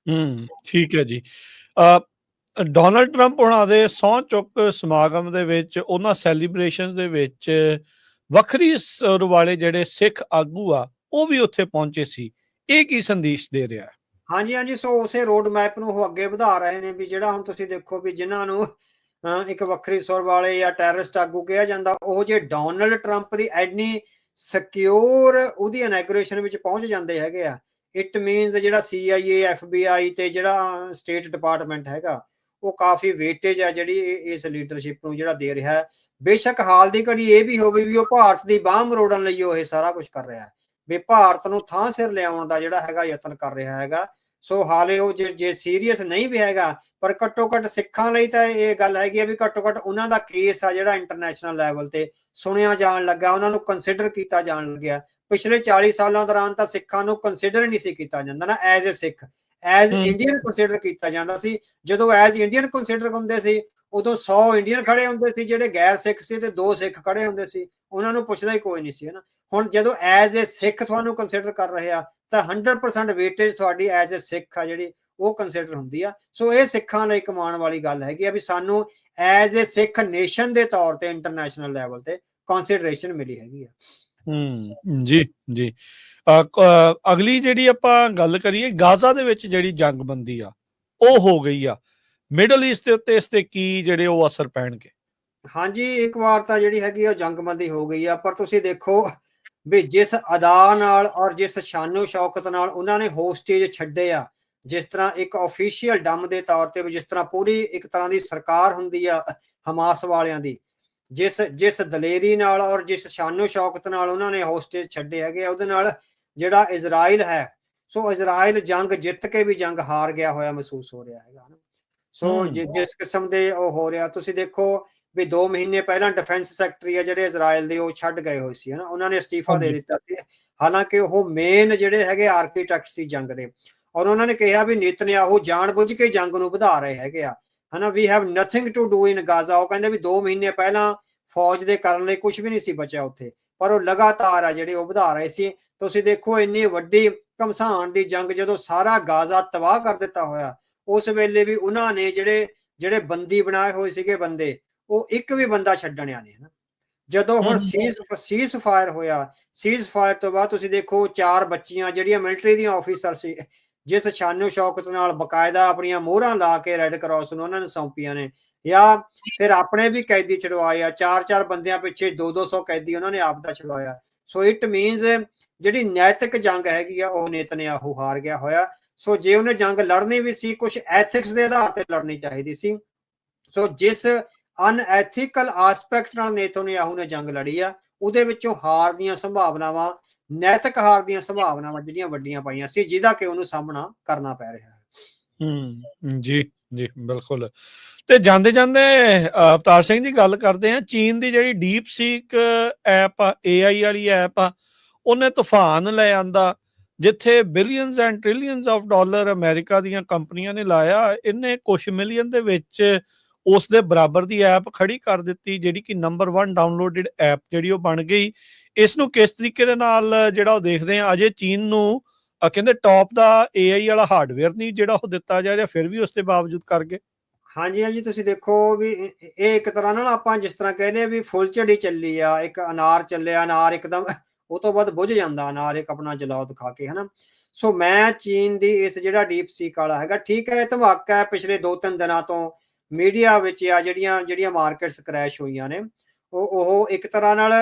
ਠੀਕ ਹੈ ਜੀ। ਡੋਨਲਡ ਟਰੰਪ ਉਹਨਾਂ ਦੇ ਸਹੁੰ ਚੁੱਕ ਸਮਾਗਮ ਦੇ ਵਿੱਚ, ਉਹਨਾਂ ਸੈਲੀਬ੍ਰੇਸ਼ਨ ਦੇ ਵਿੱਚ ਵੱਖਰੀ ਸੁਰ ਵਾਲੇ ਜਿਹੜੇ ਸਿੱਖ ਆਗੂ ਆ ਉਹ ਵੀ ਉੱਥੇ ਪਹੁੰਚੇ ਸੀ। ਇਹ ਕੀ ਸੰਦੇਸ਼ ਦੇ ਰਿਹਾ? ਹਾਂਜੀ, ਸੋ ਉਸੇ ਰੋਡ ਮੈਪ ਨੂੰ ਉਹ ਅੱਗੇ ਵਧਾ ਰਹੇ ਨੇ ਵੀ ਜਿਹੜਾ ਹੁਣ ਤੁਸੀਂ ਦੇਖੋ ਵੀ ਜਿਨ੍ਹਾਂ ਨੂੰ ਇੱਕ ਵੱਖਰੀ ਸੁਰ ਵਾਲੇ ਜਾਂ ਟੈਰਰਿਸਟ ਆਗੂ ਕਿਹਾ ਜਾਂਦਾ, ਉਹ ਜੇ ਡੋਨਲਡ ਟਰੰਪ ਦੀ ਐਨੀ ਸਿਕਿਉਰ ਉਹਦੀ ਇਨੈਗਰੇਸ਼ਨ ਵਿੱਚ ਪਹੁੰਚ ਜਾਂਦੇ ਹੈਗੇ ਆ, ਇਟ ਮੀਨਸ ਜਿਹੜਾ CIA FBI ਤੇ ਜਿਹੜਾ ਸਟੇਟ ਡਿਪਾਰਟਮੈਂਟ ਹੈਗਾ ਉਹ ਕਾਫੀ ਵੇਟੇਜ ਹੈ ਜਿਹੜੀ ਇਸ ਲੀਡਰਸ਼ਿਪ ਨੂੰ ਜਿਹੜਾ ਦੇ ਰਿਹਾ ਹੈ। ਬੇਸ਼ੱਕ ਹਾਲ ਦੀ ਘੜੀ ਇਹ ਵੀ ਹੋਵੇ ਵੀ ਉਹ ਭਾਰਤ ਦੀ ਬਾਂਹ ਮਰੋੜਨ ਲਈ ਉਹ ਇਹ ਸਾਰਾ ਕੁਝ ਕਰ ਰਿਹਾ ਹੈ, ਵੀ ਭਾਰਤ ਨੂੰ ਥਾਂ ਸਿਰ ਲਿਆਉਣ ਦਾ ਜਿਹੜਾ ਹੈਗਾ ਯਤਨ ਕਰ ਰਿਹਾ ਹੈਗਾ। ਸੋ ਹਾਲੇ ਉਹ ਜੇ ਸੀਰੀਅਸ ਨਹੀਂ ਵੀ ਹੈਗਾ, ਪਰ ਘੱਟੋ ਘੱਟ ਸਿੱਖਾਂ ਲਈ ਤਾਂ ਇਹ ਗੱਲ ਹੈਗੀ ਆ ਵੀ ਘੱਟੋ ਘੱਟ ਉਹਨਾਂ ਦਾ ਕੇਸ ਆ ਜਿਹੜਾ ਇੰਟਰਨੈਸ਼ਨਲ ਲੈਵਲ ਤੇ ਸੁਣਿਆ ਜਾਣ ਲੱਗਾ, ਉਹਨਾਂ ਨੂੰ ਕੰਸੀਡਰ ਕੀਤਾ ਜਾਣ ਲੱਗਿਆ। ਪਿਛਲੇ 40 ਸਾਲਾਂ ਦੌਰਾਨ ਤਾਂ ਸਿੱਖਾਂ ਨੂੰ ਕੰਸੀਡਰ ਨਹੀਂ ਸੀ ਕੀਤਾ ਜਾਂਦਾ ਨਾ as a Sikh, as Indian consider ਕੀਤਾ ਜਾਂਦਾ ਸੀ। ਜਦੋਂ ਐਜ਼ ਇੰਡੀਅਨ ਕੰਸੀਡਰ ਹੁੰਦੇ ਸੀ ਉਦੋਂ 100 ਇੰਡੀਅਨ ਖੜੇ ਹੁੰਦੇ ਸੀ ਜਿਹੜੇ ਗੈਰ ਸਿੱਖ ਸੀ ਤੇ 2 ਸਿੱਖ ਖੜੇ ਹੁੰਦੇ ਸੀ, ਉਹਨਾਂ ਨੂੰ ਪੁੱਛਦਾ ਹੀ ਕੋਈ ਨਹੀਂ ਸੀ ਨਾ। ਹੁਣ ਜਦੋਂ ਐਜ਼ ਏ ਸਿੱਖ ਤੁਹਾਨੂੰ ਕੰਸੀਡਰ ਕਰ ਰਹੇ ਆ ਤਾਂ 100% ਵੇਟੇਜ ਤੁਹਾਡੀ ਐਜ਼ ਏ ਸਿੱਖ ਆ ਜਿਹੜੀ ਉਹ ਕੰਸੀਡਰ ਹੁੰਦੀ ਆ। ਸੋ ਇਹ ਸਿੱਖਾਂ ਲਈ ਕਮਾਉਣ ਵਾਲੀ ਗੱਲ ਹੈਗੀ ਆ ਵੀ ਸਾਨੂੰ ਐਜ਼ ਏ ਸਿੱਖ ਨੇਸ਼ਨ ਦੇ ਤੌਰ ਤੇ ਇੰਟਰਨੈਸ਼ਨਲ ਲੈਵਲ ਤੇ ਕੰਸੀਡਰੇਸ਼ਨ ਮਿਲੀ ਹੈਗੀ ਆ। ਜੀ। ਅਗਲੀ ਜਿਹੜੀ ਆਪਾਂ ਗੱਲ ਕਰੀਏ, ਗਾਜ਼ਾ ਦੇ ਵਿੱਚ ਜਿਹੜੀ ਜੰਗਬੰਦੀ ਆ ਉਹ ਹੋ ਗਈ ਆ, ਮਿਡਲ ਈਸਟ ਦੇ ਉੱਤੇ ਇਸ ਤੇ ਕੀ ਜਿਹੜੇ ਉਹ ਅਸਰ ਪੈਣਗੇ? ਹਾਂਜੀ, ਇੱਕ ਵਾਰ ਤਾਂ ਜਿਹੜੀ ਹੈਗੀ ਉਹ ਜੰਗਬੰਦੀ ਹੋ ਗਈ ਆ, ਪਰ ਤੁਸੀਂ ਦੇਖੋ ਵੀ ਜਿਸ ਅਦਾ ਨਾਲ ਔਰ ਜਿਸ ਸ਼ਾਨੋ ਸ਼ੌਕਤ ਨਾਲ ਉਹਨਾਂ ਨੇ ਹੋਸਟੇਜ ਛੱਡੇ ਆ, ਜਿਸ ਤਰ੍ਹਾਂ ਇੱਕ ਆਫੀਸ਼ੀਅਲ ਡੰਮ ਦੇ ਤੌਰ ਤੇ, ਜਿਸ ਤਰ੍ਹਾਂ ਪੂਰੀ ਇੱਕ ਤਰ੍ਹਾਂ ਦੀ ਸਰਕਾਰ ਹੁੰਦੀ ਆ ਹਮਾਸ ਵਾਲਿਆਂ ਦੀ, ਜਿਸ ਦਲੇਰੀ ਨਾਲ ਔਰ ਜਿਸ ਸ਼ਾਨੋ ਸ਼ੌਕਤ ਨਾਲ ਉਹਨਾਂ ਨੇ ਹੋਸਟੇਜ ਛੱਡੇ ਹੈਗੇ, ਉਹਦੇ ਨਾਲ ਜਿਹੜਾ ਇਜ਼ਰਾਈਲ ਹੈ, ਸੋ ਇਜ਼ਰਾਈਲ ਜੰਗ ਜਿੱਤ ਕੇ ਵੀ ਜੰਗ ਹਾਰ ਗਿਆ ਹੋਇਆ ਮਹਿਸੂਸ ਹੋ ਰਿਹਾ ਹੈਗਾ। ਸੋ ਜਿਸ ਕਿਸਮ ਦੇ ਉਹ ਹੋ ਰਿਹਾ, ਤੁਸੀਂ ਦੇਖੋ ਵੀ 2 ਮਹੀਨੇ ਪਹਿਲਾਂ ਡਿਫੈਂਸ ਸੈਕਟਰੀ ਆ ਜਿਹੜੇ ਇਜ਼ਰਾਈਲ ਦੇ ਉਹ ਛੱਡ ਗਏ ਹੋਏ ਸੀ, ਉਹਨਾਂ ਨੇ ਅਸਤੀਫਾ ਦੇ ਦਿੱਤਾ ਸੀ, ਹਾਲਾਂਕਿ ਉਹ ਮੇਨ ਜਿਹੜੇ ਹੈਗੇ ਆਰਕੀਟੈਕਟ ਸੀ ਜੰਗ ਦੇ, ਔਰ ਉਹਨਾਂ ਨੇ ਕਿਹਾ ਵੀ ਨੇਤਨਯਾਹੂ ਜਾਣਬੁੱਝ ਕੇ ਜੰਗ ਨੂੰ ਵਧਾ ਰਹੇ ਹੈਗੇ ਆ, ਹਨਾ। We have nothing to do in Gaza, ਉਹ ਕਹਿੰਦੇ ਵੀ 2 ਮਹੀਨੇ ਪਹਿਲਾਂ ਫੌਜ ਦੇ ਕਰਨ ਲਈ ਕੁਝ ਵੀ ਨਹੀਂ ਸੀ ਬਚਿਆ ਉੱਥੇ, ਪਰ ਉਹ ਲਗਾਤਾਰ ਆ ਜਿਹੜੇ ਉਹ ਵਧਾ ਰਹੇ ਸੀ। ਤੁਸੀਂ ਦੇਖੋ ਇੰਨੀ ਵੱਡੀ ਘਮਸਾਨ ਦੀ ਜੰਗ ਜਦੋਂ ਸਾਰਾ ਗਾਜ਼ਾ ਤਬਾਹ ਕਰ ਦਿੱਤਾ ਹੋਇਆ, ਉਸ ਵੇਲੇ ਵੀ ਉਹਨਾਂ ਨੇ ਜਿਹੜੇ ਬੰਦੀ ਬਣਾਏ ਹੋਏ ਸੀਗੇ ਬੰਦੇ, ਉਹ ਇੱਕ ਵੀ ਬੰਦਾ ਛੱਡਣਿਆ ਨਹੀਂ ਹੈ। ਜਦੋਂ ਹੁਣ ਸੀਜ਼ ਫਾਇਰ ਹੋਇਆ, ਸੀਜ਼ ਫਾਇਰ ਤੋਂ ਬਾਅਦ ਤੁਸੀਂ ਦੇਖੋ 4 ਬੱਚੀਆਂ ਜਿਹੜੀਆਂ ਮਿਲਟਰੀ ਦੀਆਂ ਆਫੀਸਰ ਸੀ, ਜਿਸ ਸ਼ਾਨੋ ਸ਼ੌਕਤ ਨਾਲ ਬਕਾਇਦਾ ਆਪਣੀਆਂ ਮੋਹਰਾਂ ਲਾ ਕੇ ਰੈੱਡ ਕਰਾਸ ਨੂੰ ਉਹਨਾਂ ਨੇ ਸੌਂਪੀਆਂ ਨੇ, ਜਾਂ ਫਿਰ ਆਪਣੇ ਵੀ ਕੈਦੀ ਛਡਵਾਏ ਆ, 4-4 ਬੰਦਿਆਂ ਪਿੱਛੇ 200-200 ਕੈਦੀ ਉਹਨਾਂ ਨੇ ਆਪ ਦਾ ਛਡਵਾਇਆ। ਸੋ ਇਟ ਮੀਨਸ ਜਿਹੜੀ ਨੈਤਿਕ ਜੰਗ ਹੈਗੀ ਆ ਉਹ ਨੇਤਨਯਾਹੂ ਹਾਰ ਗਿਆ ਹੋਇਆ। ਸੋ ਜੇ ਉਹਨੇ ਜੰਗ ਲੜਨੀ ਵੀ ਸੀ, ਕੁਝ ਐਥਿਕਸ ਦੇ ਆਧਾਰ ਤੇ ਲੜਨੀ ਚਾਹੀਦੀ ਸੀ। ਸੋ ਜਿਸ ਅਨਐਥੀਕਲ ਆਸਪੈਕਟ ਨਾਲ ਨੇਤਨਯਾਹੂ ਨੇ ਜੰਗ ਲੜੀ ਆ, ਉਹਦੇ ਵਿੱਚੋਂ ਹਾਰ ਦੀਆਂ ਸੰਭਾਵਨਾਵਾਂ, ਨੈਤਿਕ ਹਾਰ ਦੀਆਂ ਸੰਭਾਵਨਾਵਾਂ ਜਿਹੜੀਆਂ ਵੱਡੀਆਂ ਪਾਈਆਂ ਸੀ, ਜਿਹਦਾ ਕਿ ਉਹਨੂੰ ਸਾਹਮਣਾ ਕਰਨਾ ਪੈ ਰਿਹਾ ਹੈ। ਜੀ ਬਿਲਕੁਲ। ਤੇ ਜਾਂਦੇ ਅਵਤਾਰ ਸਿੰਘ ਜੀ ਗੱਲ ਕਰਦੇ ਆ, ਚੀਨ ਦੀ ਜਿਹੜੀ ਡੀਪ ਸੀਕ ਐਪ ਆ, AI ਵਾਲੀ ਐਪ ਆ, ਉਹਨੇ ਤੂਫਾਨ ਲੈ ਆਂਦਾ, ਜਿੱਥੇ billions and trillions of dollar America ਦੀਆਂ ਕੰਪਨੀਆਂ ਨੇ ਲਾਇਆ, ਇਹਨੇ ਕੁਝ ਮਿਲੀਅਨ ਦੇ ਵਿੱਚ ਉਸ ਦੇ ਬਰਾਬਰ ਦੀ ਐਪ ਖੜੀ ਕਰ ਦਿੱਤੀ, ਜਿਹੜੀ ਕਿ ਨੰਬਰ 1 ਡਾਊਨਲੋਡਡ ਐਪ ਜਿਹੜੀ ਉਹ ਬਣ ਗਈ। ਇਸ ਨੂੰ ਕਿਸ ਤਰੀਕੇ ਦੇ ਨਾਲ ਜਿਹੜਾ ਉਹ ਦੇਖਦੇ ਆ? ਅਜੇ ਚੀਨ ਨੂੰ ਕਹਿੰਦੇ ਟੌਪ ਦਾ AI ਵਾਲਾ ਹਾਰਡਵੇਅਰ ਨਹੀਂ ਜਿਹੜਾ ਉਹ ਦਿੱਤਾ ਜਾ ਰਿਹਾ, ਫਿਰ ਵੀ ਉਸ ਦੇ ਬਾਵਜੂਦ ਕਰ ਗਏ। ਹਾਂਜੀ, ਤੁਸੀਂ ਦੇਖੋ ਵੀ ਇਹ ਇੱਕ ਤਰ੍ਹਾਂ ਨਾਲ ਆਪਾਂ ਜਿਸ ਤਰ੍ਹਾਂ ਕਹਿੰਦੇ ਆ ਵੀ ਫੁੱਲ ਝੜੀ ਚੱਲੀ ਆ, ਇੱਕ ਅਨਾਰ ਚੱਲਿਆ, ਅਨਾਰ ਇੱਕਦਮ ਉਹ ਤੋਂ ਬਾਅਦ ਬੁੱਝ ਜਾਂਦਾ ਅਨਾਰ, ਇੱਕ ਆਪਣਾ ਜਲਾਉ ਦਿਖਾ ਕੇ, ਹਨਾ। ਸੋ ਮੈਂ ਚੀਨ ਦੀ ਇਸ ਜਿਹੜਾ ਡੀਪ ਸੀਕ ਵਾਲਾ ਹੈਗਾ, ਠੀਕ ਹੈ, ਧਮਾਕਾ ਹੈ, ਪਿਛਲੇ 2-3 ਦਿਨਾਂ ਤੋਂ ਮੀਡੀਆ ਵਿੱਚ ਆ ਜਿਹੜੀਆਂ ਮਾਰਕੀਟਸ ਕ੍ਰੈਸ਼ ਹੋਈਆਂ ਨੇ, ਉਹ ਇੱਕ ਤਰ੍ਹਾਂ ਨਾਲ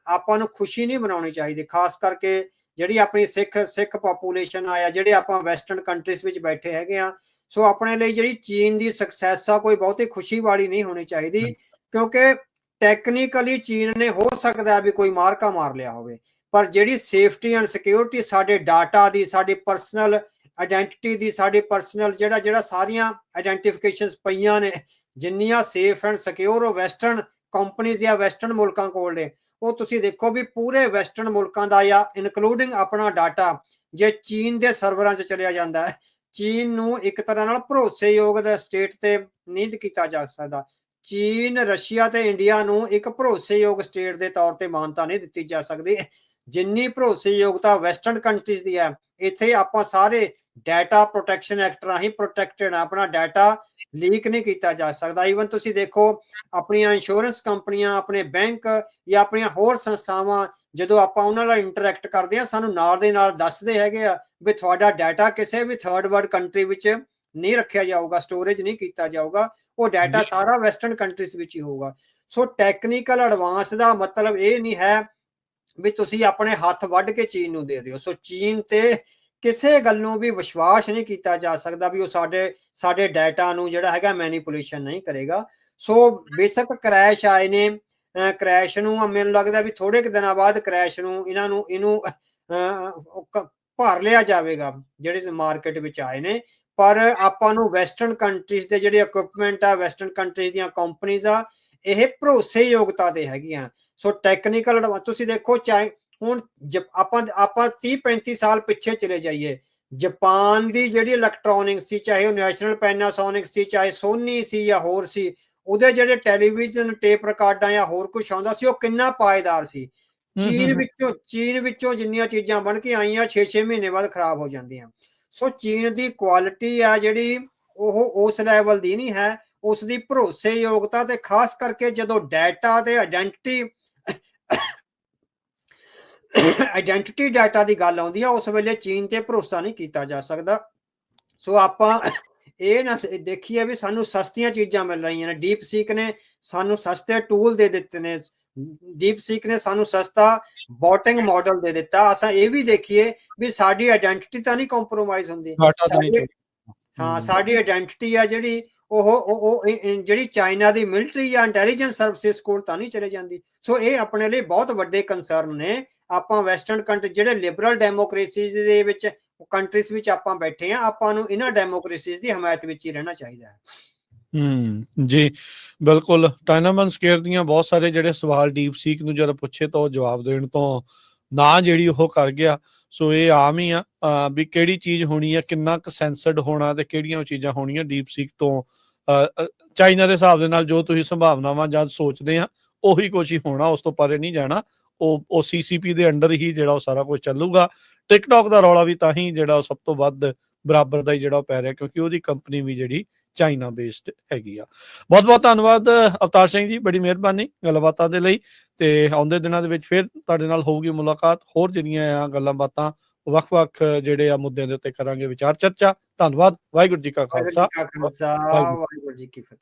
ਆਪਾਂ ਨੂੰ ਖੁਸ਼ੀ ਨਹੀਂ ਮਨਾਉਣੀ ਚਾਹੀਦੀ, ਖਾਸ ਕਰਕੇ ਜਿਹੜੀ ਆਪਣੀ ਸਿੱਖ ਪੋਪੂਲੇਸ਼ਨ ਆ, ਜਿਹੜੇ ਆਪਾਂ ਵੈਸਟਰਨ ਕੰਟਰੀਜ਼ ਵਿੱਚ ਬੈਠੇ ਹੈਗੇ ਆ, ਸੋ ਆਪਣੇ ਲਈ ਜਿਹੜੀ ਚੀਨ ਦੀ ਸਕਸੈਸ ਆ ਕੋਈ ਬਹੁਤੀ ਖੁਸ਼ੀ ਵਾਲੀ ਨਹੀਂ ਹੋਣੀ ਚਾਹੀਦੀ, ਕਿਉਂਕਿ ਟੈਕਨੀਕਲੀ ਚੀਨ ਨੇ ਹੋ ਸਕਦਾ ਵੀ ਕੋਈ ਮਾਰਕਾ ਮਾਰ ਲਿਆ ਹੋਵੇ, ਪਰ ਜਿਹੜੀ ਸੇਫਟੀ ਐਂਡ ਸਿਕਿਉਰਿਟੀ ਸਾਡੇ ਡਾਟਾ ਦੀ, ਸਾਡੀ ਪਰਸਨਲ ਆਇਡੈਂਟੀਟੀ ਦੀ, ਸਾਡੀ ਪਰਸਨਲ ਜਿਹੜਾ ਸਾਰੀਆਂ ਆਇਡੈਂਟੀਫਿਕੇਸ਼ਨਸ ਪਈਆਂ ਨੇ, ਜਿੰਨੀਆਂ ਸੇਫ ਐਂਡ ਸਿਕਿਉਰ ਉਹ ਵੈਸਟਰਨ ਕੰਪਨੀਜ਼ ਜਾਂ ਵੈਸਟਰਨ ਮੁਲਕਾਂ ਕੋਲ ਨੇ, ਉਹ ਤੁਸੀਂ ਦੇਖੋ ਵੀ ਪੂਰੇ ਵੈਸਟਰਨ ਮੁਲਕਾਂ ਦਾ ਜਾਂ ਇਨਕਲੂਡਿੰਗ ਆਪਣਾ ਡਾਟਾ ਜੇ ਚੀਨ ਦੇ ਸਰਵਰਾਂ 'ਚ ਚਲਿਆ ਜਾਂਦਾ ਹੈ, ਚੀਨ ਨੂੰ ਇੱਕ ਤਰ੍ਹਾਂ ਨਾਲ ਭਰੋਸੇਯੋਗ ਸਟੇਟ ਤੇ ਨਹੀਂ ਕੀਤਾ ਜਾ ਸਕਦਾ। ਚੀਨ, ਰਸ਼ੀਆ ਤੇ ਇੰਡੀਆ ਨੂੰ ਇੱਕ ਭਰੋਸੇਯੋਗ ਸਟੇਟ ਦੇ ਤੌਰ ਤੇ ਮਾਨਤਾ ਨਹੀਂ ਦਿੱਤੀ ਜਾ ਸਕਦੀ ਜਿੰਨੀ ਭਰੋਸੇਯੋਗਤਾ ਵੈਸਟਰਨ ਕੰਟਰੀਜ਼ ਦੀ ਹੈ। ਇੱਥੇ ਆਪਾਂ ਸਾਰੇ ਡਾਟਾ ਪ੍ਰੋਟੈਕਸ਼ਨ ਐਕਟ ਰਾਹੀਂ ਪ੍ਰੋਟੈਕਟਡ ਆ, ਆਪਣਾ ਡਾਟਾ ਲੀਕ ਨਹੀਂ ਕੀਤਾ ਜਾ ਸਕਦਾ। ਈਵਨ ਤੁਸੀਂ ਦੇਖੋ ਆਪਣੀਆਂ ਇੰਸ਼ੋਰੈਂਸ ਕੰਪਨੀਆਂ, ਆਪਣੇ ਬੈਂਕ ਜਾਂ ਆਪਣੀਆਂ ਹੋਰ ਸੰਸਥਾਵਾਂ, ਜਦੋਂ ਆਪਾਂ ਉਹਨਾਂ ਨਾਲ ਇੰਟਰੈਕਟ ਕਰਦੇ ਆ, ਸਾਨੂੰ ਨਾਲ ਦੇ ਨਾਲ ਦੱਸਦੇ ਹੈਗੇ ਆ ਵੀ ਤੁਹਾਡਾ ਡਾਟਾ ਕਿਸੇ ਵੀ ਥਰਡ ਵਰਲਡ ਕੰਟਰੀ ਵਿੱਚ ਨਹੀਂ ਰੱਖਿਆ ਜਾਊਗਾ, ਸਟੋਰੇਜ ਨਹੀਂ ਕੀਤਾ ਜਾਊਗਾ, ਉਹ ਡਾਟਾ ਸਾਰਾ ਵੈਸਟਰਨ ਕੰਟਰੀਜ਼ ਵਿੱਚ ਹੀ ਹੋਊਗਾ। ਸੋ ਟੈਕਨੀਕਲ ਐਡਵਾਂਸ ਦਾ ਮਤਲਬ ਇਹ ਨਹੀਂ ਹੈ ਵੀ ਤੁਸੀਂ ਆਪਣੇ ਹੱਥ ਵੱਢ ਕੇ ਚੀਨ ਨੂੰ ਦੇ ਦਿਓ। ਸੋ ਚੀਨ ਤੇ ਕਿਸੇ ਗੱਲ ਨੂੰ ਵੀ ਵਿਸ਼ਵਾਸ ਨਹੀਂ ਕੀਤਾ ਜਾ ਸਕਦਾ ਵੀ ਉਹ ਸਾਡੇ ਡਾਟਾ ਨੂੰ ਜਿਹੜਾ ਹੈਗਾ ਮੈਨੀਪੂਲੇਸ਼ਨ ਨਹੀਂ ਕਰੇਗਾ। ਸੋ ਬੇਸ਼ੱਕ ਕ੍ਰੈਸ਼ ਆਏ ਨੇ, ਕ੍ਰੈਸ਼ ਨੂੰ ਮੈਨੂੰ ਲੱਗਦਾ ਵੀ ਥੋੜੇ ਕੁ ਦਿਨਾਂ ਬਾਅਦ ਕ੍ਰੈਸ਼ ਨੂੰ ਇਹਨੂੰ ਭਰ ਲਿਆ ਜਾਵੇਗਾ ਜਿਹੜੇ ਮਾਰਕੀਟ ਵਿੱਚ ਆਏ ਨੇ, ਪਰ ਆਪਾਂ ਨੂੰ ਵੈਸਟਰਨ ਕੰਟਰੀਜ਼ ਦੇ ਜਿਹੜੇ ਇਕਵਿਪਮੈਂਟ ਆ, ਵੈਸਟਰਨ ਕੰਟਰੀਜ਼ ਦੀਆਂ ਕੰਪਨੀਜ਼ ਆ, ਇਹ ਭਰੋਸੇਯੋਗਤਾ ਦੇ ਹੈਗੀਆਂ। ਸੋ ਟੈਕਨੀਕਲ ਤੁਸੀਂ ਦੇਖੋ ਹੁਣ ਆਪਾਂ 30-35 ਸਾਲ ਪਿੱਛੇ ਚਲੇ ਜਾਈਏ, ਜਾਪਾਨ ਦੀ ਜਿਹੜੀ ਇਲੈਕਟ੍ਰੋਨਿਕਸ ਸੀ, ਚਾਹੇ ਉਹ ਨੈਸ਼ਨਲ ਪੈਨਾਸੋਨਿਕ ਸੀ, ਚਾਹੇ ਸੋਨੀ ਸੀ ਜਾਂ ਹੋਰ ਸੀ, ਉਹਦੇ ਜਿਹੜੇ ਟੈਲੀਵਿਜ਼ਨ, ਟੇਪ ਰਿਕਾਰਡਾਂ ਜਾਂ ਹੋਰ ਕੁਝ ਆਉਂਦਾ ਸੀ, ਉਹ ਕਿੰਨਾ ਪਾਏਦਾਰ ਸੀ। ਚੀਨ ਵਿੱਚੋਂ ਜਿੰਨੀਆਂ ਚੀਜ਼ਾਂ ਬਣ ਕੇ ਆਈਆਂ 6-6 ਮਹੀਨੇ ਬਾਅਦ ਖਰਾਬ ਹੋ ਜਾਂਦੀਆਂ। ਸੋ ਚੀਨ ਦੀ ਕੁਆਲਿਟੀ ਆ ਜਿਹੜੀ ਉਹ ਉਸ ਲੈਵਲ ਦੀ ਨਹੀਂ ਹੈ, ਉਸ ਦੀ ਭਰੋਸੇਯੋਗਤਾ ਤੇ ਖਾਸ ਕਰਕੇ ਜਦੋਂ ਡਾਟਾ ਤੇ ਆਇਡੈਂਟੀਟੀ ਡਾਟਾ ਦੀ ਗੱਲ ਆਉਂਦੀ ਆ, ਉਸ ਵੇਲੇ ਚੀਨ ਤੇ ਭਰੋਸਾ ਨਹੀਂ ਕੀਤਾ ਜਾ ਸਕਦਾ। ਸੋ ਆਪਾਂ ਇਹ ਨਾ ਦੇਖੀਏ ਵੀ ਸਾਨੂੰ ਸਸਤੀਆਂ ਚੀਜ਼ਾਂ ਮਿਲ ਰਹੀਆਂ ਨੇ। ਡੀਪ ਸੀਕ ਨੇ ਸਾਨੂੰ ਸਸਤੇ ਟੂਲ ਦੇ ਦਿੱਤੇ ਨੇ, ਡੀਪ ਸੀਕ ਨੇ ਸਾਨੂੰ ਸਸਤਾ ਬੋਟਿੰਗ ਮਾਡਲ ਦੇ ਦਿੱਤਾ। ਅਸਾਂ ਇਹ ਵੀ ਦੇਖੀਏ ਵੀ ਸਾਡੀ ਆਇਡੈਂਟੀਟੀ ਤਾਂ ਨਹੀਂ ਕੰਪਰੋਮਾਈਜ਼ ਹੁੰਦੀ। ਹਾਂ, ਸਾਡੀ ਆਇਡੈਂਟੀਟੀ ਆ ਜਿਹੜੀ ਉਹ ਜਿਹੜੀ ਚਾਈਨਾ ਦੀ ਮਿਲਟਰੀ ਜਾਂ ਇੰਟੈਲੀਜੈਂਸ ਸਰਵਿਸਿਜ਼ ਕੋਲ ਤਾਂ ਨਹੀਂ ਚਲੇ ਜਾਂਦੀ। ਸੋ ਇਹ ਆਪਣੇ ਲਈ ਬਹੁਤ ਵੱਡੇ ਕੰਸਰਨ ਨੇ। ਆਪਾਂ ਵੈਸਟਰਨ ਕੰਟਰੀ ਜਿਹੜੇ ਲਿਬਰਲ ਡੈਮੋਕ੍ਰੇਸੀਜ਼ ਦੇ ਵਿੱਚ ਕੰਟਰੀਜ਼ ਵਿੱਚ ਆਪਾਂ ਬੈਠੇ ਆ, ਆਪਾਂ ਨੂੰ ਇਹਨਾਂ ਡੈਮੋਕ੍ਰੇਸੀਜ਼ ਦੀ ਹਮਾਇਤ ਵਿੱਚ ਹੀ ਰਹਿਣਾ ਚਾਹੀਦਾ ਹੈ। ਜੀ ਬਿਲਕੁਲ। ਟਾਈਨਾਮਨ ਸਕੇਅਰ ਦੀਆਂ ਬਹੁਤ ਸਾਰੇ ਜਿਹੜੇ ਸਵਾਲ ਡੀਪ ਸੀਕ ਨੂੰ ਜਦੋਂ ਪੁੱਛੇ ਤਾਂ ਉਹ ਜਵਾਬ ਦੇਣ ਤੋਂ ਨਾ ਜਿਹੜੀ ਉਹ ਕਰ ਗਿਆ। ਸੋ ਇਹ ਆਮ ਹੀ ਆ ਵੀ ਕਿਹੜੀ ਚੀਜ਼ ਹੋਣੀ ਆ, ਕਿੰਨਾ ਕੁ ਸੈਂਸਰਡ ਹੋਣਾ ਤੇ ਕਿਹੜੀਆਂ ਚੀਜ਼ਾਂ ਹੋਣੀਆਂ ਡੀਪ ਸੀਕ ਤੋਂ। ਚਾਈਨਾ ਦੇ ਹਿਸਾਬ ਦੇ ਨਾਲ ਜੋ ਤੁਸੀਂ ਸੰਭਾਵਨਾਵਾਂ ਜਦ ਸੋਚਦੇ ਆ ਉਹੀ ਕੁਛ ਹੀ ਹੋਣਾ, ਉਸ ਤੋਂ ਪਰੇ ਨਹੀਂ ਜਾਣਾ। ਉਹ CCP ਦੇ ਅੰਡਰ ਹੀ ਜਿਹੜਾ ਉਹ ਸਾਰਾ ਕੁਝ ਚੱਲੂਗਾ। ਟਿਕਟੌਕ ਦਾ ਰੌਲਾ ਵੀ ਤਾਂ ਹੀ ਜਿਹੜਾ ਉਹ ਸਭ ਤੋਂ ਵੱਧ ਬਰਾਬਰ ਦਾ ਹੀ ਜਿਹੜਾ ਉਹ ਪੈ ਰਿਹਾ, ਕਿਉਂਕਿ ਉਹਦੀ ਕੰਪਨੀ ਵੀ ਜਿਹੜੀ ਚਾਈਨਾ ਬੇਸਡ ਹੈਗੀ ਆ। ਬਹੁਤ ਬਹੁਤ ਧੰਨਵਾਦ ਅਵਤਾਰ ਸਿੰਘ ਜੀ, ਬੜੀ ਮਿਹਰਬਾਨੀ ਗੱਲਬਾਤਾਂ ਦੇ ਲਈ। ਤੇ ਆਉਂਦੇ ਦਿਨਾਂ ਦੇ ਵਿੱਚ ਫਿਰ ਤੁਹਾਡੇ ਨਾਲ ਹੋਊਗੀ ਮੁਲਾਕਾਤ, ਹੋਰ ਜਿਹੜੀਆਂ ਆ ਗੱਲਾਂ ਬਾਤਾਂ ਵੱਖ-ਵੱਖ ਜਿਹੜੇ ਆ ਮੁੱਦਿਆਂ ਦੇ ਉੱਤੇ ਕਰਾਂਗੇ ਵਿਚਾਰ ਚਰਚਾ। ਧੰਨਵਾਦ। ਵਾਹਿਗੁਰੂ ਜੀ ਕਾ ਖਾਲਸਾ, ਵਾਹਿਗੁਰੂ ਜੀ ਕੀ ਫਤਿਹ।